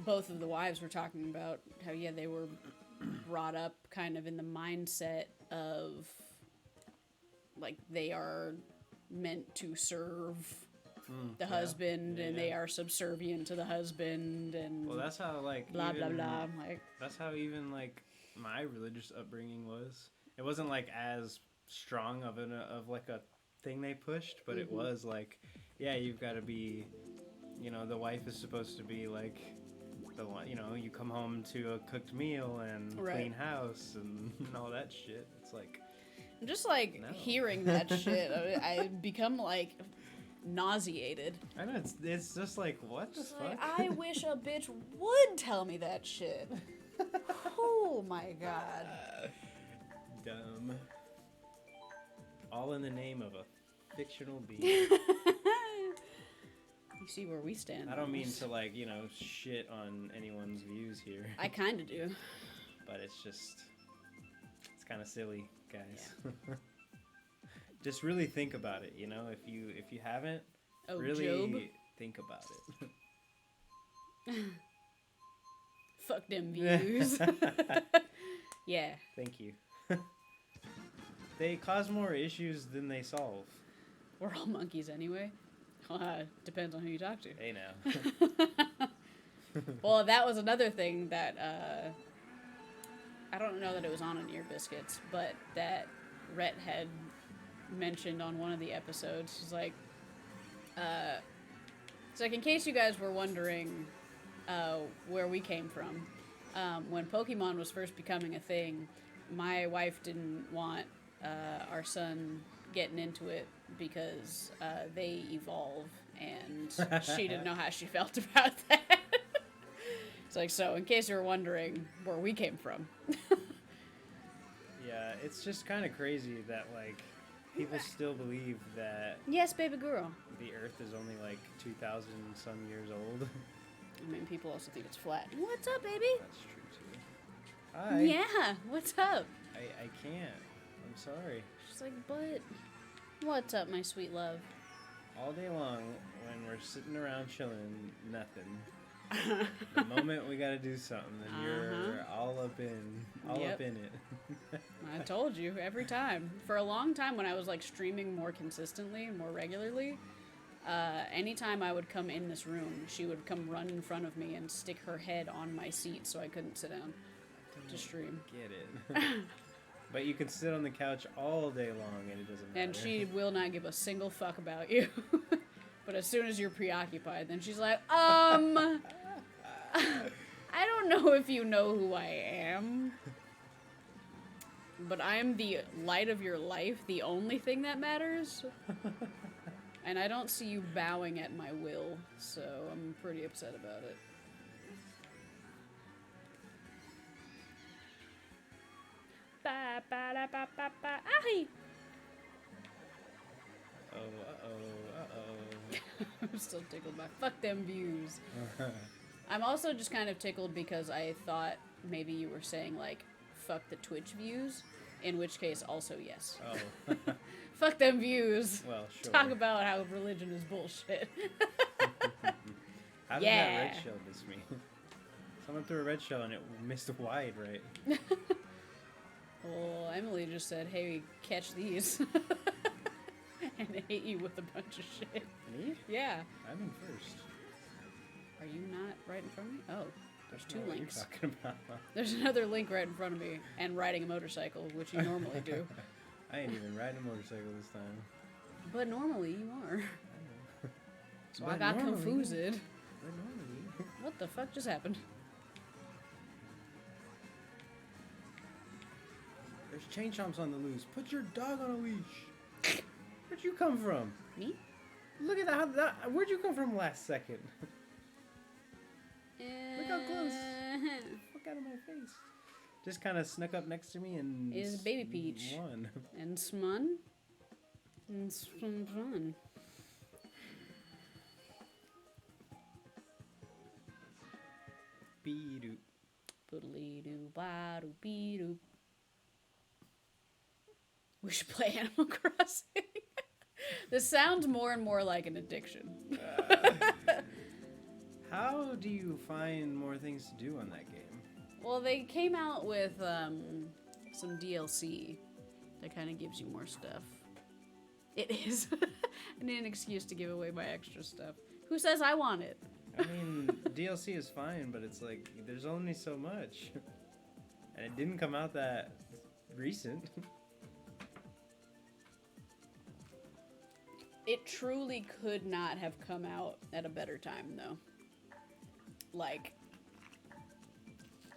both of the wives were talking about how, yeah, they were brought up kind of in the mindset of, like, they are meant to serve the husband, and they are subservient to the husband, and well, that's how, like, blah, even, blah, blah. Like, that's how even, like, my religious upbringing was. It wasn't, like, as strong of like a thing they pushed, but it was like, yeah, you've got to be, you know, the wife is supposed to be like the one, you know, you come home to a cooked meal and clean house and all that shit. It's like, just like hearing that shit, I become like nauseated. I know, it's just like, what the fuck? I wish a bitch would tell me that shit. Oh my god. Dumb. All in the name of a fictional being. You see where we stand. I don't mean to, like, you know, shit on anyone's views here. I kind of do. But it's kind of silly, guys. Yeah. Just really think about it, you know? If you haven't, really Job? think about it. Fuck them views. Yeah. Thank you. They cause more issues than they solve. We're all monkeys anyway. Depends on who you talk to. Hey, now. Well, that was another thing that, I don't know that it was on an Ear Biscuits, but that Rhett had mentioned on one of the episodes. She's like, it's like, in case you guys were wondering where we came from, when Pokemon was first becoming a thing, my wife didn't want our son getting into it because they evolve, and she didn't know how she felt about that. It's like, so in case you were wondering where we came from. Yeah, it's just kind of crazy that, like, people still believe that Yes, baby girl. the Earth is only like 2,000 some years old. I mean, people also think it's flat. What's up, baby? That's true too. Hi. Yeah, what's up? I can't. I'm sorry. She's like, but what's up, my sweet love? All day long, when we're sitting around chilling, nothing. The moment we gotta do something, then you're all up in it. I told you, every time. For a long time, when I was like streaming more consistently and more regularly, anytime I would come in this room, she would come run in front of me and stick her head on my seat so I couldn't sit down to stream. Get it. But you can sit on the couch all day long and it doesn't matter. And she will not give a single fuck about you. But as soon as you're preoccupied, then she's like, I don't know if you know who I am, but I am the light of your life, the only thing that matters. And I don't see you bowing at my will, so I'm pretty upset about it. Ba ba da ba ba ba. Aye. I'm still tickled by fuck them views. I'm also just kind of tickled because I thought maybe you were saying like fuck the Twitch views, in which case also yes. Oh. Fuck them views. Well, sure. Talk about how religion is bullshit. How did that red shell miss me? Someone threw a red shell and it missed wide, right? Well, Emily just said, hey, catch these. And hit you with a bunch of shit. Me? Yeah. I'm in first. Are you not right in front of me? Oh, there's two What links. you're talking about. There's another link right in front of me, and riding a motorcycle, which you normally do. I ain't even riding a motorcycle this time. But normally you are. I know. So I got confused. But normally. What the fuck just happened? There's chain chomps on the loose. Put your dog on a leash. Where'd you come from? Me? Look at that. Where'd you come from last second? Look how close. Fuck out of my face. Just kind of snuck up next to me and... Is Baby Peach. Won. And Smun. And Smun. Be-doop. Poodly-doo-ba-doo-be-doo. We should play Animal Crossing. This sounds more and more like an addiction. How do you find more things to do on that game? Well, they came out with some DLC that kind of gives you more stuff. It is. I need an excuse to give away my extra stuff. Who says I want it? I mean, DLC is fine, but it's like, there's only so much. And it didn't come out that recent. It truly could not have come out at a better time, though. Like,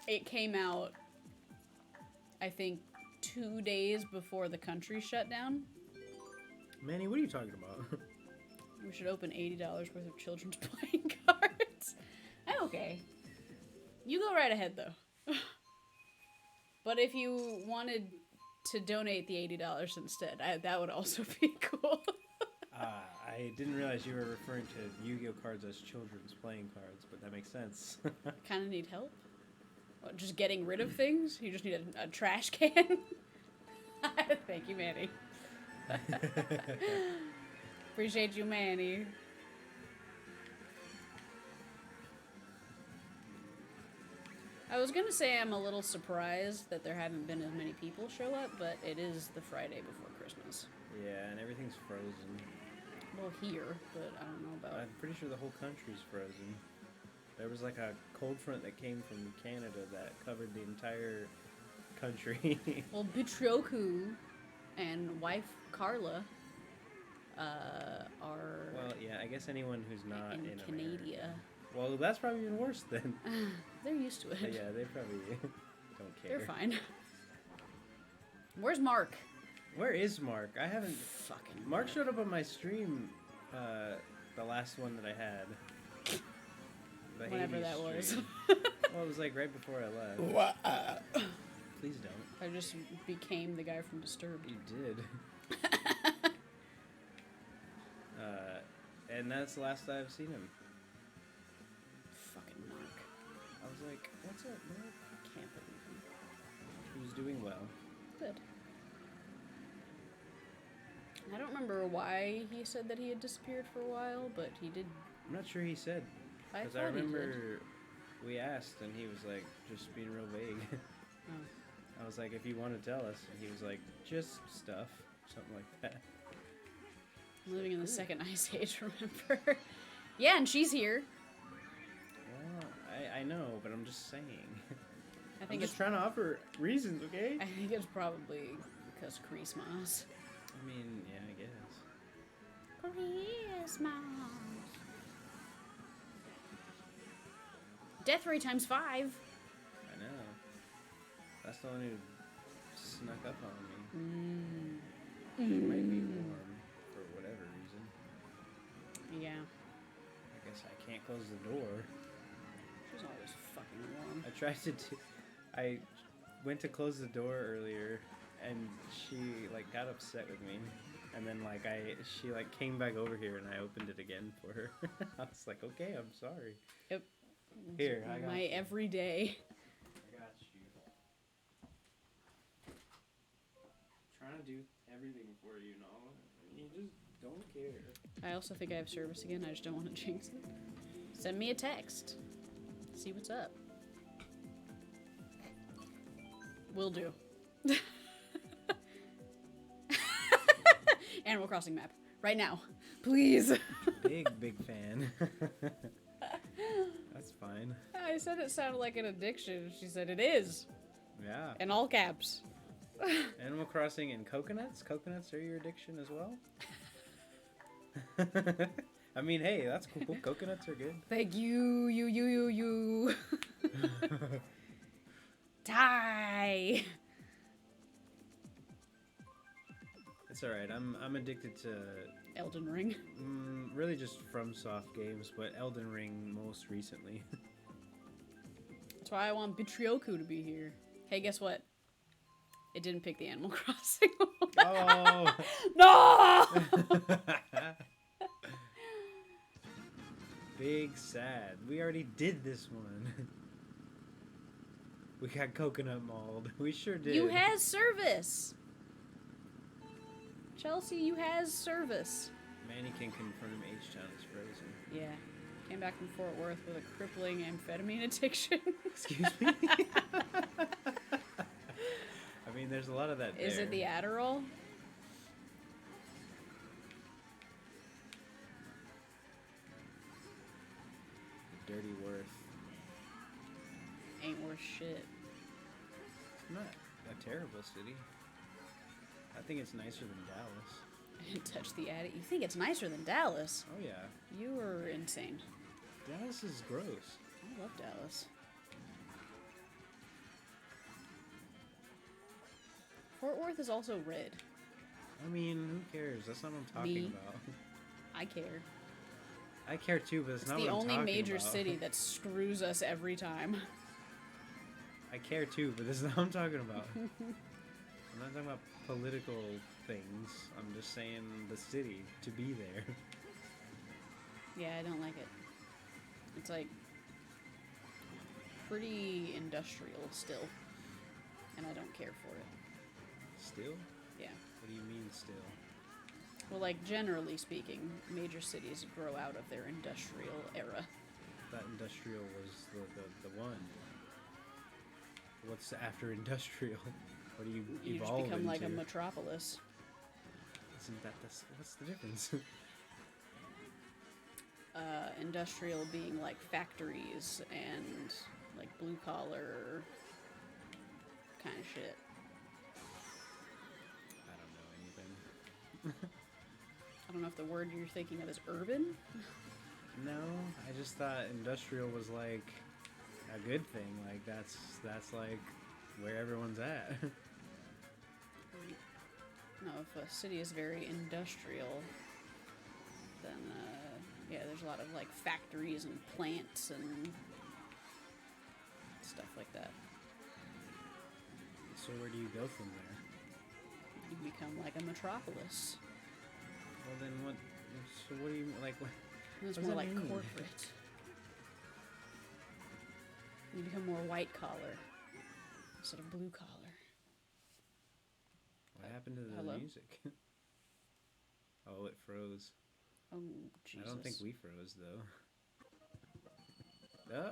it came out, I think, 2 days before the country shut down. Manny, what are you talking about? We should open $80 worth of children's playing cards. I'm okay. You go right ahead, though. But if you wanted to donate the $80 instead, that would also be cool. I didn't realize you were referring to Yu-Gi-Oh cards as children's playing cards, but that makes sense. Kind of need help? What, just getting rid of things? You just need a trash can? Thank you, Manny. Appreciate you, Manny. I was gonna say I'm a little surprised that there haven't been as many people show up, but it is the Friday before Christmas. Yeah, and everything's frozen. Well, here, but I don't know about... I'm pretty sure the whole country's frozen. There was like a cold front that came from Canada that covered the entire country. Well, Butryoku and wife Carla are... Well, yeah, I guess anyone who's not in Canada. America. Well, that's probably even worse then. They're used to it. But yeah, they probably don't care. They're fine. Where's Mark? Where is Mark? I haven't... Fucking Mark showed up on my stream, the last one that I had. The whenever Hades that was. stream. Well, it was like right before I left. Please don't. I just became the guy from Disturbed. You did. And that's the last I've seen him. Fucking Mark. I was like, what's up, Mark? Can't believe him. He was doing well. Good. I don't remember why he said that he had disappeared for a while, but he did. I'm not sure he said. I Because thought I he did. remember we asked and he was like, just being real vague. Oh. I was like, if you want to tell us. And he was like, just stuff. Something like that. I'm living in the second ice age, remember? Yeah, and she's here. Well, I know, but I'm just saying. I I'm think just it's trying to offer reasons, okay? I think it's probably because Christmas. I mean, yeah, I guess. Christmas. Death rate times 5. I know. That's the one who snuck up on me. She might be warm for whatever reason. Yeah. I guess I can't close the door. She's always fucking warm. I tried to I went to close the door earlier and she like got upset with me. And then like she like came back over here and I opened it again for her. I was like, okay, I'm sorry. Yep. Here, I got my you. everyday. I got you. Trying to do everything for you, Nala. You just don't care. I also think I have service again. I just don't want to jinx it. Send me a text. See what's up. Will do. Animal Crossing map. Right now. Please. Big fan. That's fine. I said it sounded like an addiction. She said it is. Yeah. In all caps. Animal Crossing and coconuts? Coconuts are your addiction as well? I mean, hey, that's cool. Coconuts are good. Thank you. You. Die. It's alright. I'm addicted to Elden Ring. really just FromSoft games, but Elden Ring most recently. That's why I want Butryoku to be here. Hey, guess what? It didn't pick the Animal Crossing one. Oh! No! Big sad. We already did this one. We got coconut mauled. We sure did. You has service. Chelsea, you has service. Manny can confirm H-Town is frozen. Yeah. Came back from Fort Worth with a crippling amphetamine addiction. Excuse me? I mean, there's a lot of that Is there. it the Adderall? The Dirty Worth. Ain't worth shit. It's not a terrible city. I think it's nicer than Dallas. I didn't touch the attic. You think it's nicer than Dallas? Oh, yeah. You are insane. Dallas is gross. I love Dallas. Fort Worth is also red. I mean, who cares? That's not what I'm talking Me? about. I care. I care too, but it's It's not the what I'm only talking major about. city that screws us every time. I care too, but this is not what I'm talking about. I'm not talking about political things. I'm just saying the city, to be there. Yeah, I don't like it. It's like pretty industrial still, and I don't care for it. Still? Yeah. What do you mean still? Well, like generally speaking, major cities grow out of their industrial era. That industrial was the one. What's after industrial? What do you You just evolve become into? like a metropolis. Isn't that what's the difference? Industrial being like factories and like blue collar kind of shit. I don't know anything. I don't know if the word you're thinking of is urban. No, I just thought industrial was like a good thing. Like that's like where everyone's at. No, if a city is very industrial, then yeah, there's a lot of like factories and plants and stuff like that. So where do you go from there? You become like a metropolis. Well then what? So what do you like? What It's does more that like mean? corporate. You become more white collar instead of blue collar. What happened to the Hello? music? Oh, it froze. Oh, Jesus. I don't think we froze though. Oh.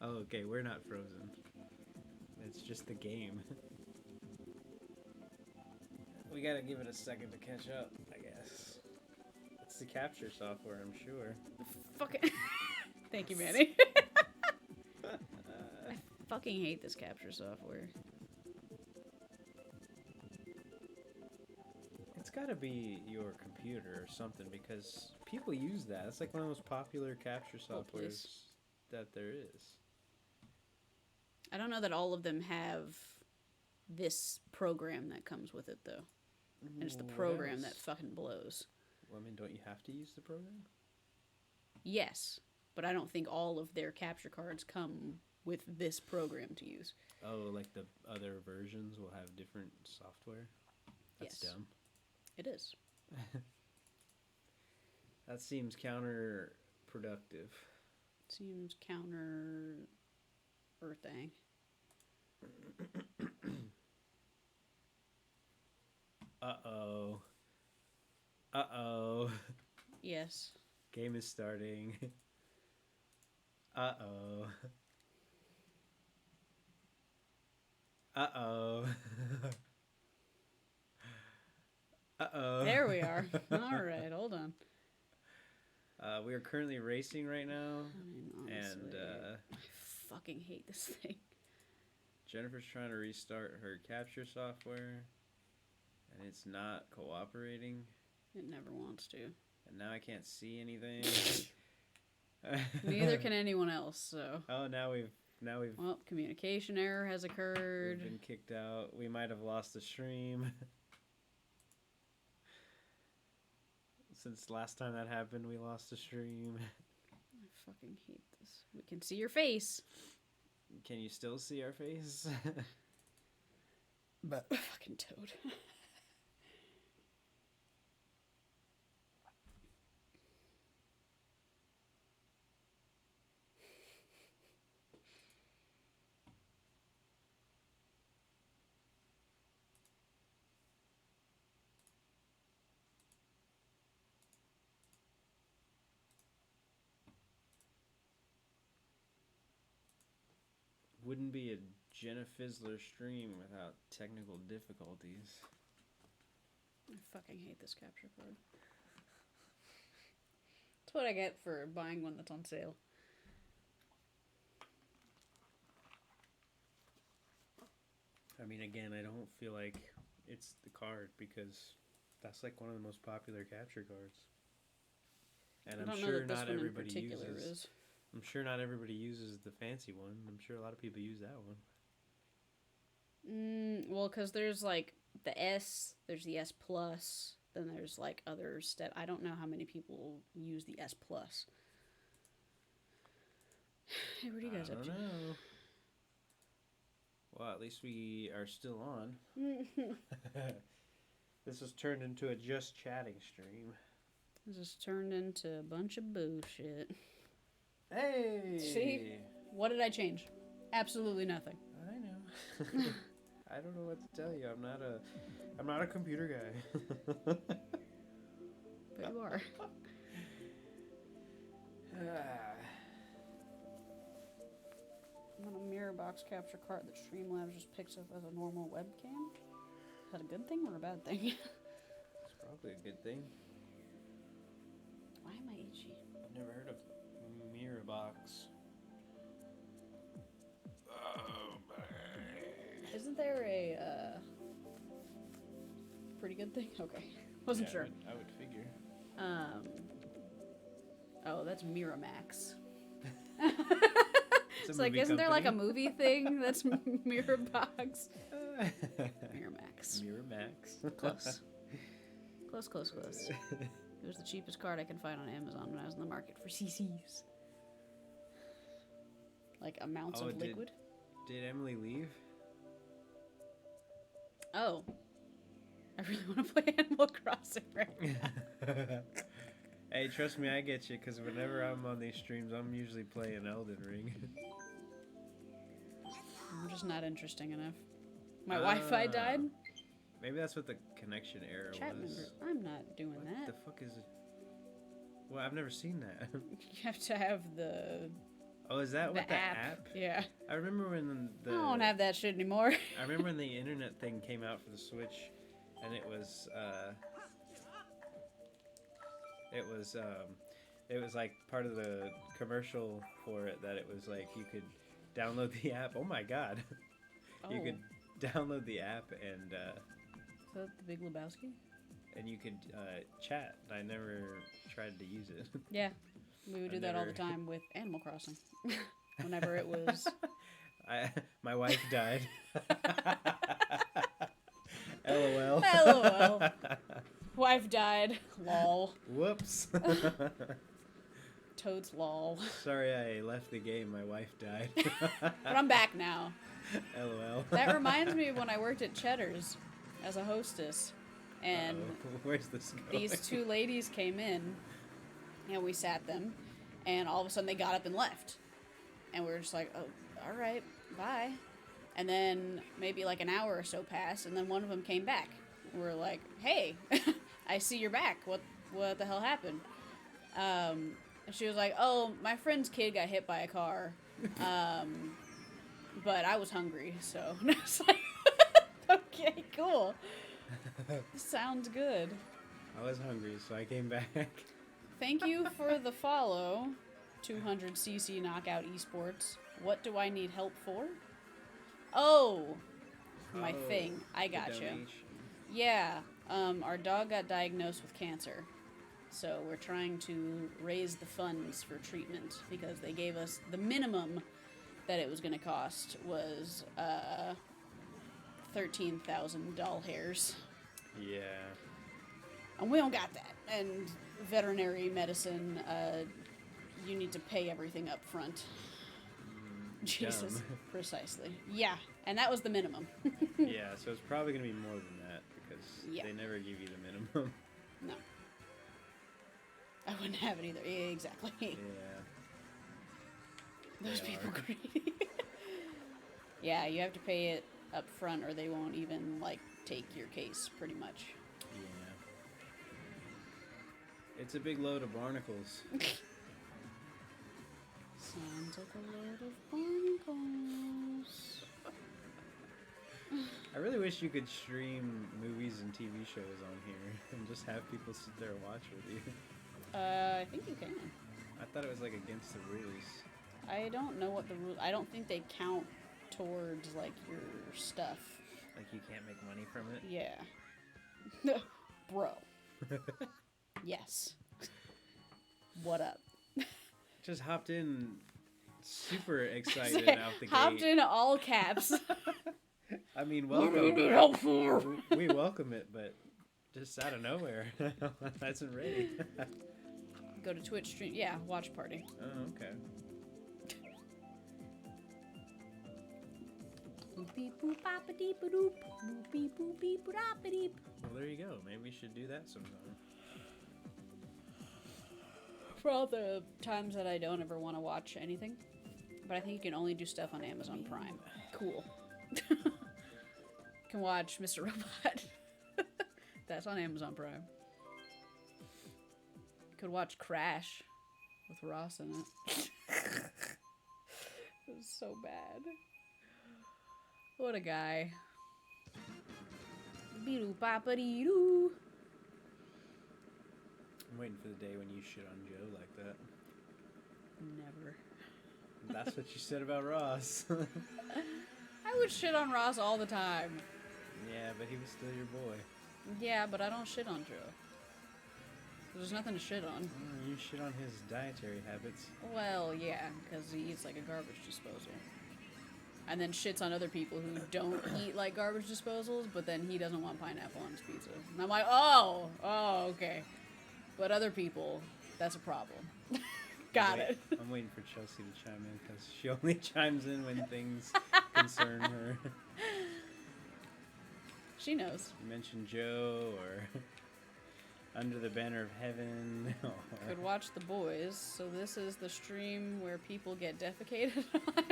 Oh, okay, we're not frozen. It's just the game. We gotta give it a second to catch up, I guess. It's the capture software, I'm sure. Fucking. Thank you, Manny. I fucking hate this capture software. It's gotta be your computer or something because people use that. It's like one of the most popular capture Oh, softwares please. that there is. I don't know that all of them have this program that comes with it, though. And it's the What program that else? fucking blows. Well, I mean, don't you have to use the program? Yes, but I don't think all of their capture cards come with this program to use. Oh, like the other versions will have different software? That's Yes. dumb. It is. That seems counterproductive. Seems counter earthing. Uh-oh. Uh-oh. Yes. Game is starting. Uh-oh. Uh-oh. Uh-oh. There we are. All right, hold on. We are currently racing right now, I mean, and honestly, I fucking hate this thing. Jennifer's trying to restart her capture software, and it's not cooperating, It never wants to. and now I can't see anything. Neither can anyone else, so. Oh, now we've Well, communication error has occurred. been kicked out. We might have lost the stream. Since last time that happened, we lost the stream. I fucking hate this. We can see your face. Can you still see our face? But fucking toad. wouldn't be a Jenna Fizzler stream without technical difficulties. I fucking hate this capture card. That's what I get for buying one that's on sale. I mean, again, I don't feel like it's the card because that's like one of the most popular capture cards. And I I'm don't know sure that this not one in everybody particular uses. is. I'm sure not everybody uses the fancy one. I'm sure a lot of people use that one. Well, because there's like the S, there's the S Plus, then there's like other step. I don't know how many people use the S Plus. Hey, what are you guys up to? I don't know. Well, at least we are still on. This has turned into a just chatting stream. This has turned into a bunch of bullshit. Hey! See? What did I change? Absolutely nothing. I know. I don't know what to tell you. I'm not a computer guy. But you are. I'm on a mirror box capture card that Streamlabs just picks up as a normal webcam. Is that a good thing or a bad thing? It's probably a good thing. Why am I itchy? I've never heard of mirror box. Oh, Isn't there a pretty good thing? Okay. Wasn't sure. I would figure. Oh, that's Miramax. It's It's like, isn't there like a movie thing that's Mirrorbox? Miramax. Miramax. Close. Close. It was the cheapest card I could find on Amazon when I was in the market for CCs. Like amounts of liquid. Did Emily leave? Oh. I really want to play Animal Crossing right now. Hey, trust me, I get you, because whenever I'm on these streams, I'm usually playing Elden Ring. I'm just not interesting enough. My Wi-Fi died. Maybe that's what the connection error Chat was. member. I'm not doing What that. the fuck is it? Well, I've never seen that. You have to have the Oh, is that what the app? Yeah. I remember when the... I don't have that shit anymore. I remember when the internet thing came out for the Switch, and it was like part of the commercial for it that it was like you could download the app. Oh my god. You could download the app and Is that the Big Lebowski? and you could chat. I never tried to use it. Yeah. We would do that all the time with Animal Crossing. Whenever it was... My wife died. LOL. LOL. Wife died. Lol. Whoops. Toads lol. Sorry I left the game. My wife died. But I'm back now. LOL. That reminds me of when I worked at Cheddar's as a hostess. And where's this going? these two ladies came in, and we sat them, and all of a sudden they got up and left. And we were just like, oh, all right, bye. And then maybe like an hour or so passed, and then one of them came back. We're like, hey, I see you're back. What the hell happened? And she was like, oh, my friend's kid got hit by a car. But I was hungry, so. And I was like, okay, cool. Sounds good. I was hungry, so I came back. Thank you for the follow, 200cc Knockout Esports. What do I need help for? Oh, my thing. I gotcha. Yeah, our dog got diagnosed with cancer. So we're trying to raise the funds for treatment because they gave us the minimum that it was going to cost was 13,000 doll hairs. Yeah. And we don't got that. And veterinary medicine, you need to pay everything up front. Jesus, dumb. Precisely. Yeah, and that was the minimum. Yeah, so it's probably going to be more than that because they never give you the minimum. No. I wouldn't have it either. Yeah, exactly. Yeah. Those They people are. greedy. Yeah, you have to pay it up front or they won't even, like, take your case, pretty much. Yeah. It's a big load of barnacles. Sounds like a load of barnacles. I really wish you could stream movies and TV shows on here and just have people sit there and watch with you. I think you can. I thought it was like against the rules. I don't know what the rules. I don't think they count towards like your stuff. Like you can't make money from it? Yeah. Bro. Yes. What up? Just hopped in super excited out the Hopped gate. in all caps. I mean, What do you need welcome. help for? We welcome it, but just out of nowhere. That's ready. Go to Twitch stream. Yeah, watch party. Oh, okay. Well, there you go. Maybe we should do that sometime. For all the times that I don't ever want to watch anything. But I think you can only do stuff on Amazon Prime. Cool. Can watch Mr. Robot. That's on Amazon Prime. Could watch Crash with Ross in it. It was so bad. What a guy. Beedoo papa dee-doo. I'm waiting for the day when you shit on Joe like that. Never. That's what you said about Ross. I would shit on Ross all the time. Yeah, but he was still your boy. Yeah, but I don't shit on Joe. There's nothing to shit on. You shit on his dietary habits. Well, yeah, because he eats like a garbage disposal. And then shits on other people who don't eat like garbage disposals, but then he doesn't want pineapple on his pizza. And I'm like, oh, okay. But other people, that's a problem. Got it. I'm waiting for Chelsea to chime in because she only chimes in when things concern her. She knows. You mentioned Joe or Under the Banner of Heaven. Could watch The Boys. So this is the stream where people get defecated on.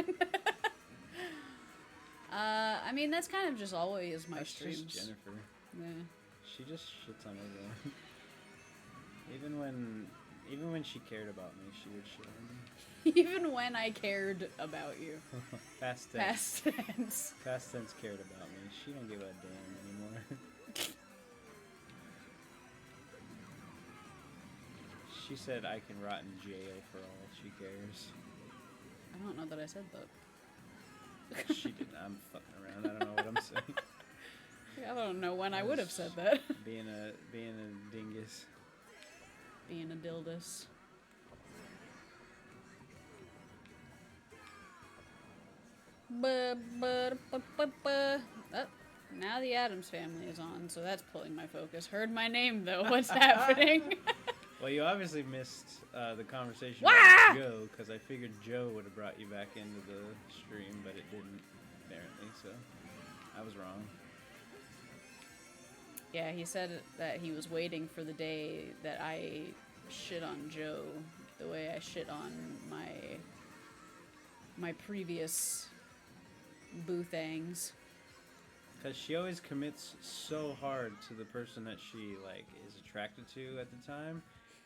I mean, that's kind of just always my That's streams. just Jennifer. Yeah. She just shits on everyone. Even when she cared about me, she would shit on me. Even when I cared about you. Past tense. Past tense. Past tense cared about me. She don't give a damn anymore. She said I can rot in jail for all she cares. I don't know that I said that. She didn't. I'm fucking around. I don't know what I'm saying. I don't know when I would have said that. Being a dingus. Being a dildus. Oh, now the Addams Family is on, so that's pulling my focus. Heard my name though. What's happening? Well, you obviously missed the conversation Wah! about Joe, because I figured Joe would have brought you back into the stream, but it didn't, apparently, so I was wrong. Yeah, he said that he was waiting for the day that I shit on Joe the way I shit on my previous boo-thangs. Because she always commits so hard to the person that she, like, is attracted to at the time.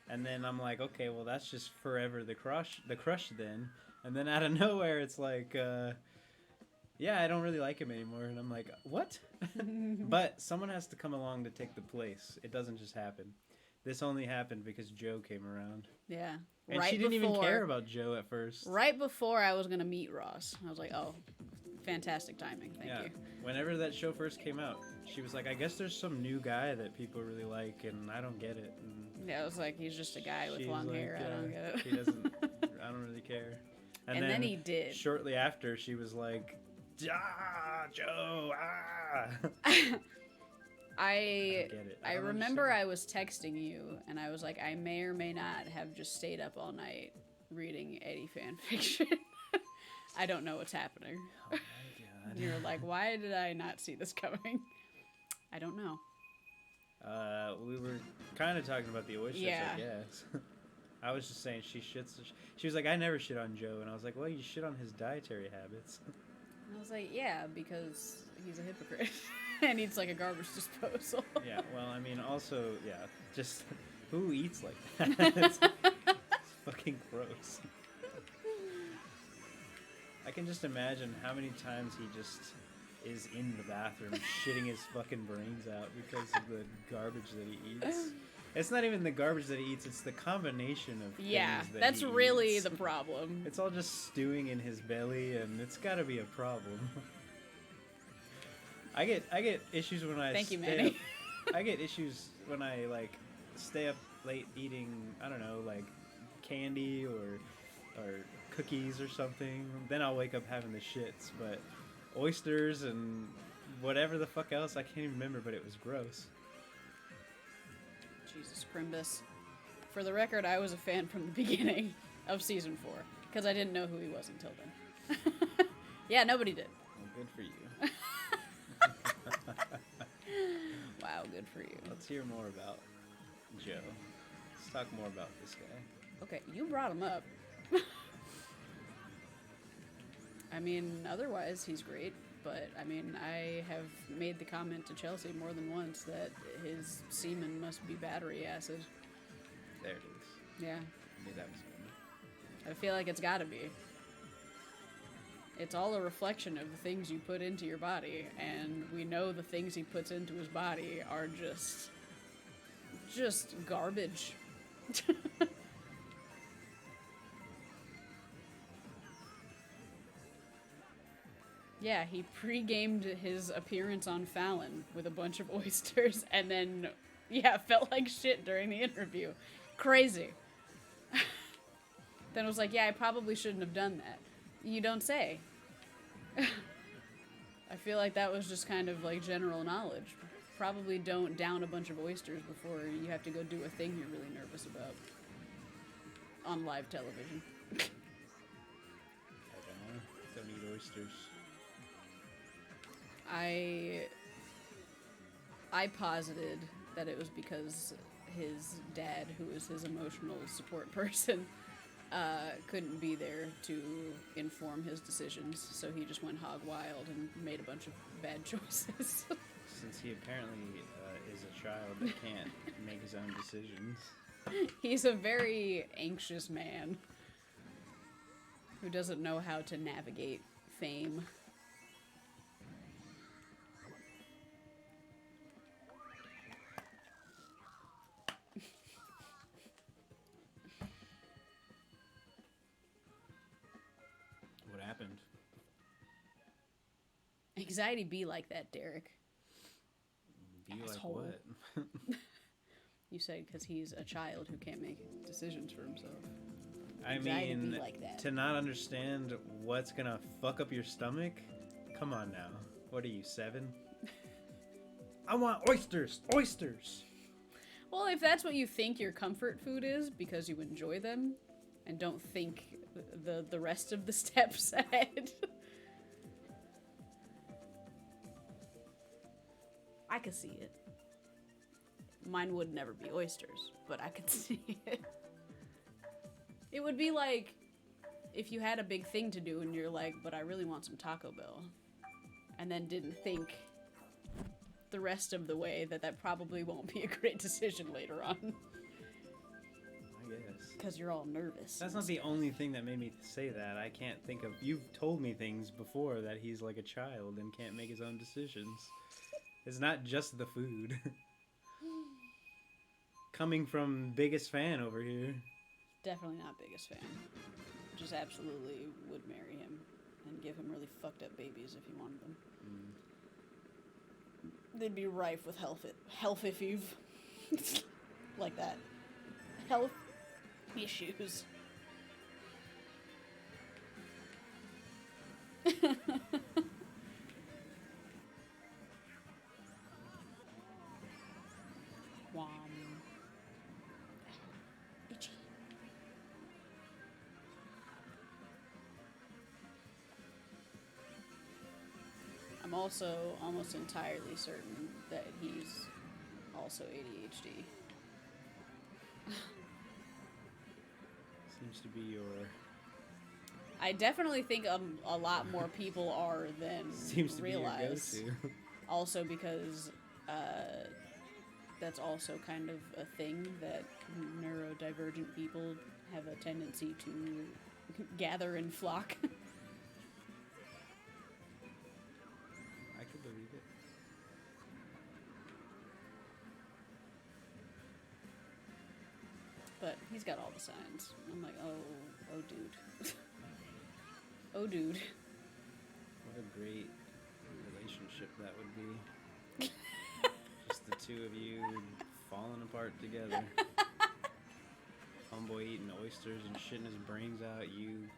And then I'm like, okay, well, that's just forever the crush then. And then out of nowhere, it's like, yeah, I don't really like him anymore. And I'm like, what? But someone has to come along to take the place. It doesn't just happen. This only happened because Joe came around. Yeah. And right she didn't even before- care about Joe at first. Right before I was going to meet Ross. I was like, oh, fantastic timing. Thank you. Whenever that show first came out, she was like, I guess there's some new guy that people really like, and I don't get it. And Yeah, I was like, he's just a guy with she's long like, hair. I don't get it. He doesn't, I don't really care. And then he did. Shortly after, she was like, ah, Joe, ah. I get it. I don't remember understand. I was texting you, and I was like, I may or may not have just stayed up all night reading Eddie fan fiction. I don't know what's happening. Oh my god. You're like, why did I not see this coming? I don't know. We were kind of talking about the oysters, Yeah. I guess. I was just saying she shits. She was like, I never shit on Joe, and I was like, well, you shit on his dietary habits. I was like, yeah, because he's a hypocrite and eats like a garbage disposal. Yeah, well, I mean, also, yeah, just who eats like that? It's fucking gross. I can just imagine how many times he just is in the bathroom shitting his fucking brains out because of the garbage that he eats. It's not even the garbage that he eats, it's the combination of things that that's he really eats. the problem. It's all just stewing in his belly, and it's gotta be a problem. I get issues when I Thank you, stay Manny. up, I get issues when I like stay up late eating, I don't know, like candy or cookies or something. Then I'll wake up having the shits. But oysters and whatever the fuck else, I can't even remember, but it was gross. Jesus Crimbus. For the record, I was a fan from the beginning of season 4 because I didn't know who he was until then. Yeah, nobody did. Well, good for you. Wow, good for you. Let's hear more about Joe. Let's talk more about this guy. Okay, you brought him up. I mean, otherwise he's great, but I mean, I have made the comment to Chelsea more than once that his semen must be battery acid. There it is. Yeah, I knew that was coming. I feel like it's gotta be. It's all a reflection of the things you put into your body, and we know the things he puts into his body are just garbage. Yeah, he pre-gamed his appearance on Fallon with a bunch of oysters, and then, yeah, felt like shit during the interview. Crazy. Then was like, yeah, I probably shouldn't have done that. You don't say. I feel like that was just kind of like general knowledge. Probably don't down a bunch of oysters before you have to go do a thing you're really nervous about on live television. I don't know. Don't eat oysters. I posited that it was because his dad, who is his emotional support person, couldn't be there to inform his decisions, so he just went hog wild and made a bunch of bad choices. Since he apparently is a child that can't make his own decisions. He's a very anxious man who doesn't know how to navigate fame. What happened? Anxiety be like that, Derek. Be Asshole. like what? You said because he's a child who can't make decisions for himself. I Anxiety mean, be like that. to not understand what's gonna fuck up your stomach? Come on now. What are you, 7? I want oysters! Oysters! Well, if that's what you think your comfort food is because you enjoy them and don't think the rest of the steps ahead. I could see it. Mine would never be oysters, but I could see it. It would be like if you had a big thing to do and you're like, but I really want some Taco Bell, and then didn't think the rest of the way that probably won't be a great decision later on. I guess. Because you're all nervous. That's not the only thing that made me say that. I can't think of... You've told me things before that he's like a child and can't make his own decisions. It's not just the food. Coming from biggest fan over here. Definitely not biggest fan. Just absolutely would marry him and give him really fucked up babies if he wanted them. They'd be rife with health issues. Like that. Health issues. Wom. Itchy. I'm also almost entirely certain that he's also ADHD. Seems to be your... I definitely think a lot more people are than Seems to realize. be your go-to. Also because that's also kind of a thing that neurodivergent people have a tendency to gather and flock. But he's got all the signs. I'm like, oh dude. Oh dude. What a great relationship that would be. Just the two of you falling apart together. Homeboy eating oysters and shitting his brains out. You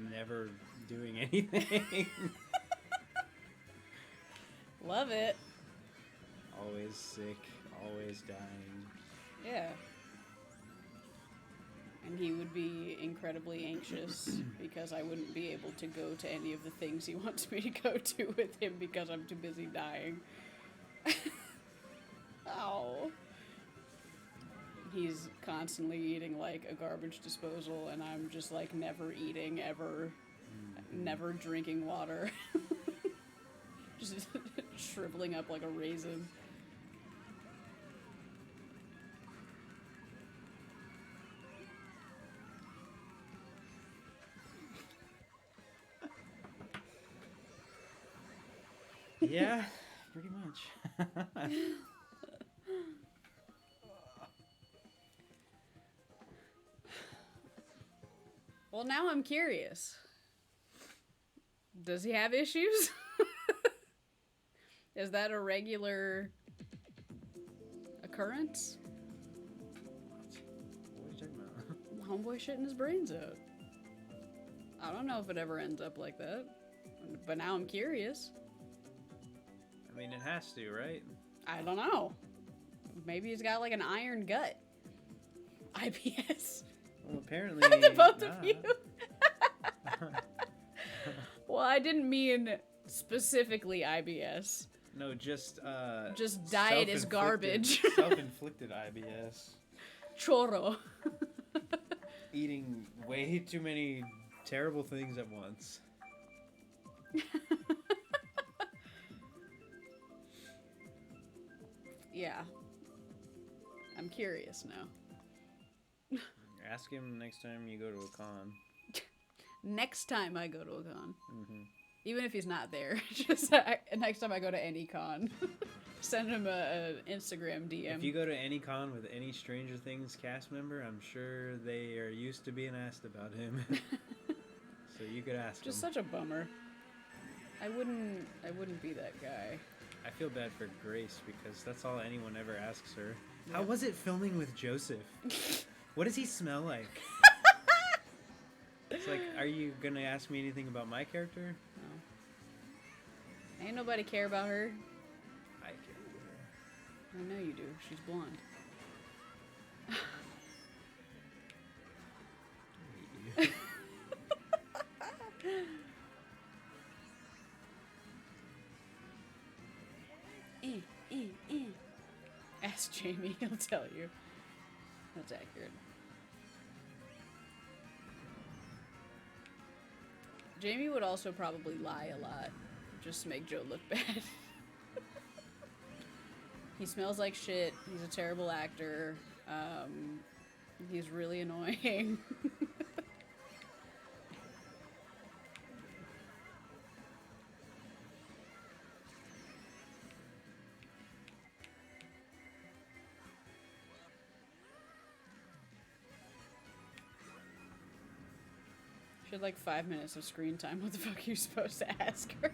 never doing anything. Love it. Always sick. Always dying. Yeah. And he would be incredibly anxious because I wouldn't be able to go to any of the things he wants me to go to with him because I'm too busy dying. Oh. He's constantly eating, like, a garbage disposal, and I'm just, like, never eating, ever. Never drinking water. Just shriveling up like a raisin. Yeah, pretty much. Well, now I'm curious. Does he have issues? Is that a regular occurrence? What are you talking about? Homeboy shitting his brains out. I don't know if it ever ends up like that. But now I'm curious. I mean, it has to, right? I don't know. Maybe he's got like an iron gut. IBS. Well, apparently The both not. of you. Well, I didn't mean specifically IBS. No, just diet is self-inflicted- garbage. Self-inflicted IBS. Choro. Eating way too many terrible things at once. Yeah. I'm curious now. Ask him next time you go to a con. Next time I go to a con. Mm-hmm. Even if he's not there. Just next time I go to any con. Send him a Instagram DM. If you go to any con with any Stranger Things cast member, I'm sure they are used to being asked about him. So you could ask Just him. such a bummer. I wouldn't be that guy. I feel bad for Grace because that's all anyone ever asks her. Yeah. How was it filming with Joseph? What does he smell like? It's like, are you gonna ask me anything about my character? No. Ain't nobody care about her. I care. I know you do. She's blonde. Ask Jamie, he'll tell you. That's accurate. Jamie would also probably lie a lot, just to make Joe look bad. He smells like shit. He's a terrible actor. He's really annoying. She had like 5 minutes of screen time. What the fuck are you supposed to ask her?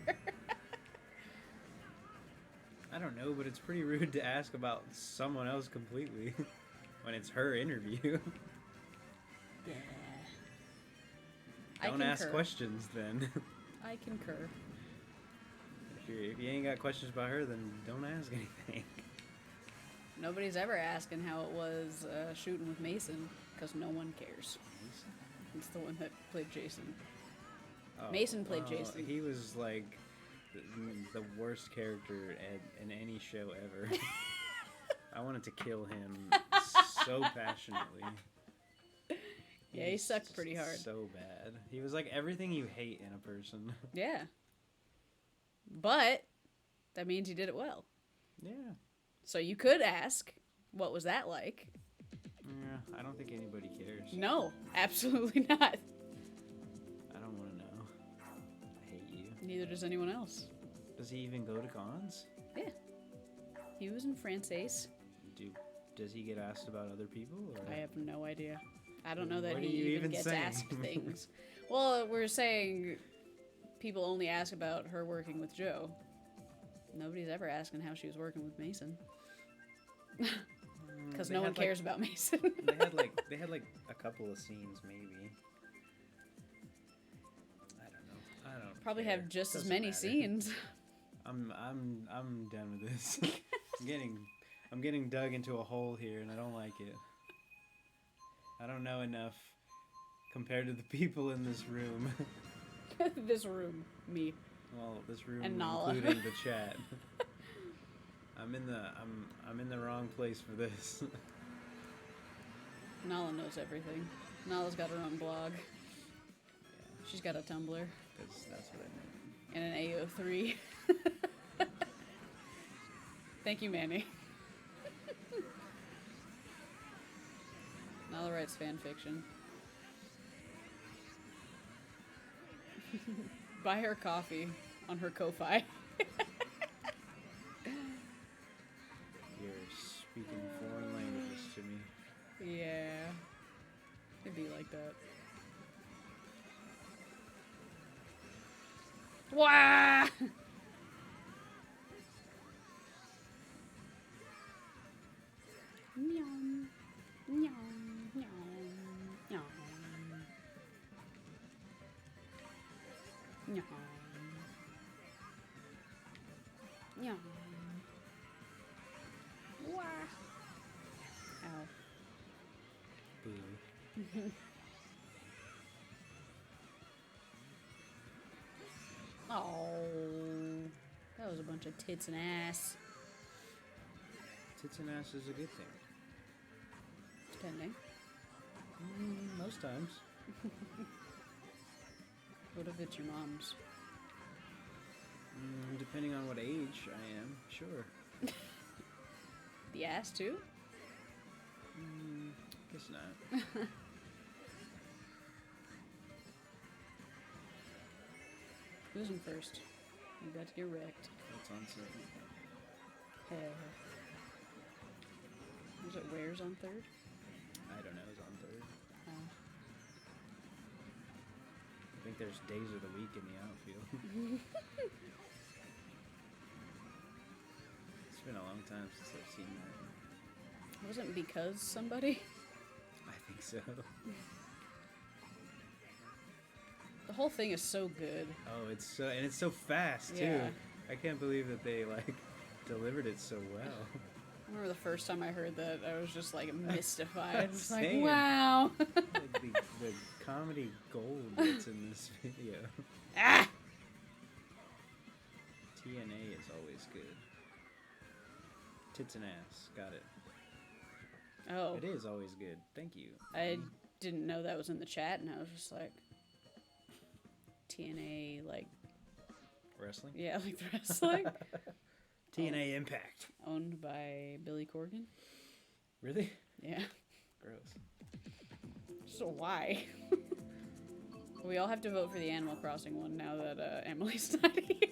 I don't know, but it's pretty rude to ask about someone else completely when it's her interview. Yeah. Don't ask questions then. I concur. If you ain't got questions about her, then don't ask anything. Nobody's ever asking how it was shooting with Mason, because no one cares. It's the one that played Jason. Oh, Mason played well, Jason. He was like the worst character in any show ever. I wanted to kill him so passionately. Yeah, he sucked pretty hard. So bad. He was like everything you hate in a person. Yeah. But that means he did it well. Yeah. So you could ask, what was that like? Yeah, I don't think anybody cares. No, absolutely not. I don't want to know. I hate you. Neither does anyone else. Does he even go to cons? Yeah. He was in Francaise. Do Does he get asked about other people? Or? I have no idea. I don't know that What he are you even even gets saying? asked things. Well, we're saying people only ask about her working with Joe. Nobody's ever asking how she was working with Mason. Because no one cares about Mason. they had like a couple of scenes maybe. I don't know. I don't Probably care. have just as Doesn't many matter. scenes. I'm done with this. I'm getting dug into a hole here and I don't like it. I don't know enough compared to the people in this room. This room, me. Well, this room And Nala. including the chat. I'm in the wrong place for this. Nala knows everything. Nala's got her own blog. Yeah, She's got a Tumblr. that's what I meant. And an AO3. Thank you, Manny. Nala writes fan fiction. Buy her coffee on her Ko-Fi. You're speaking foreign languages to me. Yeah. It'd be like that. Wah! Nyam. Nyam. Nyam. Nyam. Nyam. Nyam. Wah. Ow. Boo. Oh, that was a bunch of tits and ass. Tits and ass is a good thing. Depending. Most times. What if it's your mom's? Depending on what age I am, sure. The ass too? Guess not. Who's in first? You about to get wrecked. It's on second. Hey. Was it Where's on third? I don't know. It's on third. Oh. I think there's days of the week in the outfield. It's been a long time since I've seen that. Wasn't because somebody? I think so. The whole thing is so good. Oh, it's so fast too. Yeah. I can't believe that they like delivered it so well. I remember the first time I heard that, I was just like mystified. I was like, Same. wow. Like the comedy gold that's in this video. Ah! TNA is always good. Tits and ass, got it. Oh. It is always good. Thank you. I didn't know that was in the chat, and I was just like, TNA, like, Wrestling? yeah, like the wrestling. TNA Impact. Owned by Billy Corgan. Really? Yeah. Gross. So why? We all have to vote for the Animal Crossing one now that Emily's not here.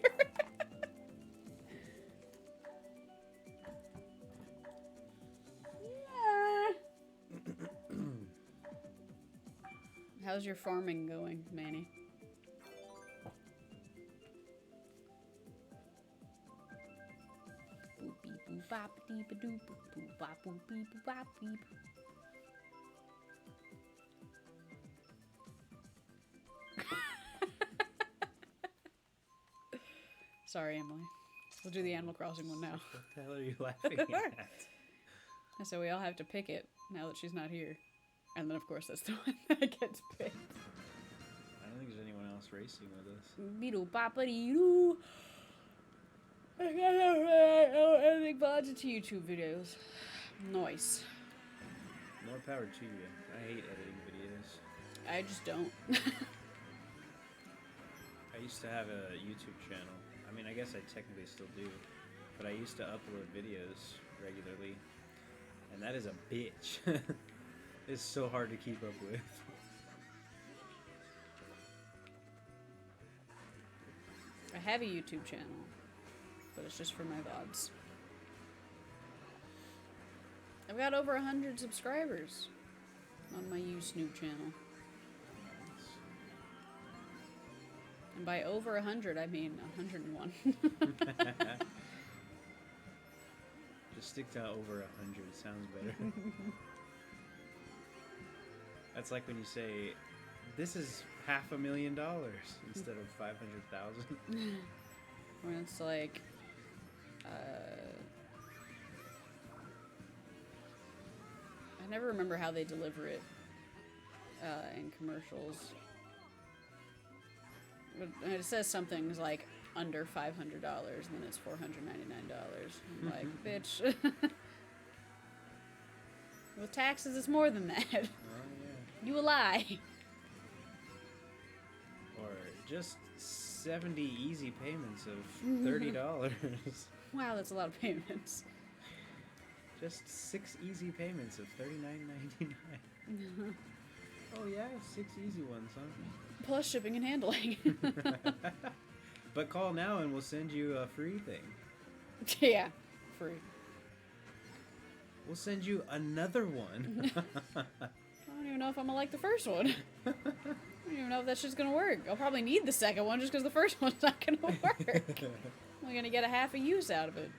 How's your farming going, Manny? Boop beep boop bop deep a doop boop bop boop beep boop bop beep. Sorry, Emily. We'll do the Animal Crossing one now. What the hell are you laughing at? So we all have to pick it now that she's not here. And then, of course, that's the one that gets picked. I don't think there's anyone else racing with us. Beetle boppity-doo. Editing VODs into YouTube videos. Nice. More power to you. I hate editing videos. I just don't. I used to have a YouTube channel. I mean, I guess I technically still do. But I used to upload videos regularly. And that is a bitch. It's so hard to keep up with. I have a YouTube channel, but it's just for my VODs. I've got over 100 subscribers on my Snoop channel. And by over 100, I mean 101. Just stick to over 100. Sounds better. That's like when you say, "This is $500,000" instead of 500,000. When it's like, I never remember how they deliver it in commercials. But it says something's like under $500, and then it's $499. I'm like, bitch. With taxes, it's more than that. Oh, yeah. You a lie. Or just 70 easy payments of $30. Wow, that's a lot of payments. Just 6 easy payments of $39.99. Oh yeah, 6 easy ones, huh? Plus shipping and handling. But call now and we'll send you a free thing. Yeah, free. We'll send you another one. I don't even know if I'm gonna like the first one. I don't even know if that shit's gonna work. I'll probably need the second one just because the first one's not gonna work. I'm only gonna get a half a use out of it.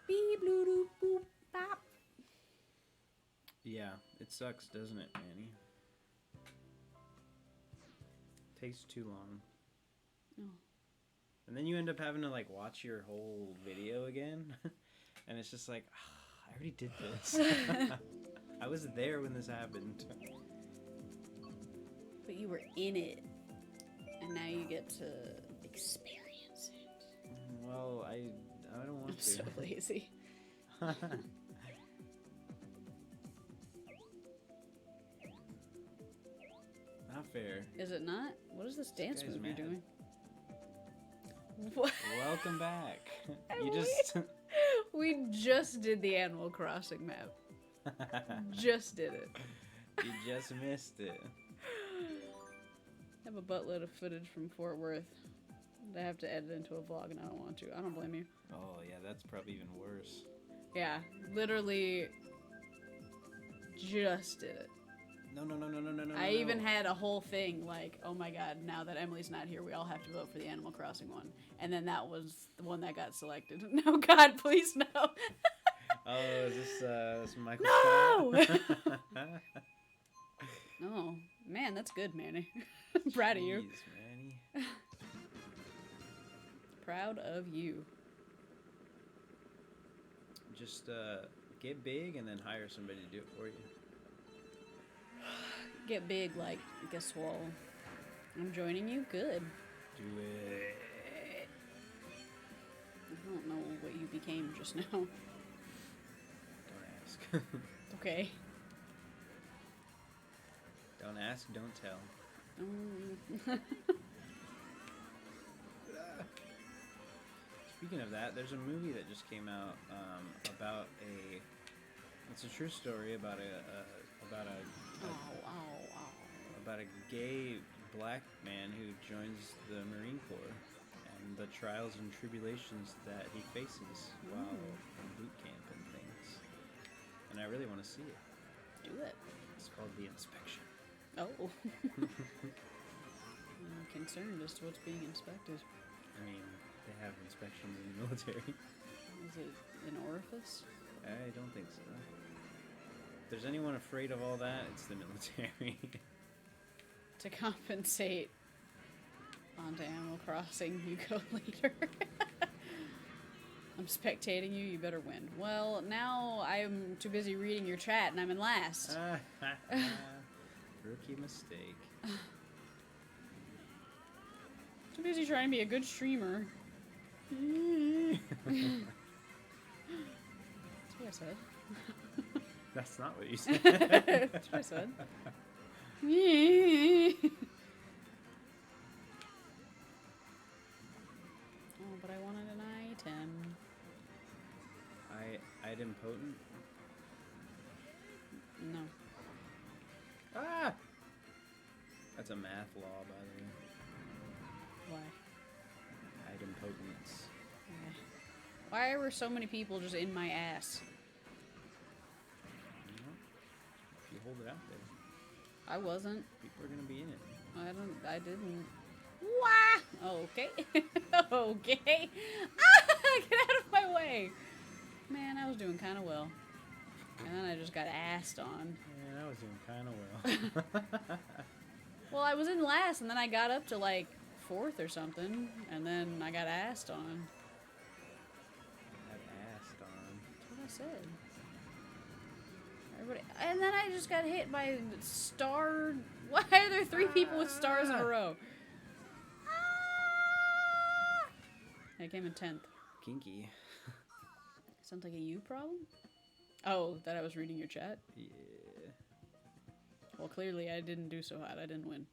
Beep, blue, doop, boop, bop. Yeah, it sucks, doesn't it, Manny? Takes too long. Oh. And then you end up having to like watch your whole video again. And it's just like, I already did this. I was there when this happened. But you were in it. And now you get to experience it. Well, I don't want I'm to. so lazy. Not fair. Is it not? What is this dance guy's move you're mad. doing? What? Welcome back. You We- just We just did the Animal Crossing map. Just did it. you just missed it. I have a buttload of footage from Fort Worth that I have to edit into a vlog, and I don't want to. I don't blame you. Oh yeah, that's probably even worse. Yeah, literally just did it. No. I even had a whole thing like, oh my god, now that Emily's not here, we all have to vote for the Animal Crossing one. And then that was the one that got selected. No, God, please no. Oh, is this Michael No! Scott? Oh, man, that's good, Manny. Proud of you. Jeez, Manny. Proud of you. Just get big and then hire somebody to do it for you. Get big, like, guess what? I'm joining you? Good. Do it. I don't know what you became just now. Don't ask. Okay. Don't ask, don't tell. Speaking of that, there's a movie that just came out about a. It's a true story about a gay black man who joins the Marine Corps and the trials and tribulations that he faces while in boot camp and things. And I really want to see it. Do it. It's called The Inspection. Oh. I'm concerned as to what's being inspected. I mean, they have inspections in the military. Is it an orifice? I don't think so. If there's anyone afraid of all that, it's the military. To compensate onto Animal Crossing, you go later. I'm spectating you, you better win. Well, now I'm too busy reading your chat and I'm in last. Rookie mistake. Too busy trying to be a good streamer. That's what I said. That's not what you said. That's what I said. Oh, but I wanted an item. I Idempotent? No. Ah! That's a math law, by the way. Why? Idempotence. Why were so many people just in my ass? If you hold it out there, I wasn't. people are gonna be in it. I didn't. Wah! Okay. Okay. Ah! Get out of my way! Man, I was doing kind of well. And then I just got assed on. Yeah, I was doing kind of well. Well, I was in last, and then I got up to, like, 4th or something, and then I got assed on. Got assed on. That's what I said. Everybody, and then I just got hit by star... Why are there 3 people with stars in a row? Ah! I came in 10th. Kinky. Sounds like a you problem? Oh, that I was reading your chat? Yeah. Well, clearly I didn't do so hot. I didn't win.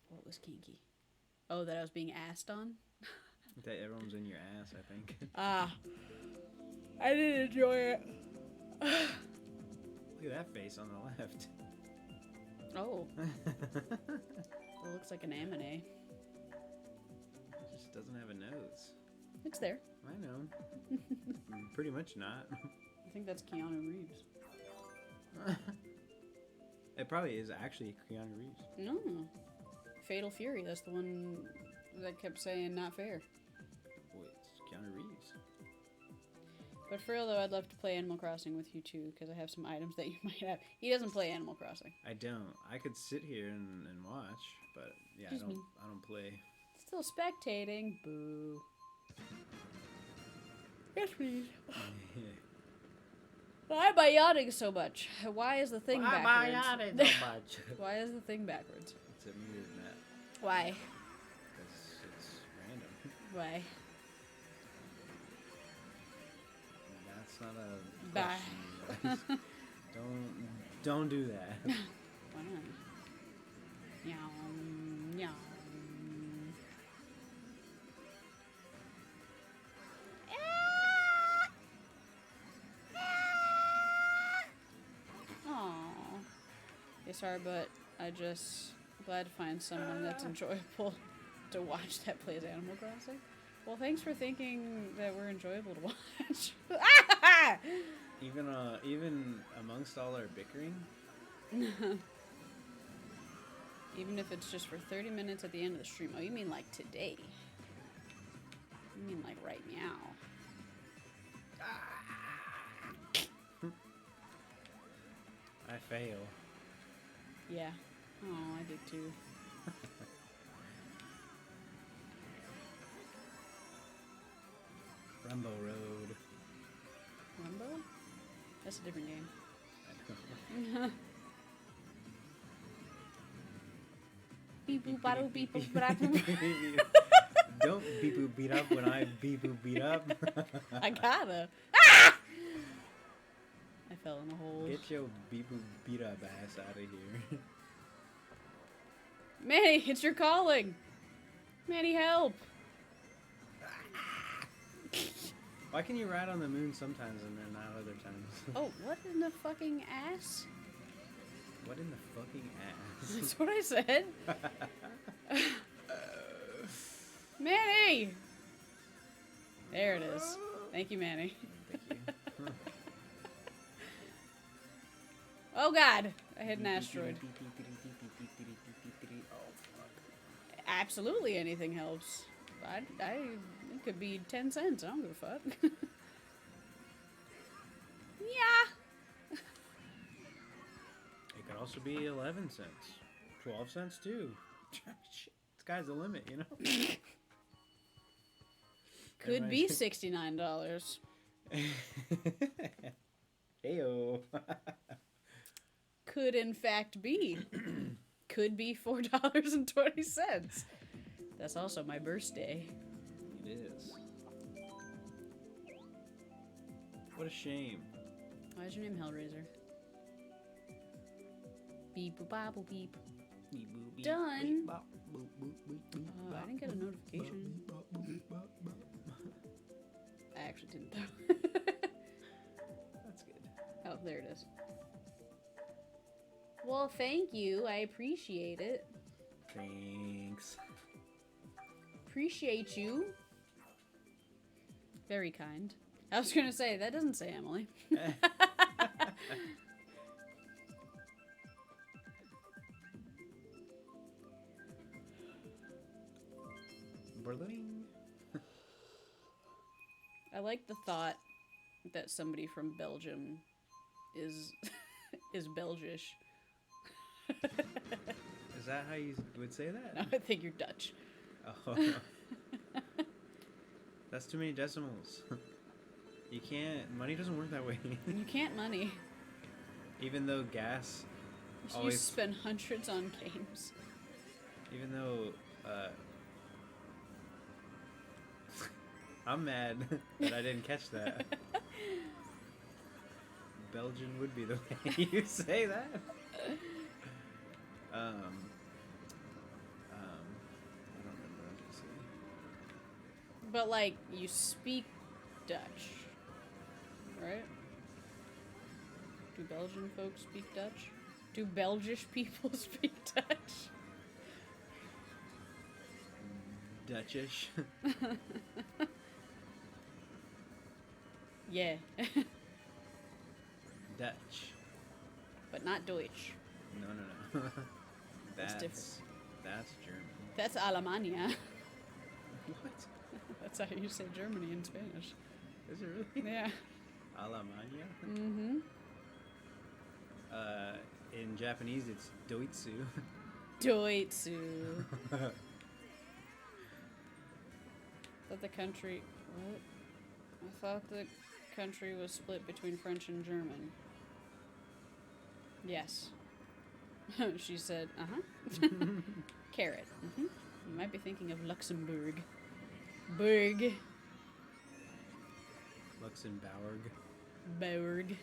What was kinky? Oh, that I was being asked on? That everyone's in your ass, I think. Ah. I didn't enjoy it. Look at that face on the left. Oh. It looks like an anime. It just doesn't have a nose. It's there. I know. Pretty much not. I think that's Keanu Reeves. It probably is actually Keanu Reeves. No. Fatal Fury, that's the one that kept saying not fair. Wait, it's Keanu Reeves. But for real though, I'd love to play Animal Crossing with you too, because I have some items that you might have. He doesn't play Animal Crossing. I don't. I could sit here and watch, but yeah, Excuse me. I don't play. Still spectating. Boo. Yes, please. Why am I yawning so much? Why is the thing backwards? Why am I yawning so much? Why is the thing backwards? It's a weird map. Why? Because it's random. Why? That's not a Bye. question, you guys. Don't do that. Why not? Yum, yum. Aww. Yeah, sorry, but I'm glad to find someone that's enjoyable to watch that plays Animal Crossing. Well, thanks for thinking that we're enjoyable to watch. Even amongst all our bickering. Even if it's just for 30 minutes at the end of the stream. Oh, you mean like today? You mean like right now? I fail. Yeah. Oh, I did too. Rumbo Road. Rumbo? That's a different game. Beep boop bottle beep boop bottle. Don't beep boop beat up when I beep boop beat up. I gotta. Ah! I fell in a hole. Get your beep boop beat up ass out of here. Manny, it's your calling. Manny, help. Why can you ride on the moon sometimes and then not other times? Oh, what in the fucking ass? What in the fucking ass? That's what I said. Manny! There it is. Thank you, Manny. Thank you. Oh god, I hit an asteroid. Oh, fuck. Absolutely anything helps. It could be 10 cents. I don't give a fuck. Yeah. It could also be 11 cents. 12 cents too. Shit, sky's the limit, you know? Could be $69. Heyo. Could in fact be. Could be $4.20. That's also my birthday. It is. What a shame. Why is your name Hellraiser? Beep boop bop boop beep. Beep, boop, beep, Done. beep, bop, boop, boop, boop, boop, I bop, didn't get a boop, notification. bop, boop, bop, bop. I actually didn't though. That's good. Oh, there it is. Well, thank you. I appreciate it. Thanks. Appreciate you. Very kind. I was gonna say, that doesn't say Emily. Berlin. I like the thought that somebody from Belgium is is Belgish. Is that how you would say that? No, I think you're Dutch. Oh. That's too many decimals. You can't. Money doesn't work that way. You can't money. Even though gas You always. spend hundreds on games. Even though. I'm mad that I didn't catch that. Belgian would be the way you say that. I don't remember what I was gonna say. But, like, you speak Dutch, right? Do Belgian folks speak Dutch? Do Belgish people speak Dutch? Dutchish. Yeah. Dutch. But not Deutsch. No. That's different. That's German. That's Alemania. What? That's how you say Germany in Spanish. Is it really? Yeah. Alemania? Mm-hmm. In Japanese, it's Doitsu. Doitsu. Thought the country... What? I thought the country was split between French and German. Yes. She said, uh-huh. Carrot. Mm-hmm. You might be thinking of Luxembourg. Berg. Luxembourg. Berg.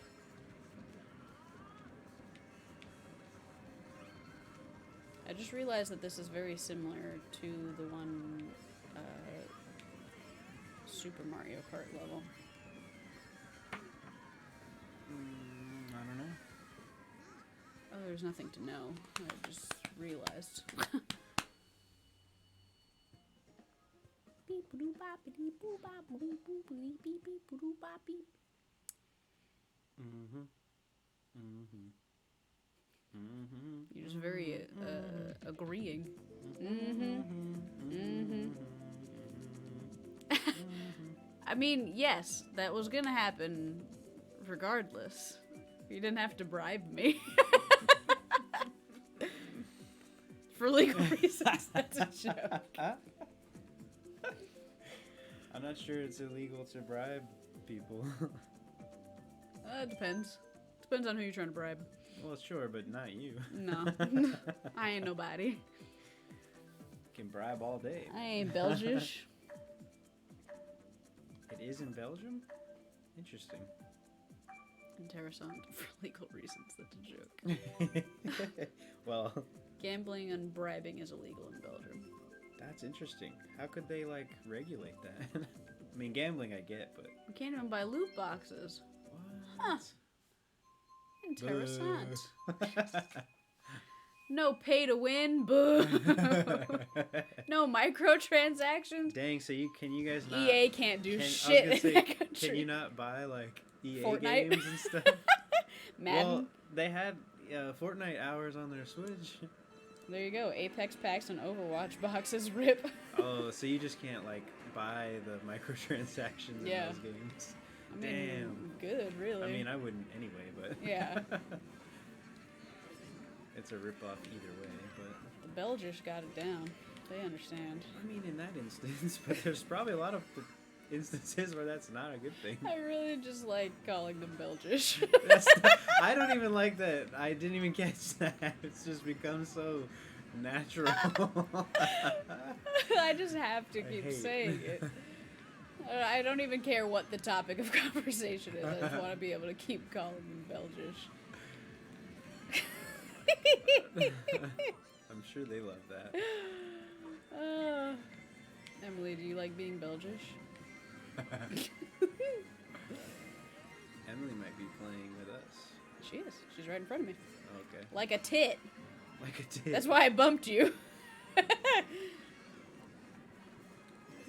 I just realized that this is very similar to the one Super Mario Kart level. I don't know. Oh, there's nothing to know. I just realized. You're just very agreeing. I mean, yes, that was gonna happen regardless. You didn't have to bribe me. For legal reasons, that's a joke. I'm not sure it's illegal to bribe people. It depends. Depends on who you're trying to bribe. Well, sure, but not you. No. I ain't nobody. Can bribe all day. I ain't Belgish. It is in Belgium? Interesting. Interessant. For legal reasons, that's a joke. Well, Gambling and bribing is illegal in Belgium. that's interesting. How could they, like, regulate that? I mean, gambling I get, but... You can't even buy loot boxes. What? Huh. Interessant. Boo. No pay to win. Boo. No microtransactions. Dang, so can you guys not... EA can't do I was shit gonna in say, that country. can you not buy, like, EA Fortnite? games and stuff? Madden. Well, they had Fortnite hours on their Switch. There you go. Apex packs and Overwatch boxes. Rip. Oh, so you just can't, like, buy the microtransactions Yeah. in those games. I mean, Damn. good, really. I mean, I wouldn't anyway, but... Yeah. It's a rip-off either way, but... The Belgish got it down. They understand. I mean, in that instance, but there's probably a lot of instances where that's not a good thing. I really just like calling them Belgish. I don't even like that. I didn't even catch that. It's just become so natural. I just have to keep hate. saying it. I don't even care what the topic of conversation is. I just want to be able to keep calling them Belgish. I'm sure they love that. Emily, do you like being Belgish? Emily might be playing with us. She is. She's right in front of me. Okay. Like a tit. Like a tit. That's why I bumped you.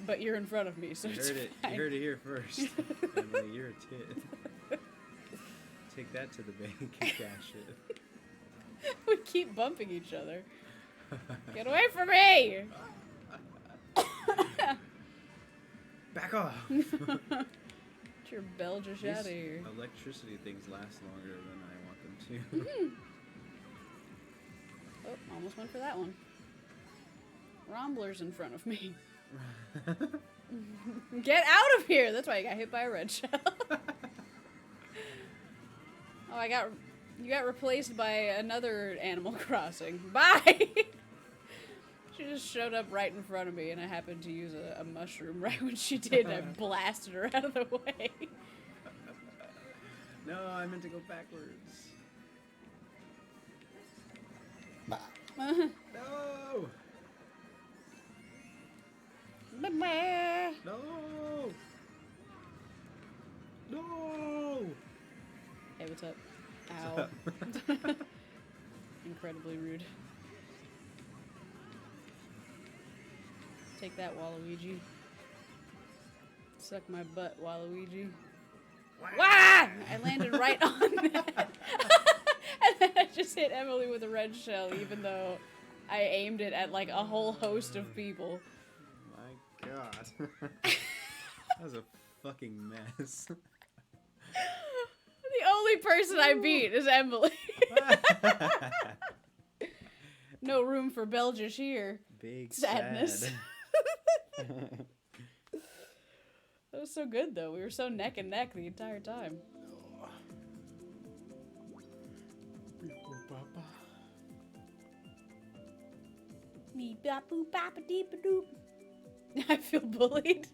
But you're in front of me, so You it's heard it. fine. You heard it here first. Emily, you're a tit. Take that to the bank and cash it. We keep bumping each other. Get away from me! Back off. Get your Belgish out of These here. electricity things last longer than I want them to. Oh, almost went for that one. Rombler's in front of me. Get out of here! That's why I got hit by a red shell. Oh, you got replaced by another Animal Crossing. Bye! She just showed up right in front of me, and I happened to use a mushroom right when she did, and I blasted her out of the way. No, I meant to go backwards. No! Bye-bye. No! No! Hey, what's up? Ow. Incredibly rude. Take that, Waluigi. Suck my butt, Waluigi. Wah! I landed right on that. And then I just hit Emily with a red shell, even though I aimed it at like a whole host of people. My god. That was a fucking mess. The only person I beat is Emily. No room for Belgish here. Big Sadness. sad. That was so good, though. We were so neck and neck the entire time. Me bop boop bop a deep a doop. I feel bullied.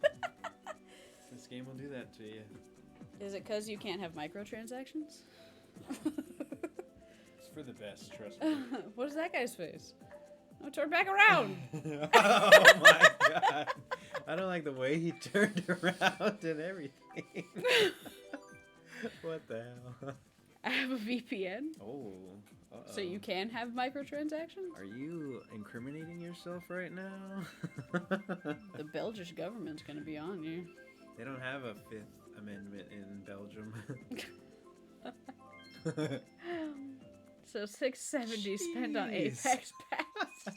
This game will do that to you. Is it because you can't have microtransactions? It's for the best, trust me. What is that guy's face? Oh, turn back around. Oh my god. I don't like the way he turned around and everything. What the hell? I have a VPN, Oh. Uh-oh. so you can have microtransactions? Are you incriminating yourself right now? The Belgish government's gonna be on you. They don't have a Fifth Amendment in Belgium. So $670 spent on Jeez. Apex Pass.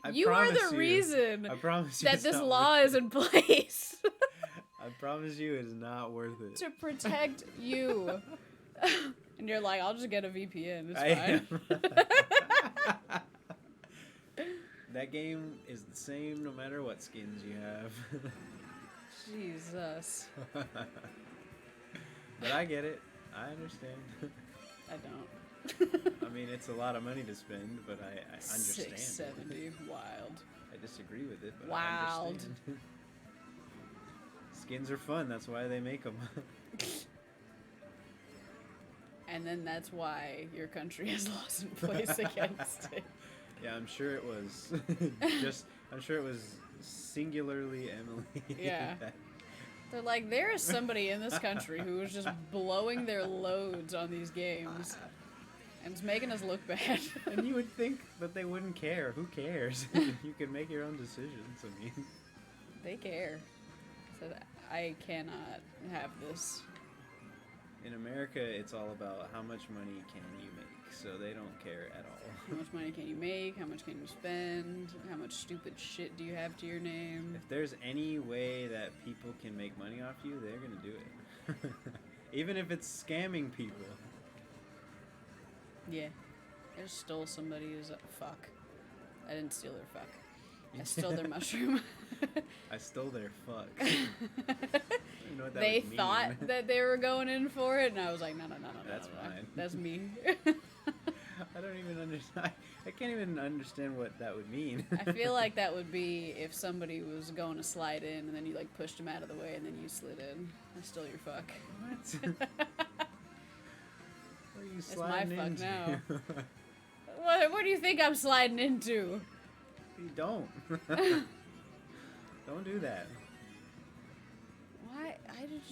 I You are promise the you- reason I promise you that it's this not law worth is in place I promise you it is not worth it. to protect you. And you're like, I'll just get a VPN. It's I fine. am. That game is the same no matter what skins you have. Jesus. But I get it. I understand. I don't. I mean, it's a lot of money to spend, but I understand. $670. Wild. I disagree with it, but I Wild. understand. Skins are fun. That's why they make them. And then that's why your country has laws in place against it. Yeah, I'm sure it was I'm sure it was singularly Emily. Yeah. They're like, there is somebody in this country who is just blowing their loads on these games. And it's making us look bad. And you would think that they wouldn't care. Who cares? You can make your own decisions. I mean, They care. So that I cannot have this. in America, it's all about how much money can you make. So they don't care at all. How much money can you make? How much can you spend? How much stupid shit do you have to your name? If there's any way that people can make money off you, they're gonna do it. Even if it's scamming people. Yeah. I just stole somebody's fuck. I didn't steal their fuck. I stole their mushroom. I stole their fuck. I don't know what that They would mean. thought that they were going in for it, and I was like, no. That's no. fine. That's me. I don't even understand. I can't even understand what that would mean. I feel like that would be if somebody was going to slide in, and then you like pushed them out of the way, and then you slid in. I stole your fuck. What? What are you It's my sliding fuck into? now. What do you think I'm sliding into? You don't. Don't do that. What? I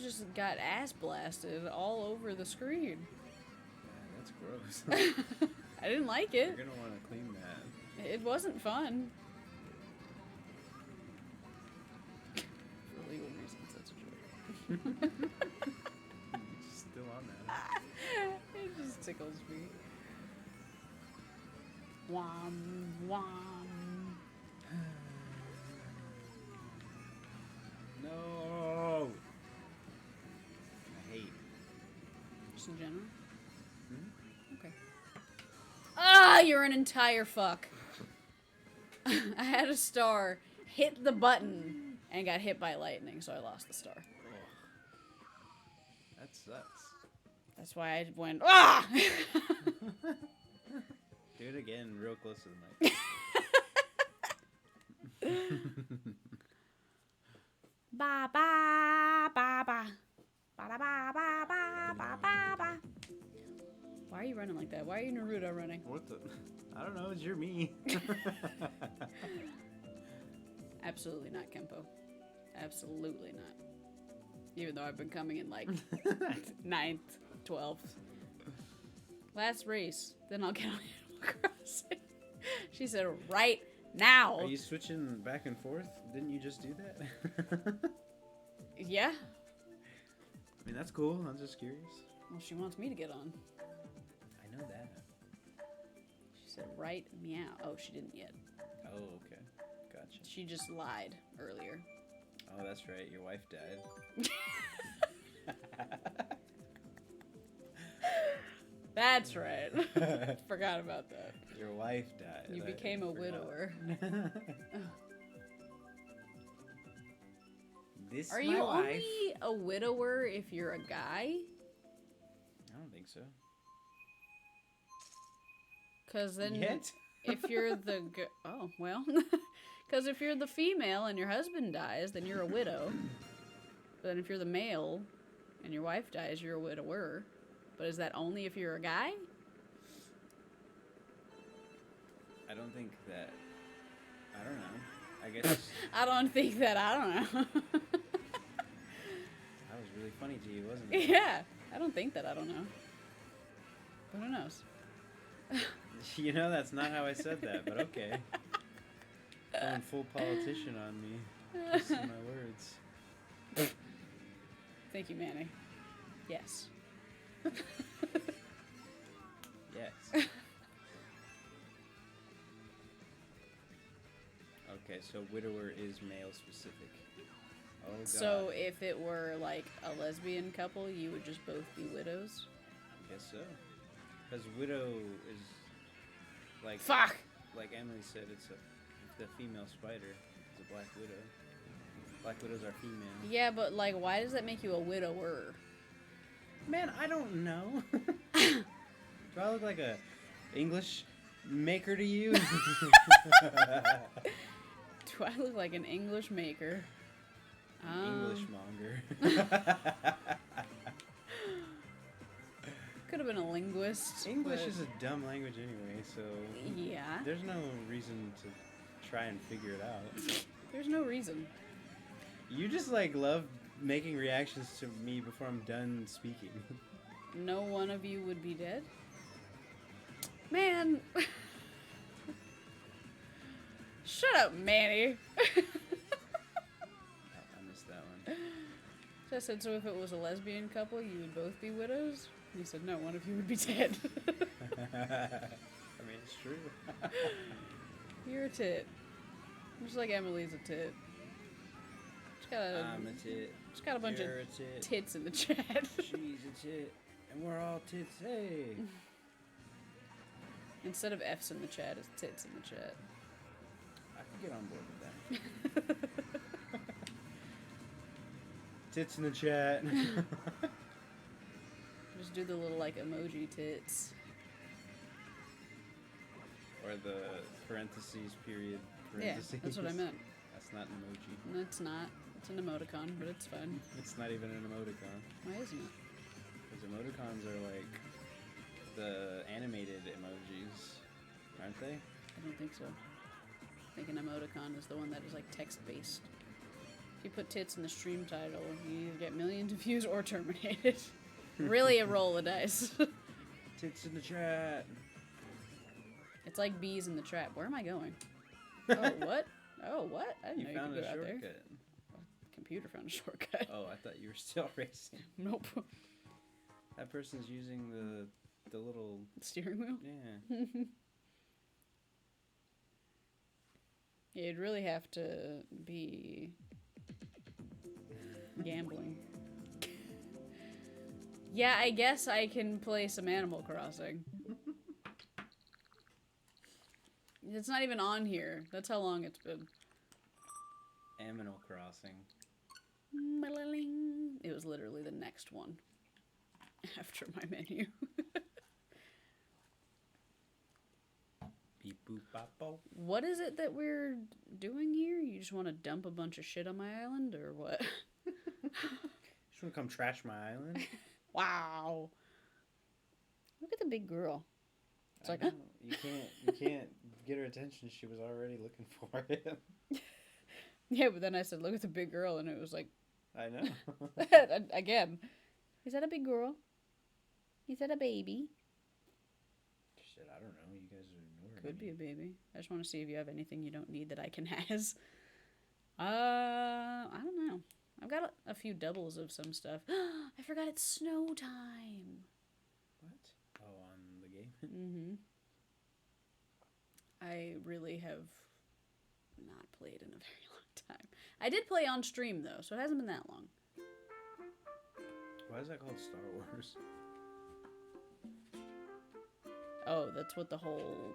just got ass blasted all over the screen. Man, that's gross. I didn't like You're it. gonna want to clean that. It wasn't fun. For legal reasons, that's a joke. It's still on that. It just tickles me. Wham, wham. No. I hate. Just in general? Hmm? Okay. Ah, you're an entire fuck. I had a star, hit the button, and got hit by lightning, so I lost the star. Ugh. That sucks. That's why I went, ah! Do it again, real close to the mic. Ba ba ba ba. Ba da ba ba ba ba ba ba. Why are you running like that? Why are you Naruto running? What the? I don't know. It's your me. Absolutely not, Kempo. Absolutely not. Even though I've been coming in like 9th, 12th. Last race, then I'll get on Animal Crossing. She said, right now. Are you switching back and forth? Didn't you just do that? Yeah. I mean, that's cool. I'm just curious. Well, she wants me to get on. I know that. She said, right meow. Oh, she didn't yet. Oh, okay. Gotcha. She just lied earlier. Oh, that's right. Your wife died. That's right. Forgot about that. Your wife died. You I became a forgot. widower. This Are my you wife. only a widower if you're a guy? I don't think so. Because then, Yet? if you're the oh well, because if you're the female and your husband dies, then you're a widow. But then if you're the male and your wife dies, you're a widower. But is that only if you're a guy? I don't think that. I don't know. I guess I don't think that. I don't know. that was really funny to you, wasn't it? Yeah, I don't think that. I don't know. But who knows? You know, that's not how I said that, but okay. Going full politician on me. Just in my words. Thank you, Manny. Yes. Yes. Okay, so widower is male specific. Oh, God. So if it were like a lesbian couple, you would just both be widows? I guess so. Because widow is like... Fuck! Like Emily said, it's the female spider is a black widow. Black widows are female. Yeah, but like, why does that make you a widower? Man, I don't know. Do I look like a English maker to you? Do I look like an English maker? English monger. Could have been a linguist. English but- is a dumb language anyway, so Yeah. there's no reason to try and figure it out. There's no reason. You just like love making reactions to me before I'm done speaking. No one of you would be dead? Man. Shut up, Manny. Oh, I missed that one. So I said, so if it was a lesbian couple, you would both be widows? And he said, no, one of you would be dead. I mean, it's true. You're a tit. Just like Emily's a tit. I'm a tit. Just got a bunch You're of a tit. tits in the chat. She's a tit. And we're all tits. Hey. Instead of F's in the chat, it's tits in the chat. I could get on board with that. Tits in the chat. Just do the little like emoji tits. Or the parentheses, period, Yeah, parentheses. that's what I meant. That's not an emoji. No, it's not. It's an emoticon, but it's fine. It's not even an emoticon. Why isn't it? Because emoticons are like the animated emojis, aren't they? I don't think so. I think an emoticon is the one that is like text-based. If you put tits in the stream title, you either get millions of views or terminated. Really a roll of dice. Tits in the chat. It's like bees in the trap. Where am I going? Oh, what? Oh, what? I didn't know you found could a go out there. shortcut. Computer found a shortcut. Oh, I thought you were still racing. Nope. That person's using the little Steering wheel? yeah. Yeah, you'd really have to be gambling. Yeah, I guess I can play some Animal Crossing. It's not even on here. That's how long it's been. Animal Crossing. It was literally the next one after my menu. Beep boop bop bo. What is it that we're doing here? You just want to dump a bunch of shit on my island, or what? Just want to come trash my island? Wow. Look at the big girl. It's like, know. You can't get her attention. She was already looking for him. Yeah, but then I said, look at the big girl, and it was like, I know. again. Is that a big girl? Is that a baby? Shit, I don't know. You guys are ignoring Could me. be a baby. I just want to see if you have anything you don't need that I can has. I don't know. I've got a few doubles of some stuff. I forgot it's snow time. What? Oh, on the game? Mm-hmm. I really have not played in a very long time. I did play on stream, though, so it hasn't been that long. Why is that called Star Wars? Oh, that's what the whole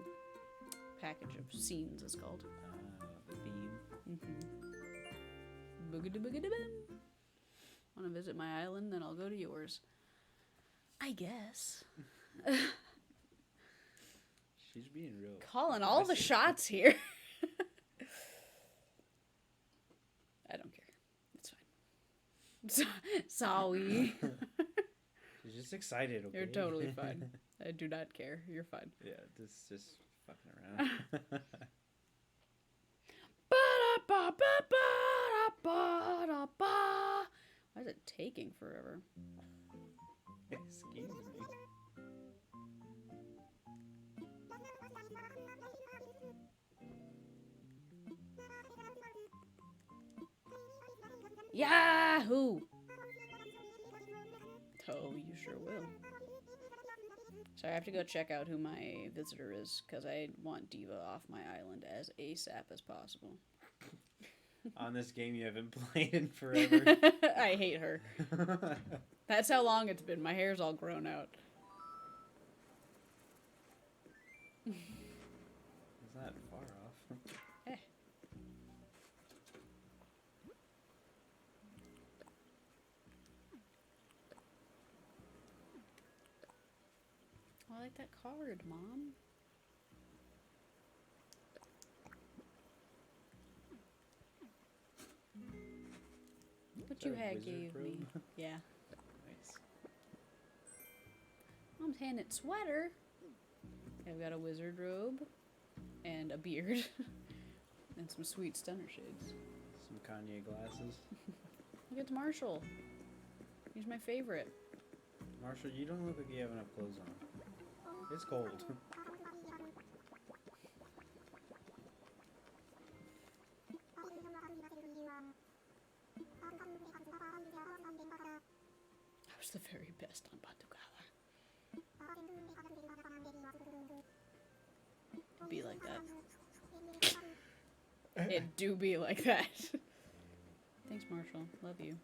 package of scenes is called. The theme. Mm-hmm. Boogada-boogada-bim. Want to visit my island? Then I'll go to yours. I guess. She's being real. Calling all the shots here. I don't care. It's fine. Sorry. She's just excited, okay? You're totally fine. I do not care. You're fine. Yeah, just fucking around. Why is it taking forever? Excuse me. Yahoo! Oh, you sure will. So I have to go check out who my visitor is, because I want Diva off my island as ASAP as possible. On this game you haven't played in forever. I hate her. That's how long it's been. My hair's all grown out. It's not far off. Eh. I like that card, Mom. What you that a had wizard gave me. robe? Yeah. Nice. Mom's handed sweater. I've got a wizard robe and a beard and some sweet stunner shades. Some Kanye glasses. Look at Marshall. He's my favorite. Marshall, you don't look like you have enough clothes on. It's cold. I was the very best on Batukala. Be like that. It do be like that. Thanks, Marshall. Love you.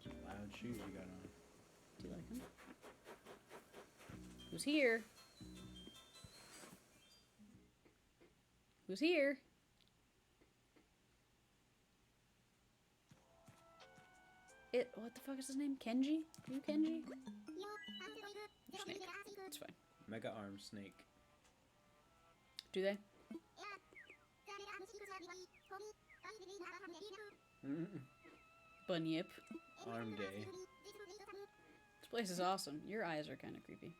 Some loud shoes you got on. Do you like them? Who's here? Who's here? What the fuck is his name? Kenji? Are you Kenji? Snake. It's fine. Mega arm snake. Do they? Bunyip. Arm day. This place is awesome. Your eyes are kind of creepy.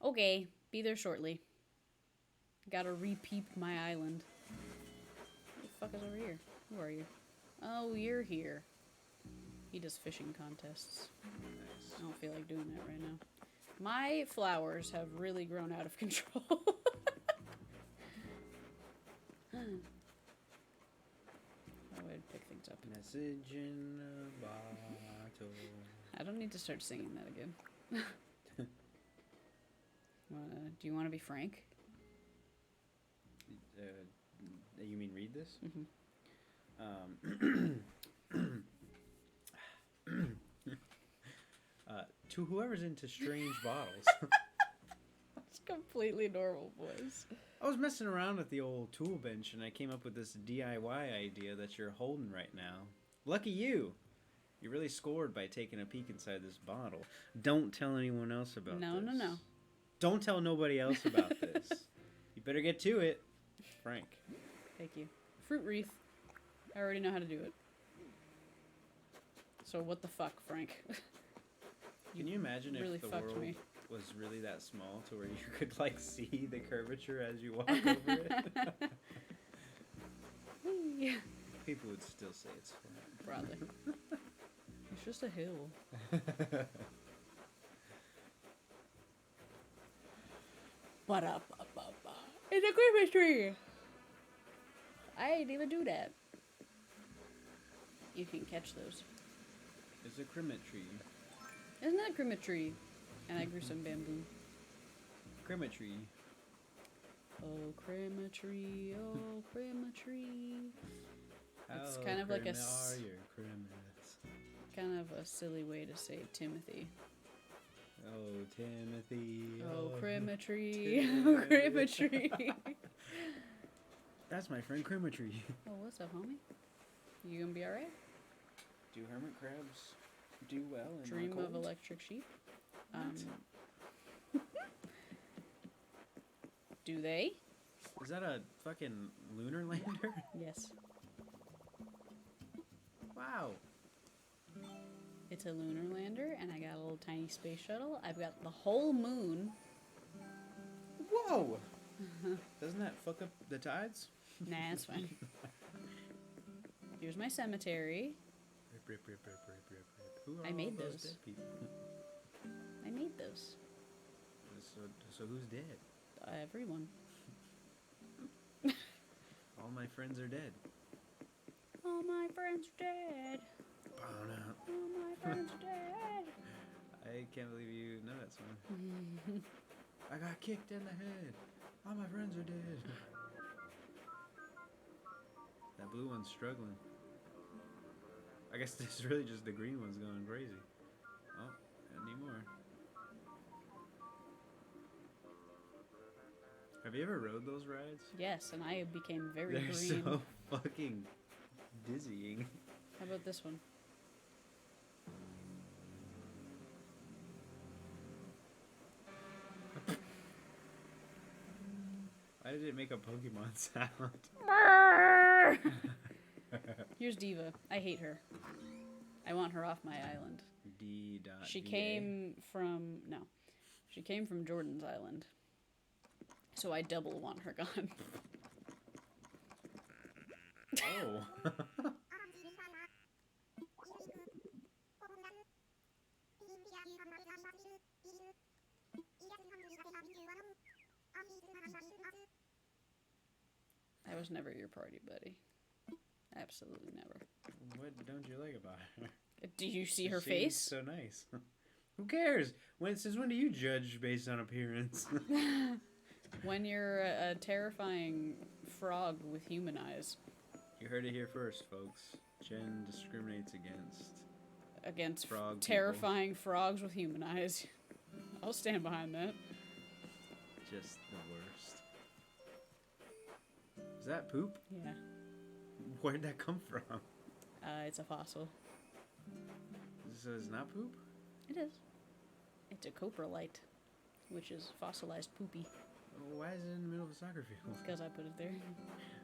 Okay. Be there shortly. Gotta re-peep my island. What the fuck is over here? Who are you? Oh, you're here. He does fishing contests. Nice. I don't feel like doing that right now. My flowers have really grown out of control. Oh, I'd pick things up. Message in a bottle. I don't need to start singing that again. Do you want to be Frank? You mean read this? Mm-hmm. To whoever's into strange bottles. It's completely normal voice. I was messing around with the old tool bench and I came up with this DIY idea that you're holding right now. Lucky you! You really scored by taking a peek inside this bottle. Don't tell anyone else about this. No. Don't tell nobody else about this. You better get to it. Frank. Thank you. Fruit wreath. I already know how to do it. So what the fuck, Frank? Can you imagine really if the fucked world me. was really that small to where you could like see the curvature as you walk over it? Yeah. People would still say it's flat. Probably. It's just a hill. Ba-da-ba-ba-ba. It's a Christmas tree! I ain't even do that. You can catch those. It's a crimet tree. Isn't that a crimet tree? And I grew some bamboo. Crimet tree. Oh, crimet tree, oh, crimet tree. It's How kind of like a crimet are your crimets? kind of a silly way to say Timothy. Oh, Timothy. Oh, crimet tree, oh, crimet tree. That's my friend Crimet tree. Oh, what's up, homie? You gonna be alright? Do hermit crabs do well in Dream the of cold? electric sheep. Do they? Is that a fucking lunar lander? Yes. Wow. It's a lunar lander, and I got a little tiny space shuttle. I've got the whole moon. Whoa! Doesn't that fuck up the tides? Nah, it's fine. Here's my cemetery. Rip, rip, rip, rip, rip, rip, rip. Who are I made all those. dead people? I made those. So who's dead? Everyone. All my friends are dead. All my friends are dead. Oh no. All my friends are dead. I can't believe you know that song. I got kicked in the head. All my friends are dead. That blue one's struggling. I guess this is really just the green one's going crazy. Oh, any more. Have you ever rode those rides? Yes, and I became very They're green. so fucking dizzying. How about this one? Why did it make a Pokemon sound? Here's Diva. I hate her. I want her off my island. D.VA. She came from Jordan's island. So I double want her gone. Oh. I was never your party buddy. Absolutely never. What don't you like about her? Do you see She her seems face? So nice. Who cares? Since when do you judge based on appearance? When you're a terrifying frog with human eyes. You heard it here first, folks. Jen discriminates Against frog terrifying frogs with human eyes. I'll stand behind that. just the worst. Is that poop? Yeah. Where'd that come from? It's a fossil. So it's not poop? It is. It's a coprolite, which is fossilized poopy. Why is it in the middle of a soccer field? Because I put it there.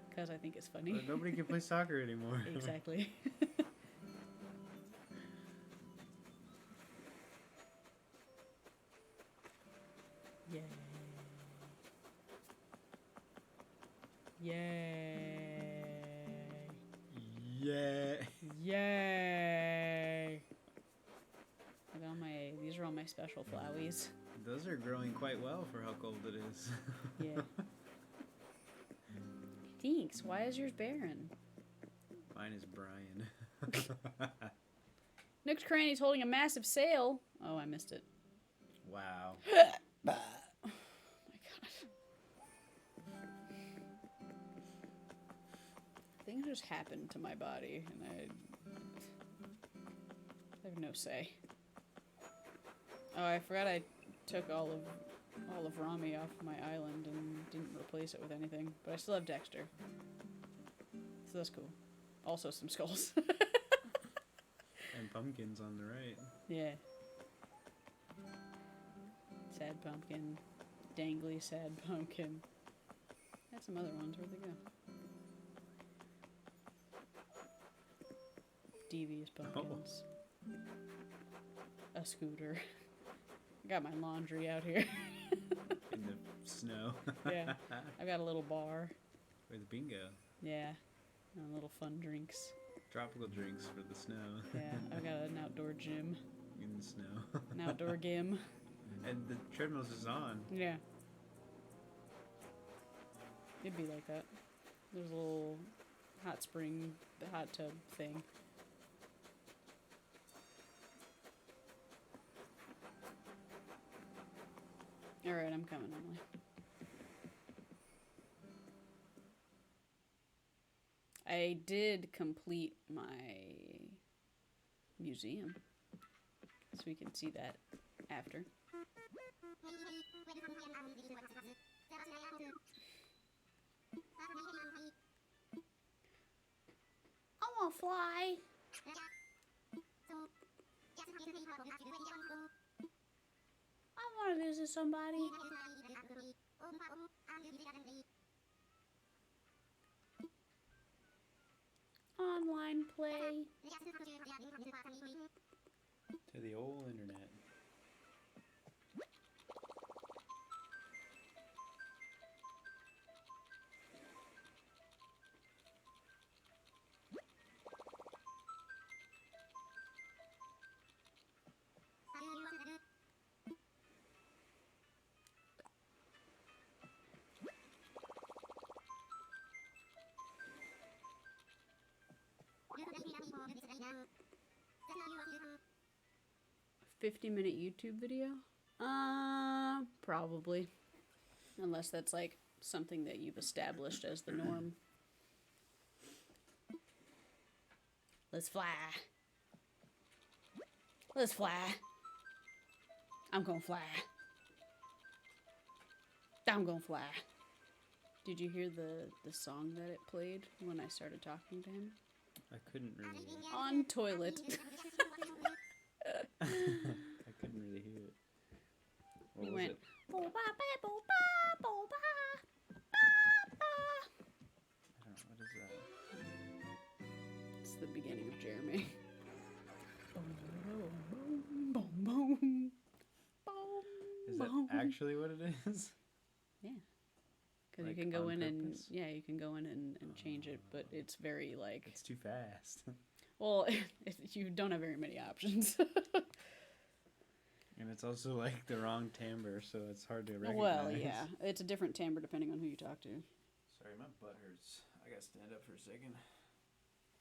Because I think it's funny. But nobody can play soccer anymore. Exactly. Yeah. Yay. Yeah. Yay. These are all my special flowies. Those are growing quite well for how cold it is. Yeah. Thanks. Why is yours barren? Mine is Brian. Nook's Cranny's holding a massive sale. Oh, I missed it. Wow. Oh my god. Things just happened to my body, and I have no say. Oh, I forgot I took all of Rami off my island and didn't replace it with anything, but I still have Dexter. So that's cool. Also some skulls. And pumpkins on the right. Yeah. Sad pumpkin. Dangly sad pumpkin. Had some other ones. Where'd they go? Devious pumpkins. A scooter. I got my laundry out here. In the snow. Yeah. I got a little bar. Or the bingo. Yeah. And little fun drinks. Tropical drinks for the snow. Yeah. I got an outdoor gym. In the snow. An outdoor gym. And the treadmill's is on. Yeah. It'd be like that. There's a little hot spring, hot tub thing. Alright, I'm coming, Emily. I did complete my museum, so we can see that after. I want to fly. I want to visit somebody. Online play. To the old internet. A 50-minute YouTube video? Probably. Unless that's like something that you've established as the norm. Let's fly. Let's fly. I'm gonna fly. I'm gonna fly. Did you hear the song that it played when I started talking to him? I couldn't really. On toilet. I couldn't really hear it. What He was went. it? Bo-ba-ba, bo-ba, bo-ba, ba-ba. I don't know. What is that? It's the beginning of Jeremy. Boom, boom, boom, boom. Is that actually what it is? Yeah. Because Like you can go on in purpose? and you can go in and change it, but it's very like It's too fast. well, you don't have very many options. And it's also like the wrong timbre, so it's hard to recognize. Well, yeah, it's a different timbre depending on who you talk to. Sorry, my butt hurts. I gotta stand up for a second.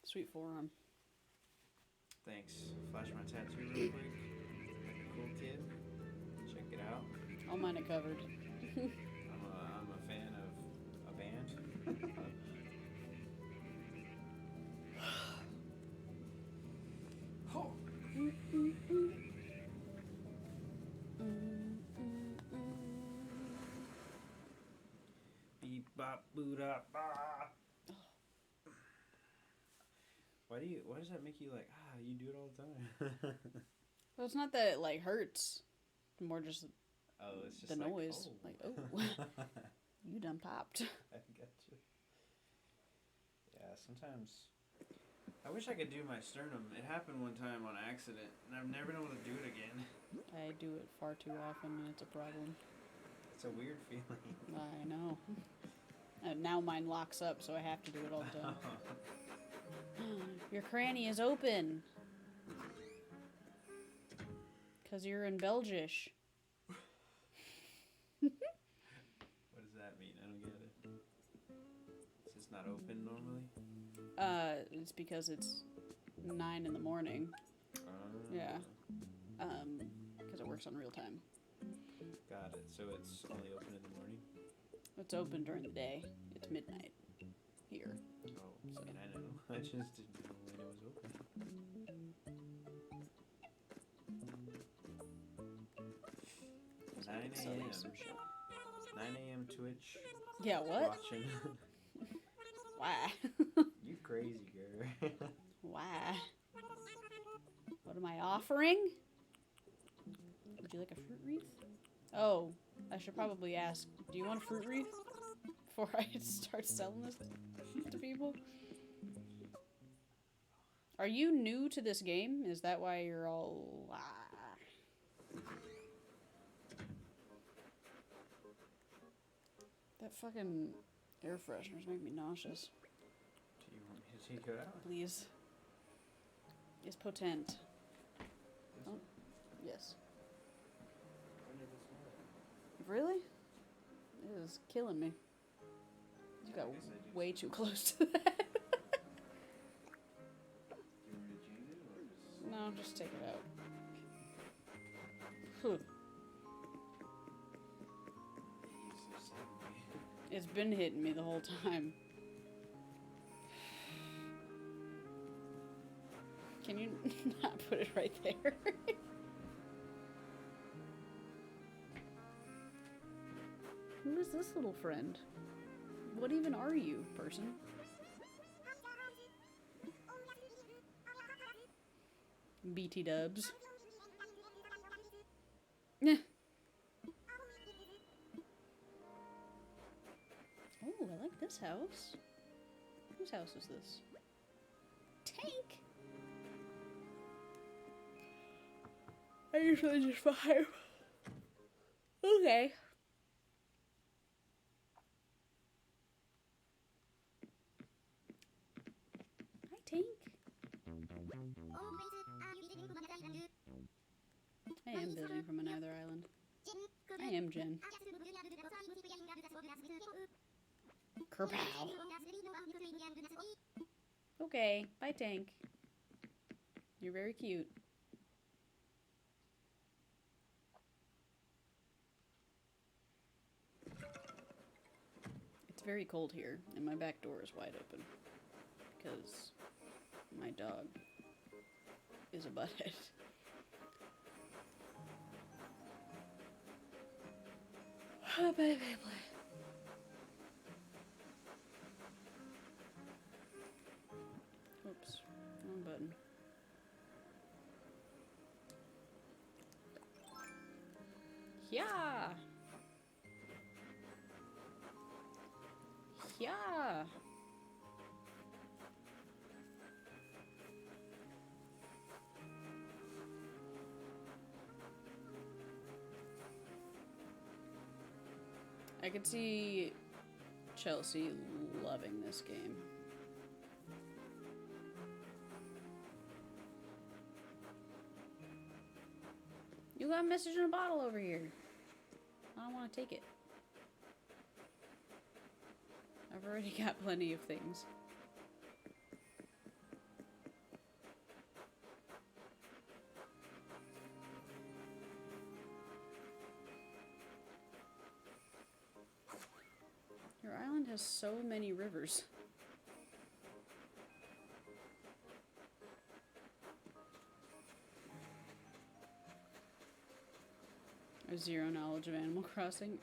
Sweet forearm. Thanks. Flash my tattoo real quick. Like a cool kid. Check it out. All mine are covered. I'm a fan of a band. Oh. Beep bop boo da ba. Why does that make you like, you do it all the time? Well, it's not that it like hurts. More just Oh, it's just the like, noise. oh. Like, oh, you done popped. I got you. Yeah, sometimes. I wish I could do my sternum. It happened one time on accident, and I've never been able to do it again. I do it far too often, and it's a problem. It's a weird feeling. I know. Now mine locks up, so I have to do it all the time. Your cranny is open. Because you're in Belgish. What does that mean? I don't get it. It's just not open normally? It's because it's 9 in the morning. Yeah. Because it works on real time. Got it. So it's only open in the morning? It's open during the day. It's midnight here. Oh, I mean, I know. I just didn't know when it was open. 9 So a.m. there's some shit. 9 a.m. Twitch. Yeah, what? Watching. Why? You crazy girl. Why? What am I offering? Would you like a fruit wreath? Oh, I should probably ask, do you want a fruit wreath? Before I start selling this to people? Are you new to this game? Is that why you're all... That fucking air fresheners make me nauseous. Do you want me to take it out? Please. It's potent. Oh, yes. Really? It is killing me. You got way too close to that. No, just take it out. Whew. It's been hitting me the whole time. Can you not put it right there? Who is this little friend? What even are you, person? BT dubs. Oh, I like this house. Whose house is this? Tank! I usually just fire. Okay. Hi, Tank. I am building from another island. I am Jen. Kerpow. Okay, bye, Tank. You're very cute. It's very cold here, and my back door is wide open because my dog is a butthead. Oh, baby, play. Oops, wrong button. Yeah. Yeah. I could see Chelsea loving this game. You got a message in a bottle over here. I don't want to take it. I've already got plenty of things. Your island has so many rivers. I have zero knowledge of Animal Crossing.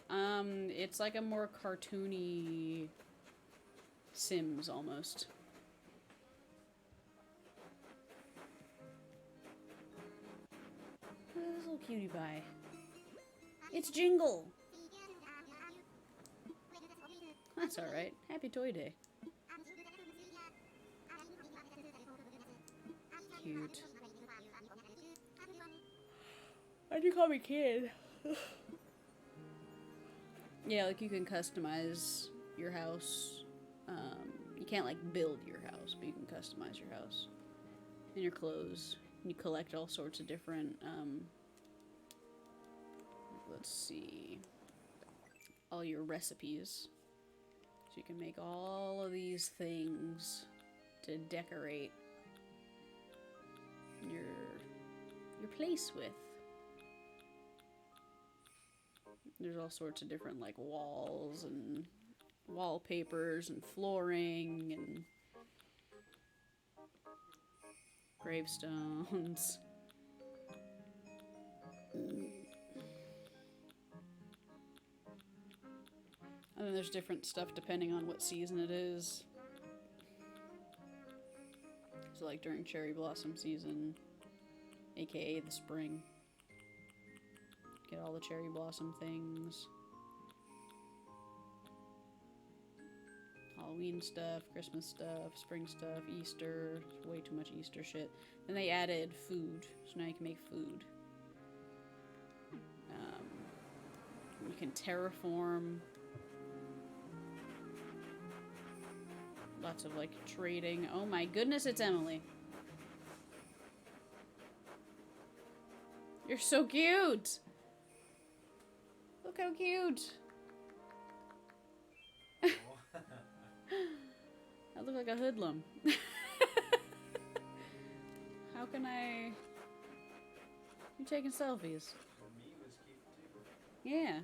It's like a more cartoony Sims almost. Look at this little cutie pie. It's Jingle! That's alright. Happy Toy Day. Cute. Why'd you call me kid? Yeah, like you can customize your house. You can't like build your house, but you can customize your house and your clothes. You collect all sorts of different, let's see, all your recipes. So you can make all of these things to decorate your place with. There's all sorts of different like walls and wallpapers and flooring and gravestones. And then there's different stuff depending on what season it is. So like during cherry blossom season, aka the spring, get all the cherry blossom things. Halloween stuff, Christmas stuff, spring stuff, Easter. Way too much Easter shit. Then they added food, so now you can make food. You can terraform. Lots of like trading. Oh my goodness, it's Emily. You're so cute. Look how cute. I look like a hoodlum. How can I... You taking selfies? For me, it was cute too. Yeah.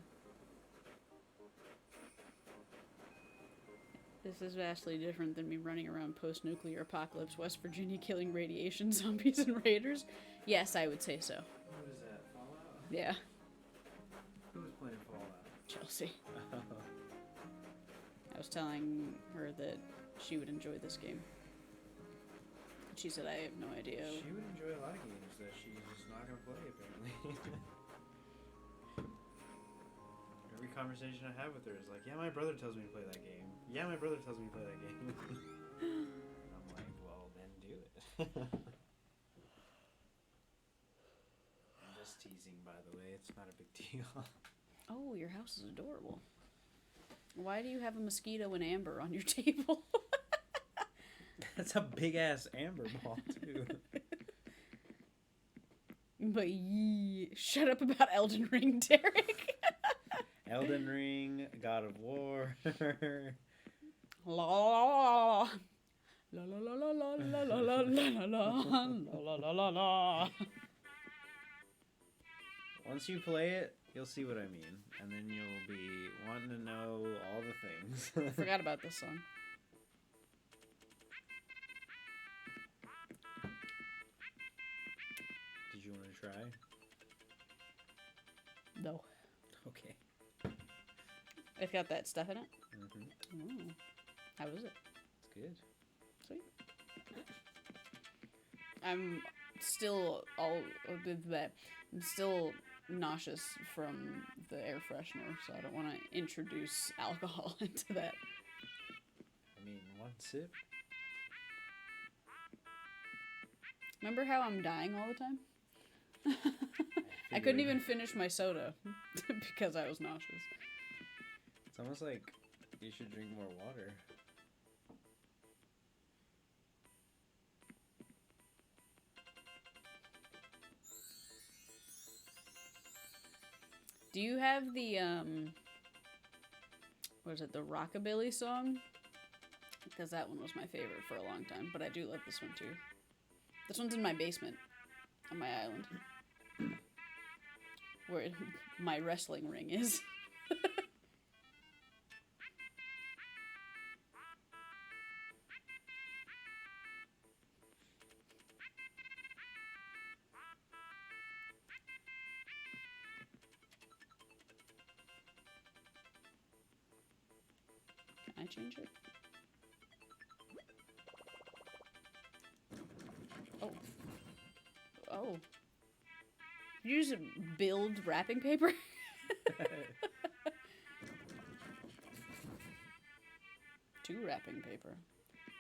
This is vastly different than me running around post-nuclear apocalypse West Virginia killing radiation zombies and raiders. Yes, I would say so. What is that, Fallout? Yeah. Who was playing Fallout? Chelsea. I was telling her that she would enjoy this game. She said, I have no idea. She would enjoy a lot of games that she's just not going to play, apparently. Every conversation I have with her is like, yeah, my brother tells me to play that game. Yeah, my brother tells me to play that game. And I'm like, well, then do it. I'm just teasing, by the way. It's not a big deal. Oh, your house is adorable. Why do you have a mosquito and amber on your table? That's a big-ass amber ball, too. But shut up about Elden Ring, Derek. Elden Ring, God of War. La la la la la la la la la la la la la la. Once you play it, you'll see what I mean. And then you'll be wanting to know all the things. I forgot about this song. Did you want to try? No. Okay. It's got that stuff in it? Mm-hmm. Ooh. How is it? It's good. Sweet. I'm still I'm still nauseous from the air freshener, so I don't want to introduce alcohol into that. I mean, one sip. Remember how I'm dying all the time? I couldn't even finish my soda because I was nauseous. It's almost like you should drink more water. Do you have the, what is it, the Rockabilly song? Because that one was my favorite for a long time, but I do love this one too. This one's in my basement on my island. Where my wrestling ring is. Can I change it? Oh. Oh. Did you just build wrapping paper? Two wrapping paper.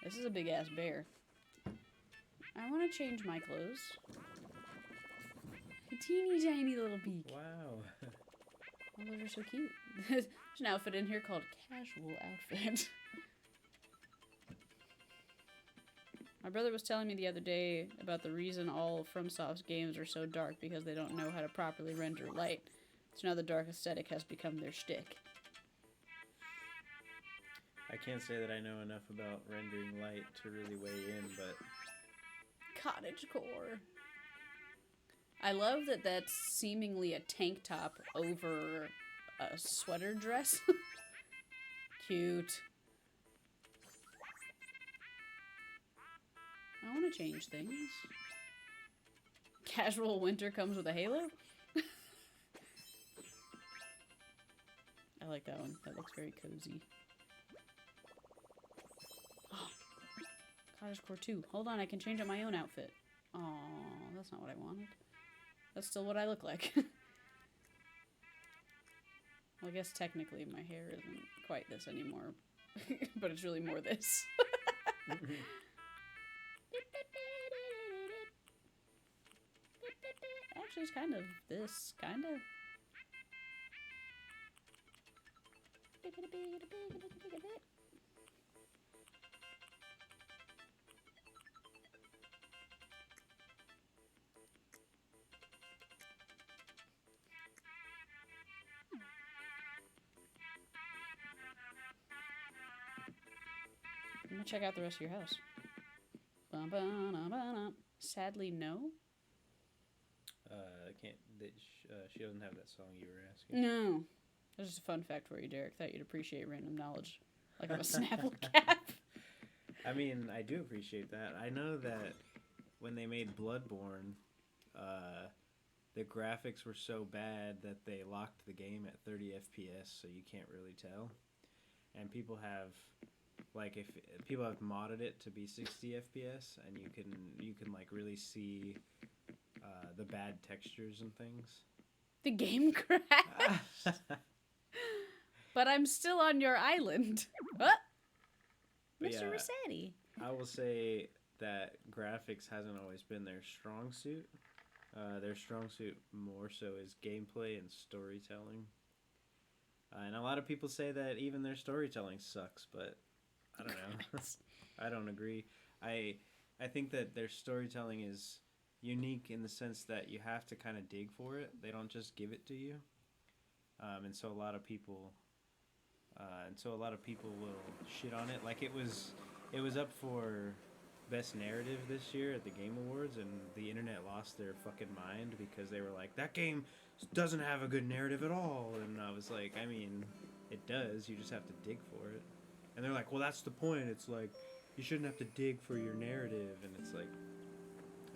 This is a big ass bear. I want to change my clothes. A teeny tiny little beak. Wow. Oh, those are so cute. There's There's an outfit in here called casual outfit. My brother was telling me the other day about the reason all FromSoft's games are so dark because they don't know how to properly render light. So now the dark aesthetic has become their shtick. I can't say that I know enough about rendering light to really weigh in, but... Cottagecore. I love that that's seemingly a tank top over a sweater dress. Cute. I want to change things. Casual winter comes with a halo? I like that one. That looks very cozy. Oh, Cottagecore 2. Hold on, I can change up my own outfit. Aw, that's not what I wanted. That's still what I look like. Well, I guess technically my hair isn't quite this anymore. But it's really more this. Actually, it's kind of this, kind of. I'm gonna check out the rest of your house. Ba-ba-da-ba-da. Sadly, no. Can't. She doesn't have that song you were asking. No. That's just a fun fact for you, Derek. Thought you'd appreciate random knowledge. Like I'm a Snapple cap. I mean, I do appreciate that. I know that when they made Bloodborne, the graphics were so bad that they locked the game at 30 FPS, so you can't really tell. And people have, like, if people have modded it to be 60 FPS, and you can like really see the bad textures and things. The game crashed. But I'm still on your island. Oh! Mr. Yeah, Rossetti. I will say that graphics hasn't always been their strong suit. Their strong suit more so is gameplay and storytelling. And a lot of people say that even their storytelling sucks, but I don't know. I don't agree. I think that their storytelling is unique in the sense that you have to kind of dig for it. They don't just give it to you. And so a lot of people will shit on it. Like it was up for best narrative this year at the Game Awards, and the internet lost their fucking mind because they were like, that game doesn't have a good narrative at all. And I was like, I mean, it does. You just have to dig for it. And they're like, well, that's the point. It's like, you shouldn't have to dig for your narrative. And it's like,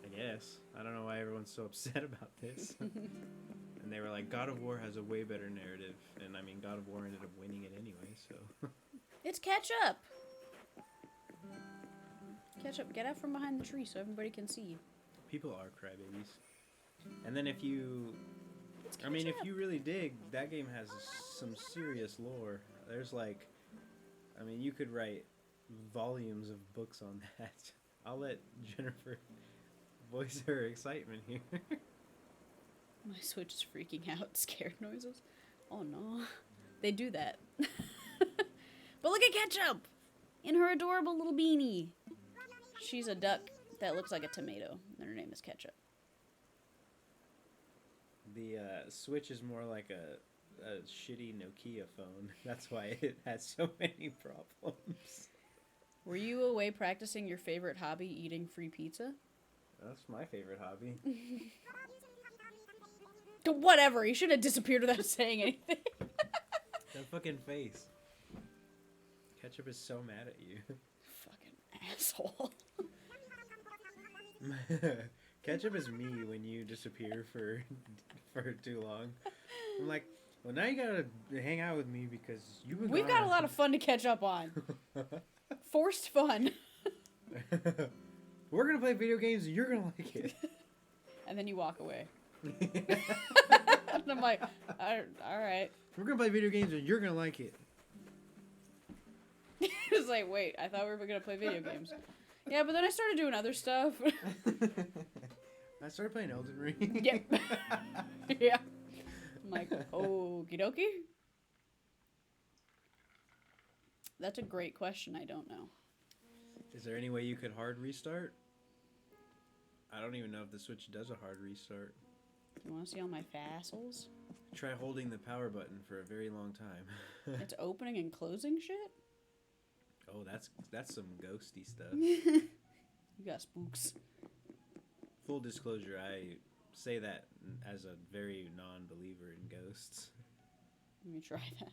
I guess. I don't know why everyone's so upset about this. And they were like, God of War has a way better narrative. And I mean, God of War ended up winning it anyway, so. It's catch up. Catch up. Get out from behind the tree so everybody can see you. People are crybabies. And then if you really dig, that game has some serious lore. There's like, I mean, you could write volumes of books on that. I'll let Jennifer voice her excitement here. My Switch is freaking out. Scared noises. Oh no. They do that. But look at Ketchup! In her adorable little beanie. She's a duck that looks like a tomato, and her name is Ketchup. The Switch is more like a shitty Nokia phone. That's why it has so many problems. Were you away practicing your favorite hobby, eating free pizza? That's my favorite hobby. Whatever, he should have disappeared without saying anything. That fucking face. Ketchup is so mad at you. Fucking asshole. Ketchup is me when you disappear for too long. I'm like, well, now you gotta hang out with me because you've been We've gone. got a lot of fun to catch up on. Forced fun. We're gonna play video games and you're gonna like it. And then you walk away. And I'm like, alright. We're gonna play video games and you're gonna like it. It's like, wait, I thought we were gonna play video games. Yeah, but then I started doing other stuff. I started playing Elden Ring. Yep. Yeah. I'm like, okie dokie. That's a great question. I don't know. Is there any way you could hard restart? I don't even know if the Switch does a hard restart. You want to see all my fossils? Try holding the power button for a very long time. It's opening and closing shit? Oh, that's some ghosty stuff. You got spooks. Full disclosure, I say that as a very non-believer in ghosts. Let me try that.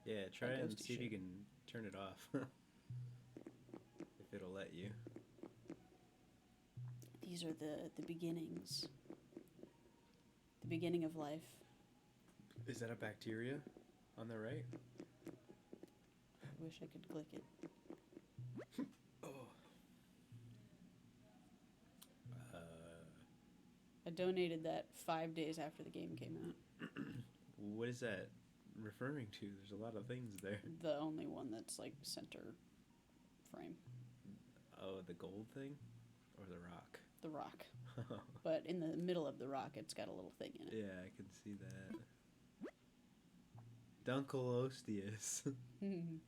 Yeah, try That and ghosty see if you shit. can turn it off. If it'll let you. These are the beginnings. The beginning of life. Is that a bacteria on the right? I wish I could click it. Oh. I donated that 5 days after the game came out. What is that referring to? There's a lot of things there. The only one that's like center frame. Oh, the gold thing? Or the rock? The rock. But in the middle of the rock, it's got a little thing in it. Yeah, I can see that. Dunkleosteus.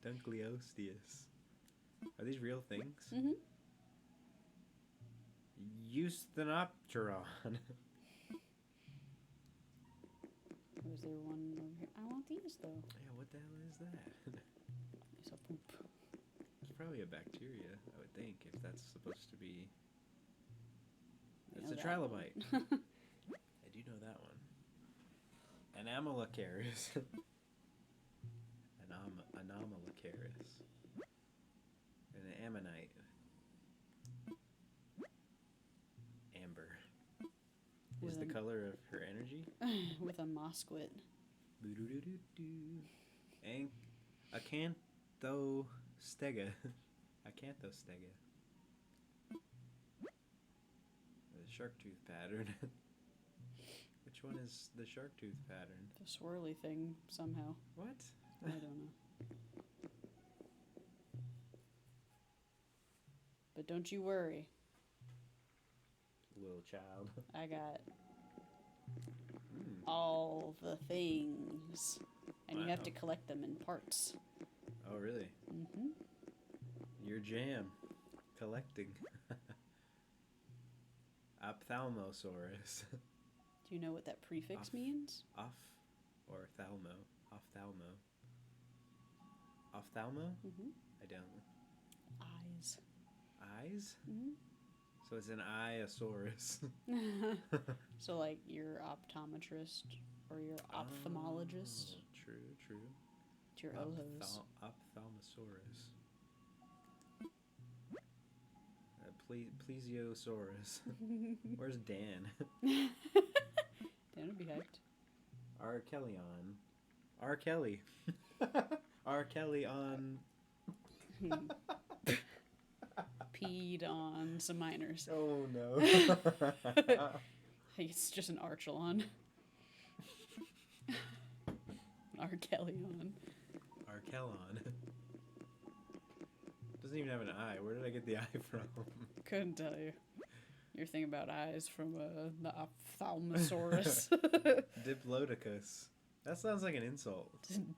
Dunkleosteus. Are these real things? Mm-hmm. Eusthenopteron. Was there one over here? I want these though. Yeah, what the hell is that? It's a poop. It's probably a bacteria, I would think, if that's supposed to be... It's a that trilobite. one. I do know that one. An Amylocaris. Anomalocaris. An ammonite. Amber. Is With the an- color of her energy? With a mosquit. And Acanthostega. Acanthostega. The shark tooth pattern. Which one is the shark tooth pattern? The swirly thing somehow. What? I don't know. But don't you worry. Little child. I got all the things. And you have Wow. to collect them in parts. Oh, really? Mm-hmm. Your jam. Collecting. Ophthalmosaurus. Do you know what that prefix Off. means? Off or thalmo. Ophthalmo. Ophthalmo? Mm-hmm. I don't. Eyes. Eyes? Mm-hmm. So it's an iosaurus. So like your optometrist or your ophthalmologist. Oh, true, true. It's your ojos. Ophthalmosaurus. Plesiosaurus. Where's Dan? Dan would be hyped. R. Kelly on. R. Kelly. R. Kelly on. Peed on some minors. Oh no. It's just an Archelon. R. Kelly on. R. Kellon. Doesn't even have an eye. Where did I get the eye from? Couldn't tell you. You're thinking about eyes from the ophthalmosaurus. Diplodocus. That sounds like an insult.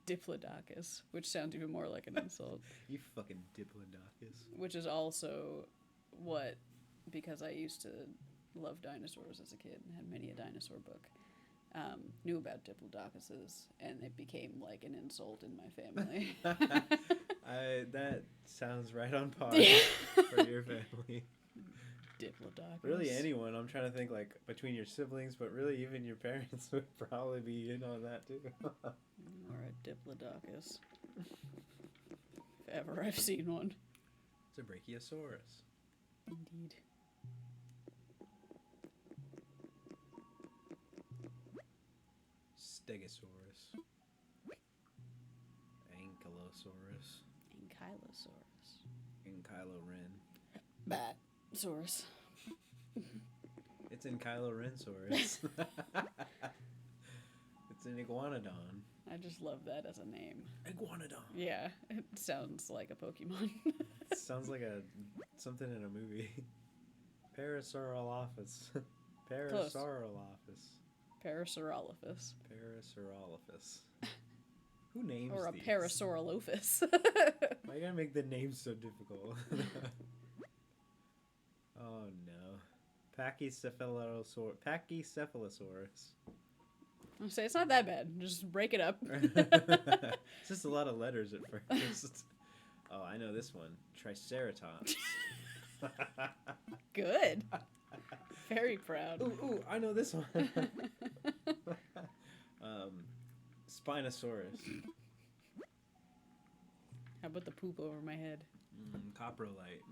Diplodocus, which sounds even more like an insult. You fucking Diplodocus. Which is also what, because I used to love dinosaurs as a kid and had many a dinosaur book, knew about Diplodocuses, and it became like an insult in my family. That sounds right on par Yeah. for your family. Diplodocus. Really, anyone. I'm trying to think, like, between your siblings, but really even your parents would probably be in on that, too. Or a Diplodocus. If ever I've seen one. It's a Brachiosaurus. Indeed. Stegosaurus. Ankylosaurus. Ankylosaurus. Ankyloren. Bat-saurus. It's in Kylo-Rensaurus. It's an iguanodon. I just love that as a name. Iguanodon. Yeah, it sounds like a Pokemon. Sounds like something in a movie. Parasaurolophus. Parasaurolophus. Parasaurolophus. Parasaurolophus. Who names Or a these? Parasaurolophus. Why you gotta make the names so difficult? Oh no. Pachycephalosaurus. I'll say it's not that bad. Just break it up. It's just a lot of letters at first. Oh, I know this one. Triceratops. Good. Very proud. Ooh, I know this one. Spinosaurus. How about the poop over my head? Coprolite.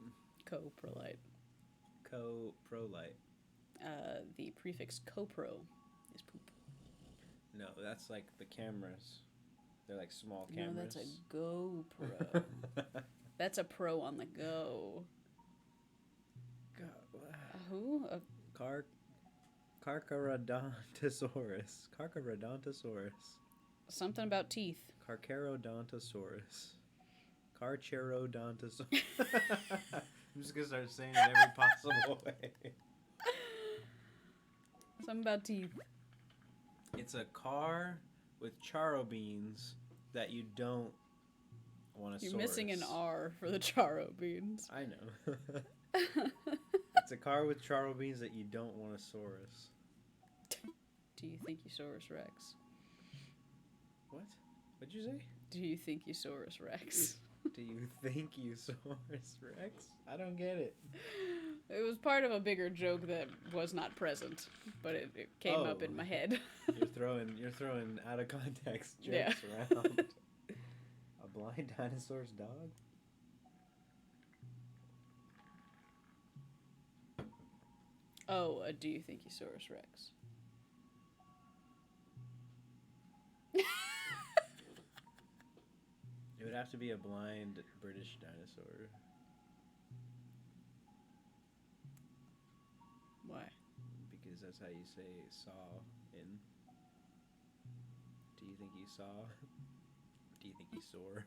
Coprolite. Coprolite. The prefix copro is poop. No, that's like the cameras. They're like small cameras. No, that's a GoPro. That's a pro on the go. Who? Carcharodontosaurus. Carcharodontosaurus. Something about teeth. Carcharodontosaurus. Carcharodontosaurus. I'm just gonna start saying it every possible way. Something about teeth. It's a car with charo beans that you don't want to. You're missing an R for the charo beans. I know. It's a car with charo beans that you don't want to saurus. Do you think Usaurus Rex? What? What'd you say? Do you think Usaurus Rex? Do you think Usaurus Rex? I don't get it. It was part of a bigger joke that was not present, but it came up in my head. You're throwing out of context jokes around. A blind dinosaur's dog? Oh, do you think Usaurus Rex? It would have to be a blind British dinosaur. Why? Because that's how you say saw in. Do you think you saw? Do you think you soar?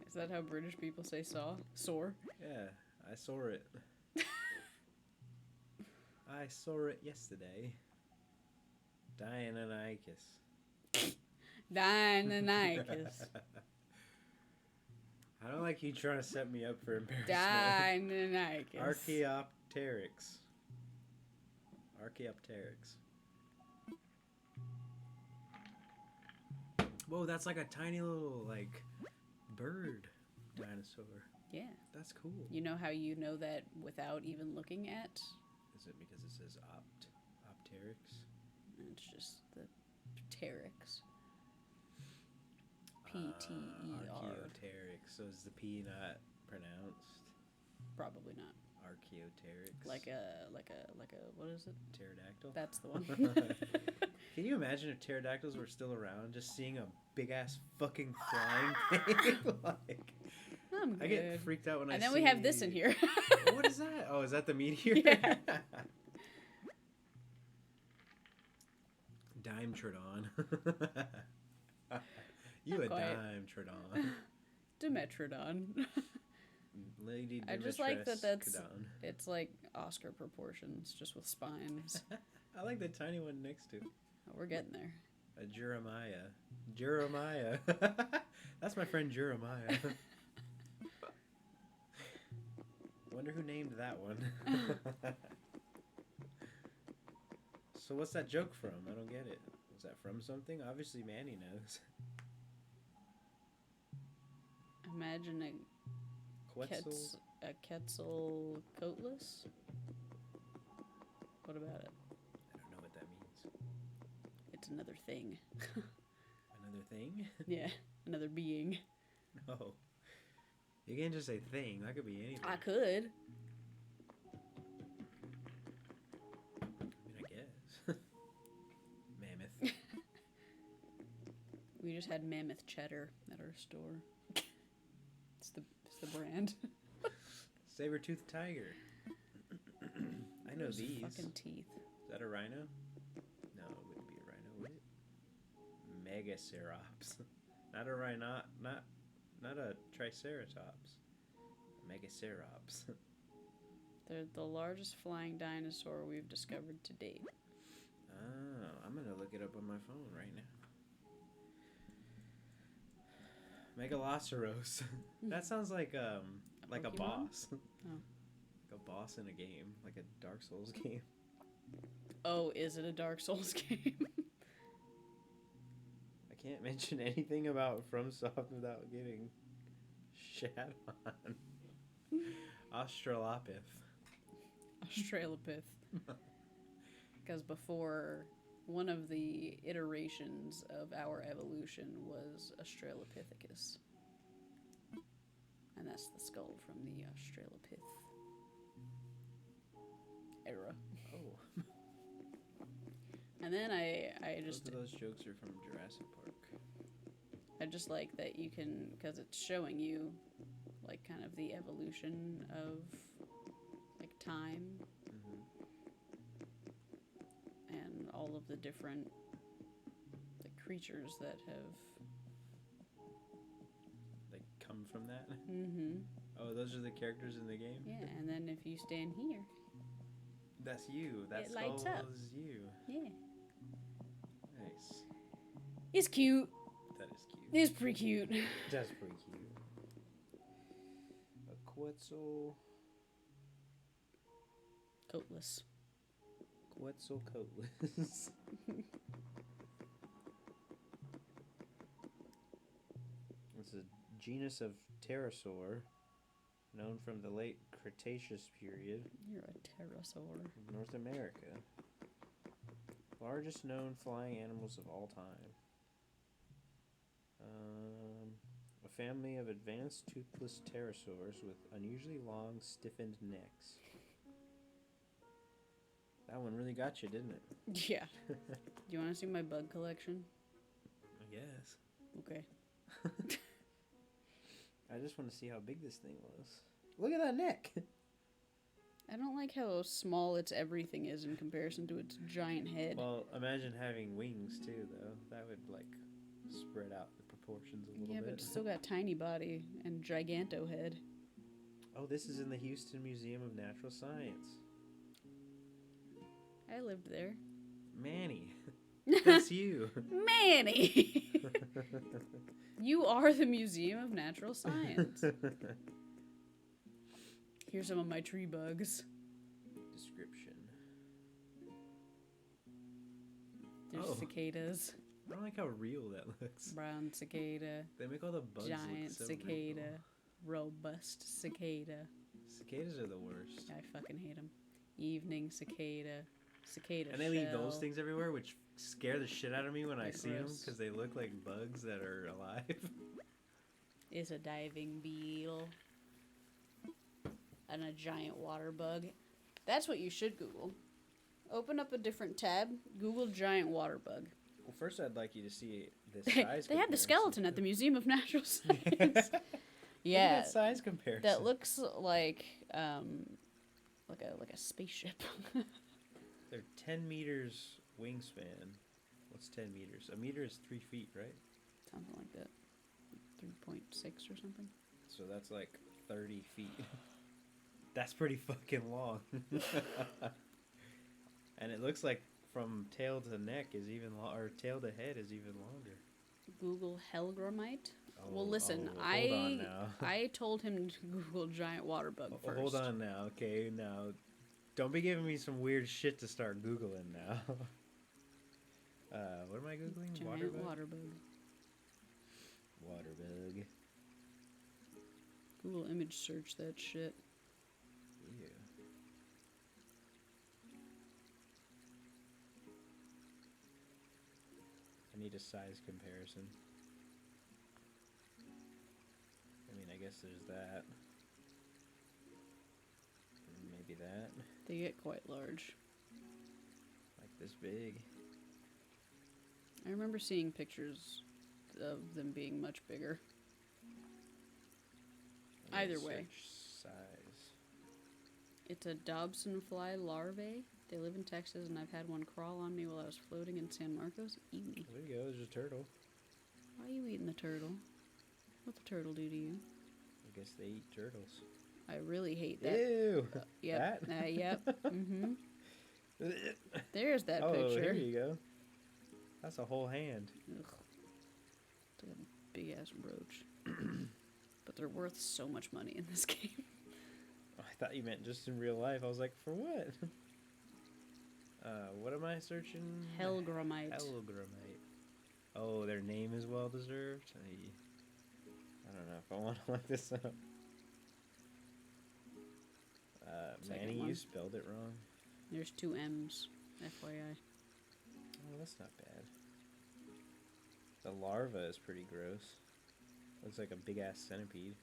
Is that how British people say saw? Soar? Yeah, I saw it. I saw it yesterday. Dionysus. Deinonychus. I don't like you trying to set me up for embarrassment. Deinonychus. Archaeopteryx. Archaeopteryx. Whoa, that's like a tiny little, like, bird dinosaur. Yeah. That's cool. You know how you know that without even looking at? Is it because it says Opteryx? It's just the pteryx. P-T-E-R. Archaeopteryx. So is the P not pronounced? Probably not. Archaeopteryx. Like a what is it? Pterodactyl? That's the one. Can you imagine if pterodactyls were still around, just seeing a big ass fucking flying thing? Like, I'm good. I get freaked out when and I then see... we have this in here. What is that? Oh, is that the meteor? Yeah. Dimetrodon. You Not a quite. Dimetrodon. Dimetrodon. Lady Dimitrescu. I just like that it's like Oscar proportions, just with spines. I like the tiny one next to it. Oh, we're getting there. A Jeremiah. Jeremiah. That's my friend Jeremiah. Wonder who named that one. So what's that joke from? I don't get it. Was that from something? Obviously Manny knows. Imagine Quetzal? a Quetzalcoatlus? What about it? I don't know what that means. It's another thing. Another thing? Yeah, another being. No. You can't just say thing. That could be anything. I could. I mean, I guess. Mammoth. We just had mammoth cheddar at our store. It's the brand. Saber-toothed tiger. I know Those these. fucking teeth. Is that a rhino? No, it wouldn't be a rhino, would it? Megacerops. Not a rhino. Not a triceratops. Megacerops. They're the largest flying dinosaur we've discovered to date. Oh, I'm gonna look it up on my phone right now. Megaloceros. That sounds like a Pokemon? boss. Oh. Like a boss in a game, like a Dark Souls game. Oh, is it a Dark Souls game? I can't mention anything about FromSoft without getting shat on. Australopith. Australopith. Because before, one of the iterations of our evolution was Australopithecus. And that's the skull from the Australopith era. Oh. And then I just... Both of those jokes are from Jurassic Park. I just like that you can, because it's showing you, like, kind of the evolution of, like, time and all of the different, like, creatures that have... Like, come from that? Mm-hmm. Oh, those are the characters in the game? Yeah, and then if you stand here... That's you. That It lights skull up. is you. Yeah. Nice. It's cute. That is cute. It's pretty cute. That's pretty cute. A Quetzal... Coatless. Quetzalcoatlus. It's a genus of pterosaur known from the late Cretaceous period You're a pterosaur. of North America. Largest known flying animals of all time. A family of advanced toothless pterosaurs with unusually long, stiffened necks. That one really got you, didn't it? Yeah. Do you want to see my bug collection? I guess. Okay. I just want to see how big this thing was. Look at that neck. I don't like how small its everything is in comparison to its giant head. Well, imagine having wings too, though. That would like spread out the proportions a little Yeah, bit. but it's still got tiny body and giganto head. Oh, this is in the Houston Museum of Natural Science. I lived there. Manny, that's you. Manny! You are the Museum of Natural Science. Here's some of my tree bugs. Description. There's Oh. cicadas. I don't like how real that looks. Brown cicada. They make all the bugs Giant look so cicada. real. Robust cicada. Cicadas are the worst. I fucking hate them. Evening cicada. Cicada And they leave those shell. things everywhere, which scare the shit out of me when I They're see them gross. because they look like bugs that are alive. Is a diving beetle. And a giant water bug. That's what you should Google. Open up a different tab. Google giant water bug. Well, first I'd like you to see the They size had the comparison. skeleton at the Museum of Natural Science. Look at Yeah, that size comparison. that looks like a spaceship. They're 10 meters wingspan. What's 10 meters? A meter is 3 feet, right? Something like that. 3.6 or something. So that's like 30 feet. That's pretty fucking long. And it looks like from tail to neck is even or tail to head is even longer. Google Hellgramite. Oh, Well, listen, oh, hold on I now. I told him to Google giant water bug Oh, first. hold on now, okay? Now, don't be giving me some weird shit to start Googling now. What am I Googling? Giant Waterbug? water bug. Waterbug. Google image search that shit. Ew. I need a size comparison. I mean, I guess there's that. And maybe that. They get quite large. Like this big. I remember seeing pictures of them being much bigger. I'm gonna Either way. search size. It's a Dobson fly larvae. They live in Texas, and I've had one crawl on me while I was floating in San Marcos. Ew. There you go, there's a turtle. Why are you eating the turtle? What'd the turtle do to you? I guess they eat turtles. I really hate that. Ew! Yep. That? Yep. Mm-hmm. There's that Oh, picture. here you go. That's a whole hand. Ugh. It's like a big big ass brooch. But they're worth so much money in this game. Oh, I thought you meant just in real life. I was like, for what? What am I searching? Helgramite. Helgramite. Oh, their name is well deserved. I don't know if I want to look this up. Second Manny, one. you spelled it wrong. There's 2 M's, FYI. Oh, that's not bad. The larva is pretty gross. Looks like a big ass centipede.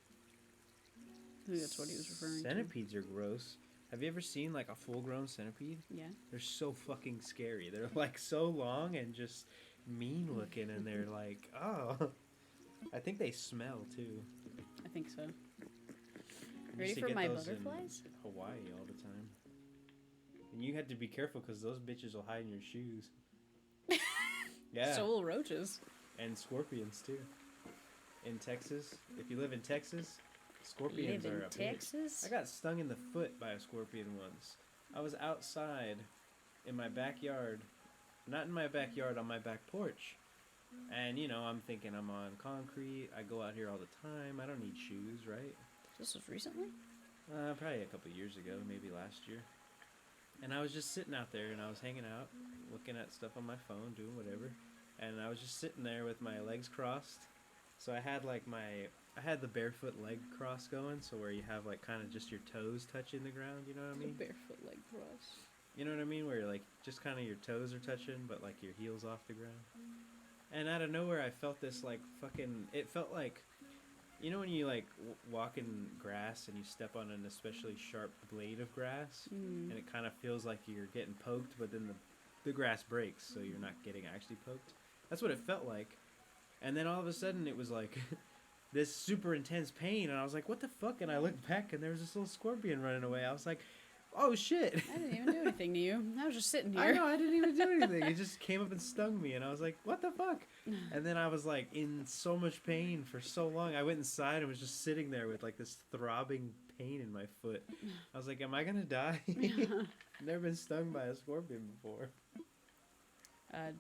I think that's what he was referring Centipedes are gross. Have you ever seen like a full grown centipede? to. Yeah. They're so fucking scary. They're like so long and just mean looking, and they're like, oh. I think they smell too. I think so. I Ready used to for get my those in butterflies? Hawaii all the time. And you had to be careful because those bitches will hide in your shoes. Yeah. So will roaches. And scorpions too. In Texas, if you live in Texas, scorpions Live in are a bitch. Texas? I got stung in the foot by a scorpion once. I was outside in my backyard, not in my backyard, on my back porch. And you know, I'm thinking I'm on concrete. I go out here all the time. I don't need shoes, right? This was recently? Probably a couple years ago, maybe last year. And I was just sitting out there, and I was hanging out, looking at stuff on my phone, doing whatever. And I was just sitting there with my legs crossed. So I had like I had the barefoot leg cross going, so where you have like kind of just your toes touching the ground, you know what I mean? Barefoot leg cross. You know what I mean? Where you're like just kind of your toes are touching, but like your heels off the ground. And out of nowhere, I felt this like fucking. It felt like, you know, when you like walk in grass and you step on an especially sharp blade of grass, and it kind of feels like you're getting poked, but then the grass breaks, so you're not getting actually poked. That's what it felt like. And then all of a sudden, it was like this super intense pain, and I was like, "What the fuck?" And I looked back, and there was this little scorpion running away. I was like, "Oh shit!" I didn't even do anything to you. I was just sitting here. I know, I didn't even do anything. It just came up and stung me, and I was like, "What the fuck?" And then I was like in so much pain for so long. I went inside and was just sitting there with like this throbbing pain in my foot. I was like, "Am I gonna die?" Never been stung by a scorpion before.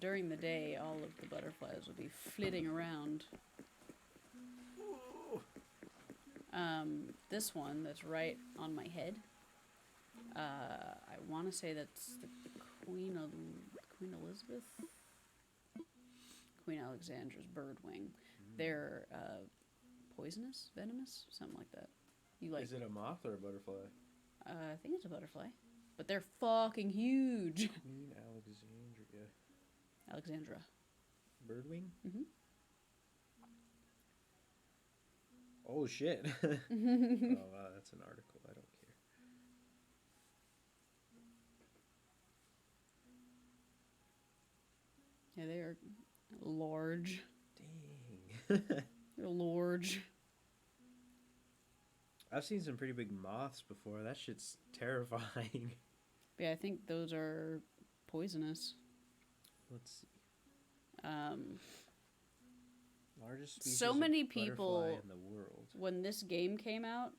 During the day, all of the butterflies will be flitting around. This one that's right on my head, I want to say that's the Queen Elizabeth? Queen Alexandra's birdwing. They're poisonous, venomous, something like that. You like? Is it a moth or a butterfly? I think it's a butterfly, but they're fucking huge. Queen Alexandra. Birdwing? Mhm. Oh shit. Oh wow, that's an article. I don't care. Yeah, they are large. Dang. They're large. I've seen some pretty big moths before. That shit's terrifying. Yeah, I think those are poisonous. Let's see. Largest species So many of butterfly people, in the world. when this game came out,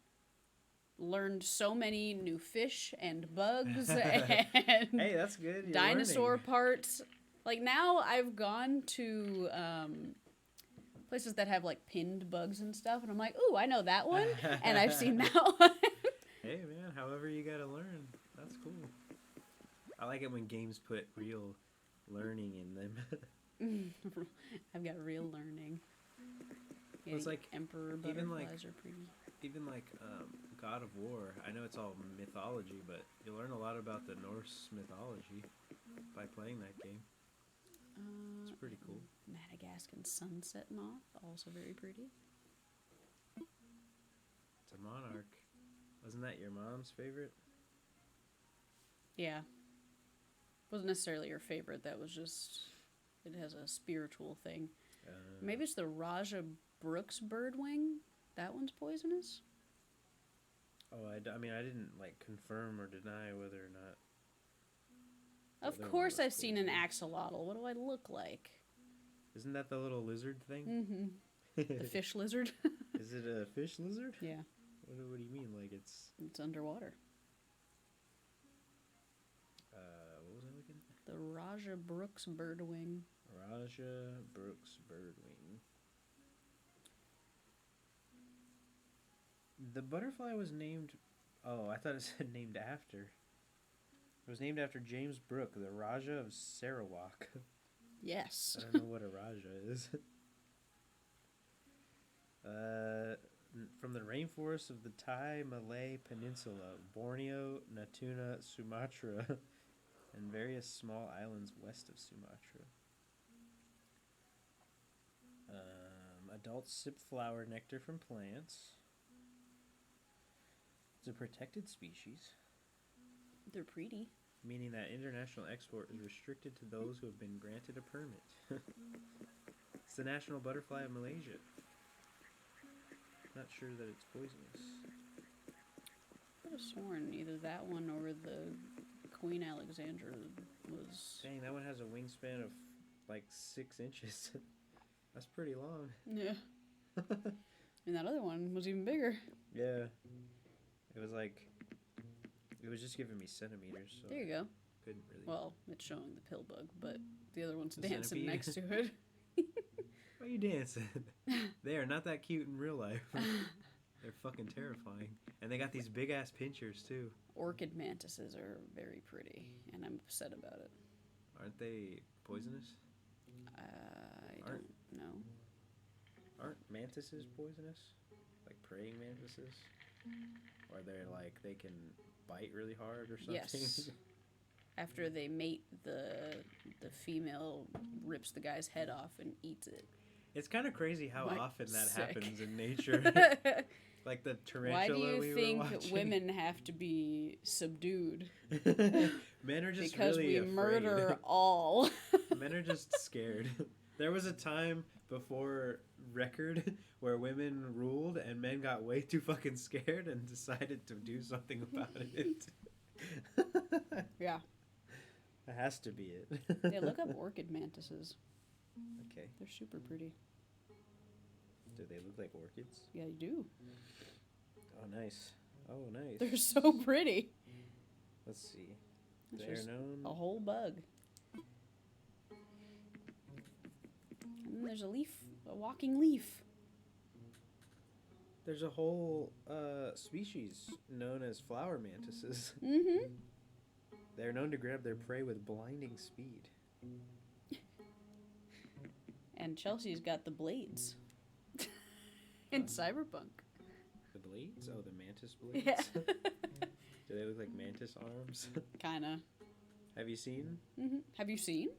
learned so many new fish and bugs and Hey, that's good. You're dinosaur learning. parts. Like now I've gone to places that have like pinned bugs and stuff, and I'm like, ooh, I know that one, and I've seen that one. Hey man, however you gotta learn. That's cool. I like it when games put real learning in them. I've got real learning. Yeah, It's like emperor even butterflies like are pretty. even like God of War. I know it's all mythology, but you learn a lot about the Norse mythology by playing that game. It's pretty cool. Madagascan sunset moth, also very pretty. It's a monarch. Wasn't that your mom's favorite? Yeah. Wasn't necessarily your favorite, that was just, it has a spiritual thing. Maybe it's the Raja Brooks birdwing. That one's poisonous? Oh, I mean, I didn't like confirm or deny whether or not. Of Other course one I've was seen an poisonous. axolotl. What do I look like? Isn't that the little lizard thing? Mm-hmm. The fish lizard? Is it a fish lizard? Yeah, What do you mean? Like it's it's underwater. what was I looking at? The Raja Brooks birdwing. Raja Brooks birdwing. The butterfly was named. Oh, I thought it said named after. It was named after James Brooke, the Raja of Sarawak. Yes. I don't know what a Raja is. From the rainforests of the Thai Malay Peninsula, Borneo, Natuna, Sumatra, and various small islands west of Sumatra. Adults sip flower nectar from plants. It's a protected species, They're pretty. meaning that international export is restricted to those who have been granted a permit. It's the national butterfly of Malaysia. Not sure that it's poisonous. I could have sworn either that one or the Queen Alexandra was. Dang, that one has a wingspan of like 6 inches. That's pretty long. Yeah. And that other one was even bigger. Yeah. It was like, it was just giving me centimeters. So There you go. couldn't really. Well, it's showing the pill bug, but the other one's The dancing centipede? next to it. Why are you dancing? They are not that cute in real life. They're fucking terrifying. And they got these big ass pinchers too. Orchid mantises are very pretty, and I'm upset about it. Aren't they poisonous? I don't know. Aren't mantises poisonous? Like praying mantises? Or they're like, they can bite really hard or something? Yes. After they mate, the female rips the guy's head off and eats it. It's kind of crazy how Like, often that sick. happens in nature. Like the tarantula Why do you we were think watching. women have to be subdued? Men are just Because really we afraid. murder all. Men are just scared. There was a time before record where women ruled and men got way too fucking scared and decided to do something about it. Yeah. That has to be it. Yeah, look up orchid mantises. Okay. They're super pretty. Do they look like orchids? Yeah, you do. Oh, nice. Oh, nice. They're so pretty. Let's see. It's They're just known. a whole bug. And then there's a leaf, a walking leaf. There's a whole species known as flower mantises. Mm-hmm. They're known to grab their prey with blinding speed. And Chelsea's got the blades. In Cyberpunk. The blades? Oh, the mantis blades? Yeah. Do they look like mantis arms? Kinda. Have you seen? Mm-hmm. Have you seen?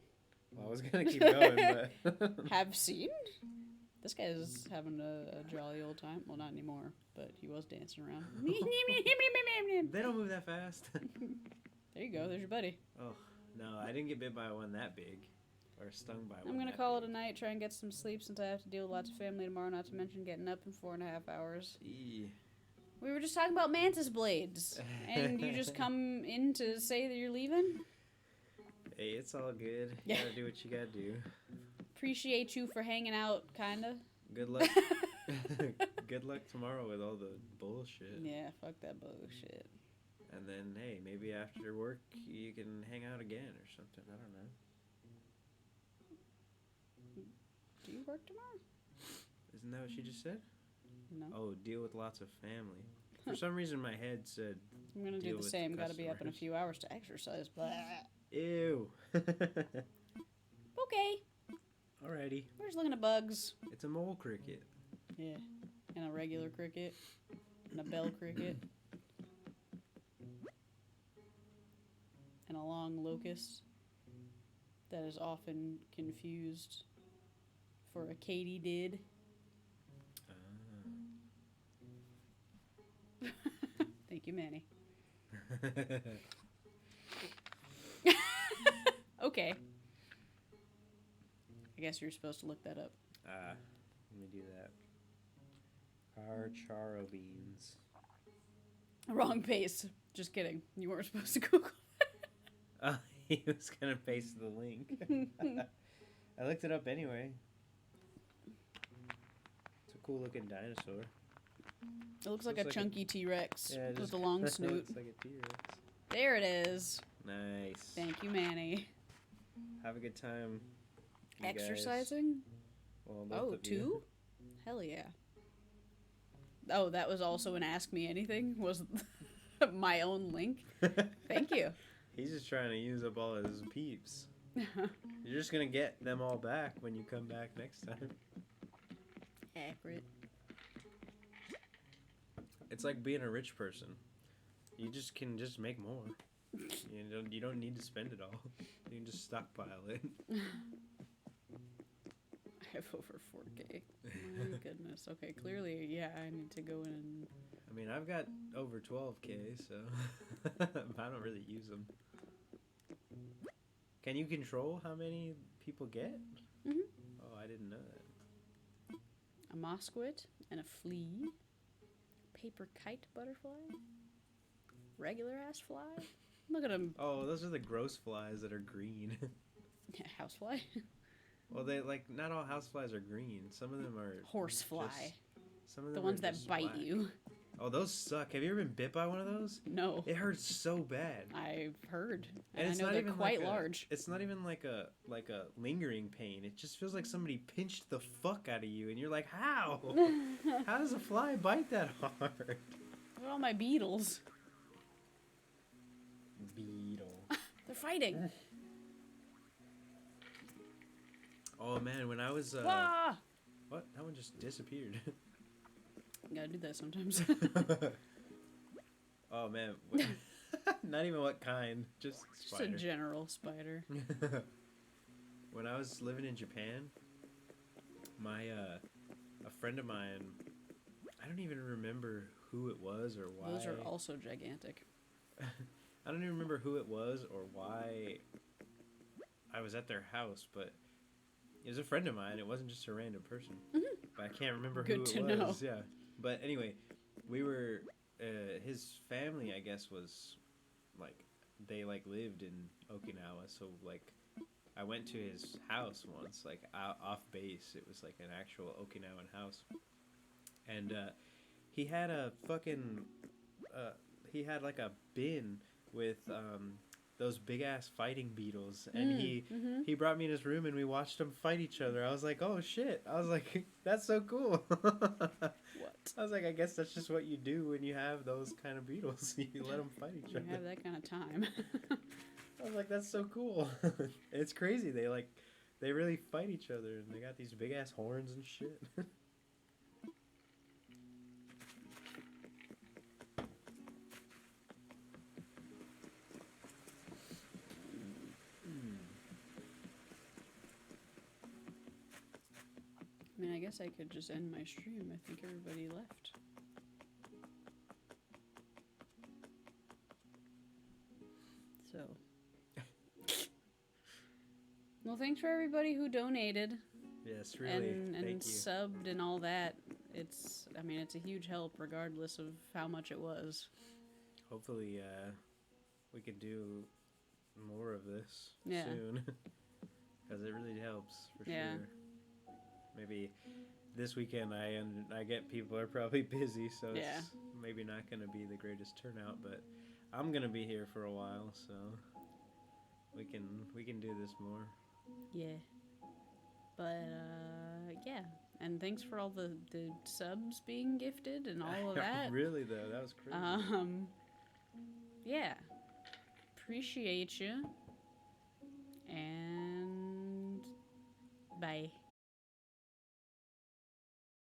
Well, I was gonna keep going, but Have seen? This guy's having a jolly old time. Well, not anymore, but he was dancing around. they don't move that fast. There you go. There's your buddy. Oh no, I didn't get bit by one that big, or stung by one. I'm gonna that call it big. a night. Try and get some sleep since I have to deal with lots of family tomorrow. Not to mention getting up in 4.5 hours. Eee. We were just talking about mantis blades, and you just come in to say that you're leaving. Hey, it's all good. You gotta do what you gotta do. Appreciate you for hanging out, kinda. Good luck. Good luck tomorrow with all the bullshit. Yeah, fuck that bullshit. And then, hey, maybe after work you can hang out again or something. I don't know. Do you work tomorrow? Isn't that what she just said? No. Oh, deal with lots of family. For some reason, my head said, I'm gonna deal do the with same. Gotta be up in a customers. few hours to exercise. Blah. ew. Okay. Alrighty. We're just looking at bugs. It's a mole cricket. Yeah. And a regular cricket. And a bell cricket. And a long locust that is often confused for a katydid. Thank you, Manny. Okay. I guess you're supposed to look that up. Let me do that. Charo beans. Wrong pace. Just kidding. You weren't supposed to Google. He was gonna paste the link. I looked it up anyway. It's a cool looking dinosaur. It looks like Looks a like chunky T-Rex Yeah, with a long snoot. Looks like a T-Rex. There it is. Nice. Thank you, Manny. Have a good time. you guys. Exercising? Well, both Oh, of you. 2? Hell yeah. Oh, that was also an Ask Me Anything? Was my own link? Thank you. He's just trying to use up all his peeps. You're just gonna get them all back when you come back next time. Accurate. It's like being a rich person. You just can just make more. You don't need to spend it all. You can just stockpile it. I have over 4K. My goodness. Okay, clearly, yeah, I need to go in and... I mean, I've got over 12K, so I don't really use them. Can you control how many people get? Mm-hmm. Oh, I didn't know that. A mosquit and a flea. Paper kite butterfly. Regular ass fly. Look at them. Oh, those are the gross flies that are green. Yeah, housefly. Well, they not all houseflies are green. Some of them are Horsefly. Some of them The ones are that just bite black. you. Oh, those suck. Have you ever been bit by one of those? No. It hurts so bad. I've heard. And And it's I know not they're even quite like large. It's not even like a lingering pain. It just feels like somebody pinched the fuck out of you, and you're like, how? How does a fly bite that hard? Look at all my beetles. Beetle. They're fighting. Oh man, when I was Ah! what? That one just disappeared. You gotta do that sometimes. Oh man, not even what kind, just Just a spider. general spider. When I was living in Japan, my a friend of mine, I don't even remember who it was or why. Those are also gigantic. I don't even remember who it was or why I was at their house, but it was a friend of mine. It wasn't just a random person. But I can't remember who Good it to was. know. Yeah. But anyway, we were his family, I guess, was like they lived in Okinawa, so like I went to his house once, like off base. It was like an actual Okinawan house. And he had a fucking he had like a bin with those big ass fighting beetles, and he brought me in his room and we watched them fight each other. I was like, oh shit! I was like, that's so cool. What? I was like, I guess that's just what you do when you have those kind of beetles. You let them fight each You other. have that kind of time. I was like, that's so cool. It's crazy. They really fight each other, and they got these big ass horns and shit. I mean, I guess I could just end my stream. I think everybody left. So. Well, thanks for everybody who donated Yes, really. and Thank you. subbed and all that. It's a huge help regardless of how much it was. Hopefully, we can do more of this Yeah. soon. Because it really helps, for Yeah. sure. Maybe this weekend I get people are probably busy, so Yeah. it's maybe not going to be the greatest turnout, but I'm going to be here for a while, so we can do this more. Yeah. But, yeah. And thanks for all the subs being gifted and all of that. Really, though, that was crazy. Yeah. Appreciate you. And bye.